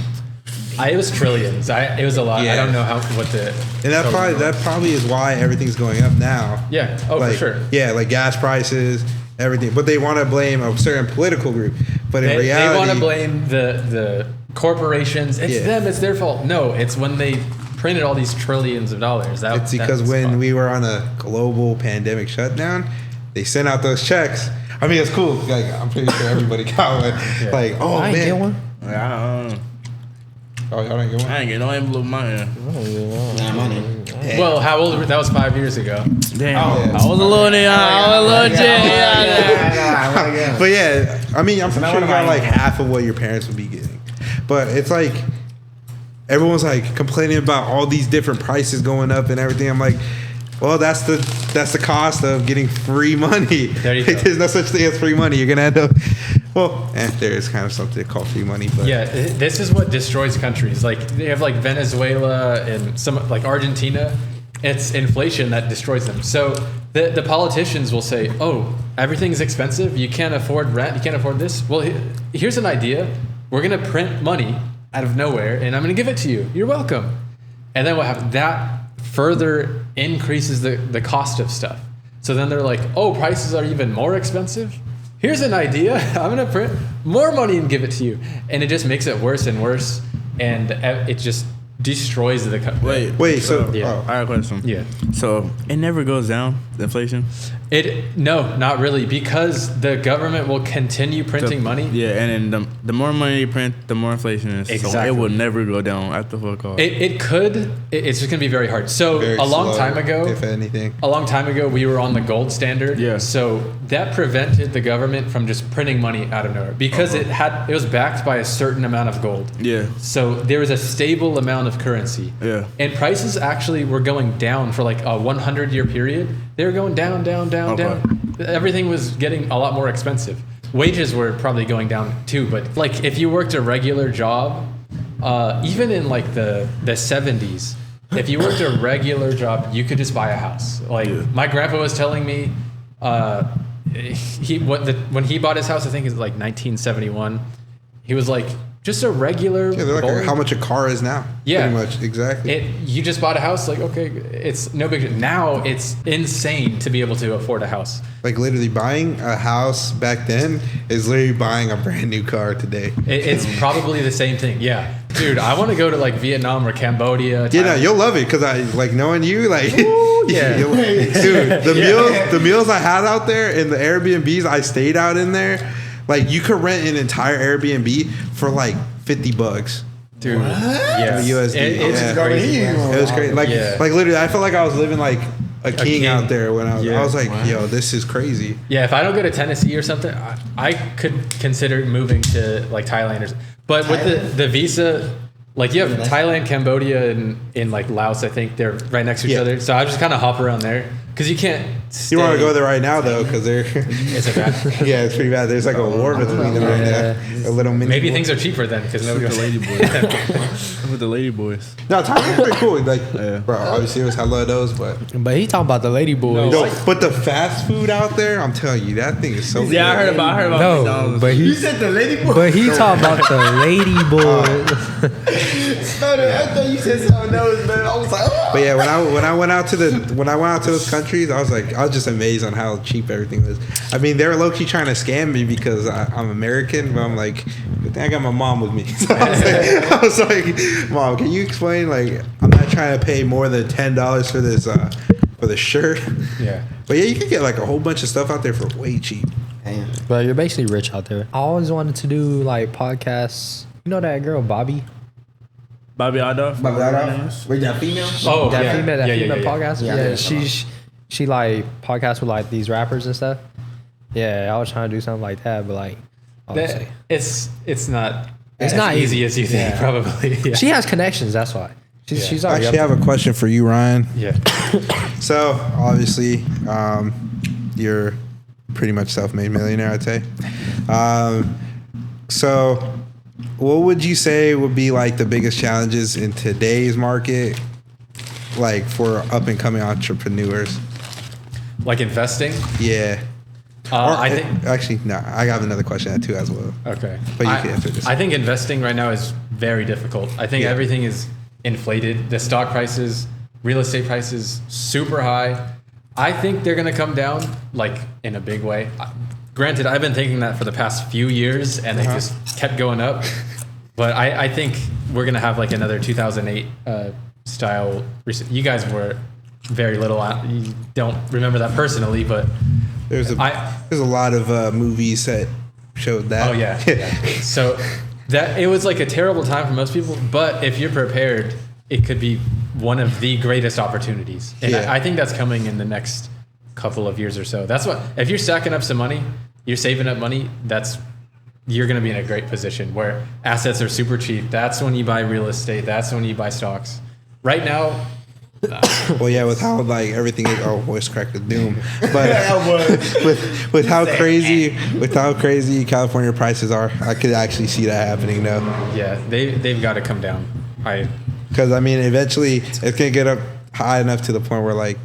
It was trillions. It was a lot. Yeah. I don't know what the. And that probably is why everything's going up now. Yeah. Oh, Like, for sure. Yeah, like gas prices, everything. But they want to blame a certain political group. But in They reality, want to blame the corporations. It's Yeah. them. It's their fault. No, it's when they printed all these trillions of dollars. it's because that's when fun. we were on a global pandemic shutdown, they sent out those checks. I mean, it's cool. Like, I'm pretty sure everybody got one. Yeah. Like, oh I ain't man, get one. I don't know. oh y'all didn't get one. I ain't get no envelope in my hand. Nah, money. Well, how old? That was 5 years ago. Damn. yeah. I was a little nigga. I was a little jit. But yeah, I mean, I'm pretty not sure one you of got mine. like half of what your parents would be getting. But it's like everyone's like complaining about all these different prices going up and everything. I'm like, well, that's the cost of getting free money. There you go. There's no such thing as free money. You're gonna end up. Well, there is kind of something called free money, but Yeah, this is what destroys countries. Like they have like Venezuela and some like Argentina. It's inflation that destroys them. So the politicians will say, "Oh, everything's expensive. You can't afford rent. You can't afford this." Well, here's an idea. We're gonna print money out of nowhere, and I'm gonna give it to you. You're welcome. And then what happens? That further increases the cost of stuff. So then they're like, "Oh, prices are even more expensive." Here's an idea. I'm gonna print more money and give it to you, and it just makes it worse and worse, and it just destroys the country. wait. So Yeah. oh. I got a question. Yeah. So it never goes down, the inflation? No, not really, because the government will continue printing money. Yeah, and then the more money you print, the more inflation is. So Exactly. it will never go down after fuck off. It could. It's just gonna be very hard. So Very a long slow, time ago, if anything. a long time ago, we were on the gold standard. Yeah. So that prevented the government from just printing money out of nowhere because it was backed by a certain amount of gold. Yeah. So there was a stable amount of currency. Yeah. And prices actually were going down for like a 100-year period. They were going down, down, down, Okay. down. Everything was getting a lot more expensive. Wages were probably going down too, but like if you worked a regular job, even in like the 70s, if you worked a regular job, you could just buy a house. Like my grandpa was telling me, when he bought his house, I think it's like 1971. He was like, just a regular. Yeah, they're like boring- how much a car is now. Yeah. Pretty much, exactly. You just bought a house, like okay, it's no big deal. Now it's insane to be able to afford a house. Like literally buying a house back then is literally buying a brand new car today. It's probably the same thing. Yeah, dude, I want to go to like Vietnam or Cambodia. Yeah, no, Thailand. you'll love it because I like knowing you. Like, yeah. dude, the meals I had out there in the Airbnbs I stayed out in there, like you could rent an entire Airbnb for like $50. Dude. Yeah. USD. It's Yeah. crazy. It was crazy. Like, Yeah. like literally, I felt like I was living like a king king. out there when I was. Yeah. I was like, yo, this is crazy. Yeah, if I don't go to Tennessee or something, I could consider moving to like Thailand or something. But with the visa, like you have Thailand, Cambodia, and in like Laos, I think they're right next to each Yeah. other. So I just kind of hop around there because you can't. You want to stay- go there right now though, because they're. Is it bad? Yeah, it's pretty bad. There's like a war between them right now. A little mini. Maybe war. things are cheaper then because With nobody the lady boys. With the lady boys. No, Thailand's pretty cool. Like, Yeah. bro, obviously it was hella of those, but But he talking about the lady boys. no, but the fast food out there, I'm telling you, that thing is so. Yeah, I heard about No, McDonald's. but he said the lady boy. but he talking about the lady boys. I thought you said something else, man. I was like, oh. But yeah, when I went out to those countries, I was just amazed on how cheap everything was. I mean, they were low key trying to scam me because I'm American, but I'm like, good thing I got my mom with me. So I was like, Mom, can you explain? Like, I'm not trying to pay more than $10 for this for the shirt. Yeah. But yeah, you can get like a whole bunch of stuff out there for way cheap. Damn. But you're basically rich out there. I always wanted to do like podcasts. You know that girl Bobby? Bobby Adolf. But that wait, that female? Oh, That yeah. female, Yeah, yeah, yeah. podcast. Yeah, Yeah, yeah. she like podcasts with like these rappers and stuff. Yeah, I was trying to do something like that, but like obviously. It's not. It's as not easy easy. as you think. Yeah. Probably. Yeah. She has connections, that's why. Yeah. She's I already actually up have a question for you, Ryan. Yeah. So obviously, you're pretty much self-made millionaire, I'd say. So what would you say would be like the biggest challenges in today's market, like for up and coming entrepreneurs? Like investing. Yeah. I think. Actually, no. I have another question too as well. Okay. But you can answer this. I think investing right now is very difficult. I think Yeah. everything is inflated. The stock prices, real estate prices, super high. I think they're gonna come down like in a big way. Granted, I've been thinking that for the past few years, and they just kept going up. But I think we're gonna have like another 2008 style. You guys were very little. You don't remember that personally, but There's a lot of movies that showed that. oh yeah. So that it was like a terrible time for most people. But if you're prepared, it could be one of the greatest opportunities. And Yeah. I think that's coming in the next couple of years or so. That's what if you're stacking up some money, you're saving up money. You're going to be in a great position where assets are super cheap. That's when you buy real estate. That's when you buy stocks. Right now, Well, yeah, with how like everything is, voice cracked with doom, but with how crazy California prices are, I could actually see that happening though. yeah, they've got to come down. Because I mean, eventually it's gonna get up high enough to the point where like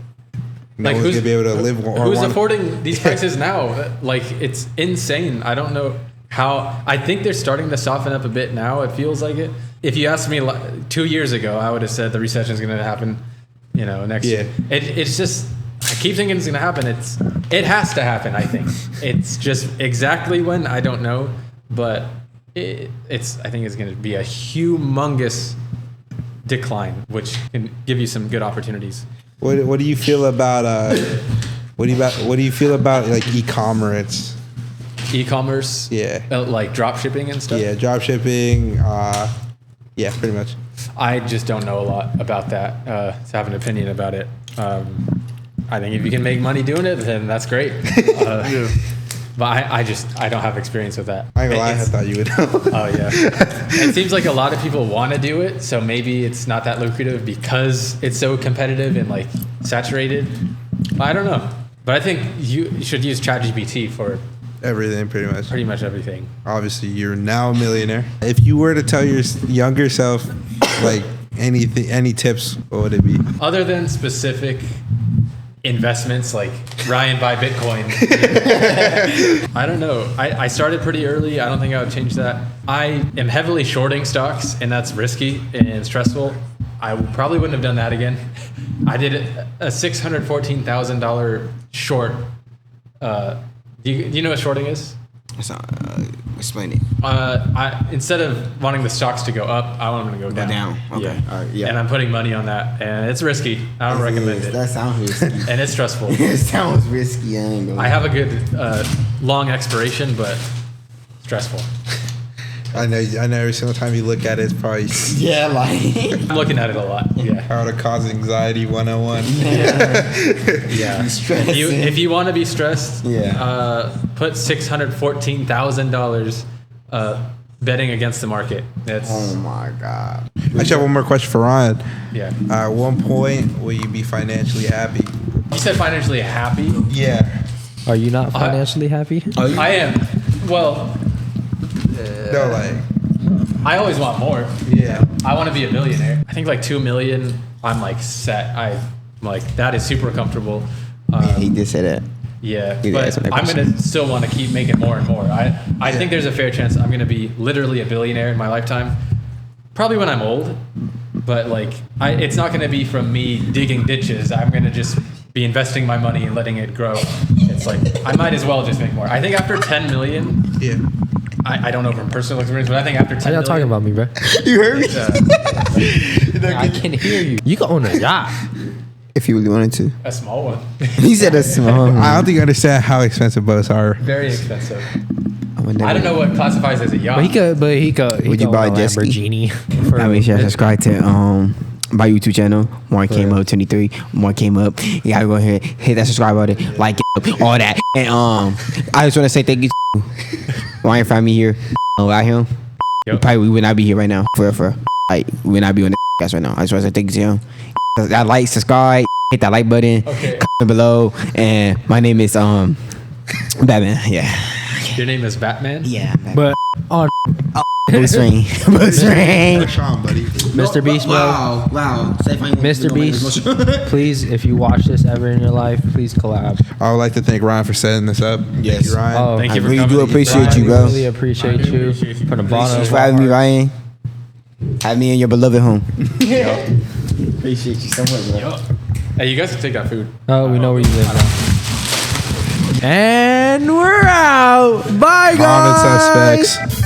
no one's gonna be able to live. Who's affording these prices now? Like it's insane. I don't know how. I think they're starting to soften up a bit now. It feels like it. If you asked me 2 years ago, I would have said the recession is going to happen. Next year. It's just I keep thinking it's going to happen. It has to happen. I think it's just exactly when I don't know, but I think it's going to be a humongous decline, which can give you some good opportunities. What do you feel about what do you feel about like e-commerce? E-commerce, Yeah. Like drop shipping and stuff. Yeah, drop shipping. Yeah, pretty much. I just don't know a lot about that to have an opinion about it. I think if you can make money doing it, then that's great. But I don't have experience with that. I ain't gonna lie, I thought you would know. Oh yeah. It seems like a lot of people want to do it, so maybe it's not that lucrative because it's so competitive and like saturated. I don't know, but I think you should use ChatGPT for Everything, pretty much. pretty much everything. Obviously, you're now a millionaire. If you were to tell your younger self, like any tips, what would it be? Other than specific investments like Ryan buy Bitcoin. I don't know. I started pretty early. I don't think I would change that. I am heavily shorting stocks, and that's risky and stressful. I probably wouldn't have done that again. I did a $614,000 short. Do you know what shorting is? Explain it. Instead of wanting the stocks to go up, I want them to go down. Okay. Yeah. All right. Yeah. And I'm putting money on that, and it's risky. I don't recommend it. That sounds risky. And it's stressful. It sounds risky. I ain't gonna I have a good long expiration, but stressful. I know every single time you look at it, it's probably Yeah, like I'm looking at it a lot. Yeah. how to cause anxiety 101. Yeah. Stressing. If you want to be stressed, Yeah. put $614,000 betting against the market. That's oh my god. I actually have one more question for Ryan. yeah. At one point, will you be financially happy? You said financially happy. Yeah. Are you not financially happy? I am. Well, No, like, I always want more. yeah. I want to be a millionaire. I think like 2 million. I'm like set. I'm like that is super comfortable. He did say that. Yeah, You but guys want a I'm question? gonna still want to keep making more and more. I think there's a fair chance I'm gonna be literally a billionaire in my lifetime. Probably when I'm old, but like it's not gonna be from me digging ditches. I'm gonna just be investing my money and letting it grow. It's like I might as well just make more. I think after 10 million, Yeah. I don't know from personal experience, but I think after 10 Why y'all talking million, about me, bro? You heard me? I can hear you. You can own a yacht. If you really wanted to. a small one, He said a small. I don't think you understand how expensive boats are. very expensive. would never. I don't know what classifies as a yacht. But he could. Would you buy a jet ski? Lamborghini? For Make sure to subscribe to my YouTube channel. Mark came up 23. Mark came up. You gotta go ahead, hit that subscribe button, like it, all that. And I just want to say thank you. To Ryan for having me here. Without him, we would not be here right now. For like we would not be on the podcast right now. I just want to say thank you to him. That like, subscribe, hit that like button, Okay. comment below. And my name is Batman. Yeah. Your name is Batman? Yeah. But on Boost ring. Boost ring. Sean, buddy. Mr. Beast, bro. Wow. Mr. Beast, please, if you watch this ever in your life, please collab. I would like to thank Ryan for setting this up. Yes. Thank you, Ryan. Oh, Thank I you for really coming. do appreciate you, bro. Really appreciate you from the bottom Thanks of for my having me, heart. Ryan. Have me in your beloved home. Appreciate you so much, bro. Hey, you guys can take that food. Oh, we know where you live now. And we're out. Bye, guys. Common suspects.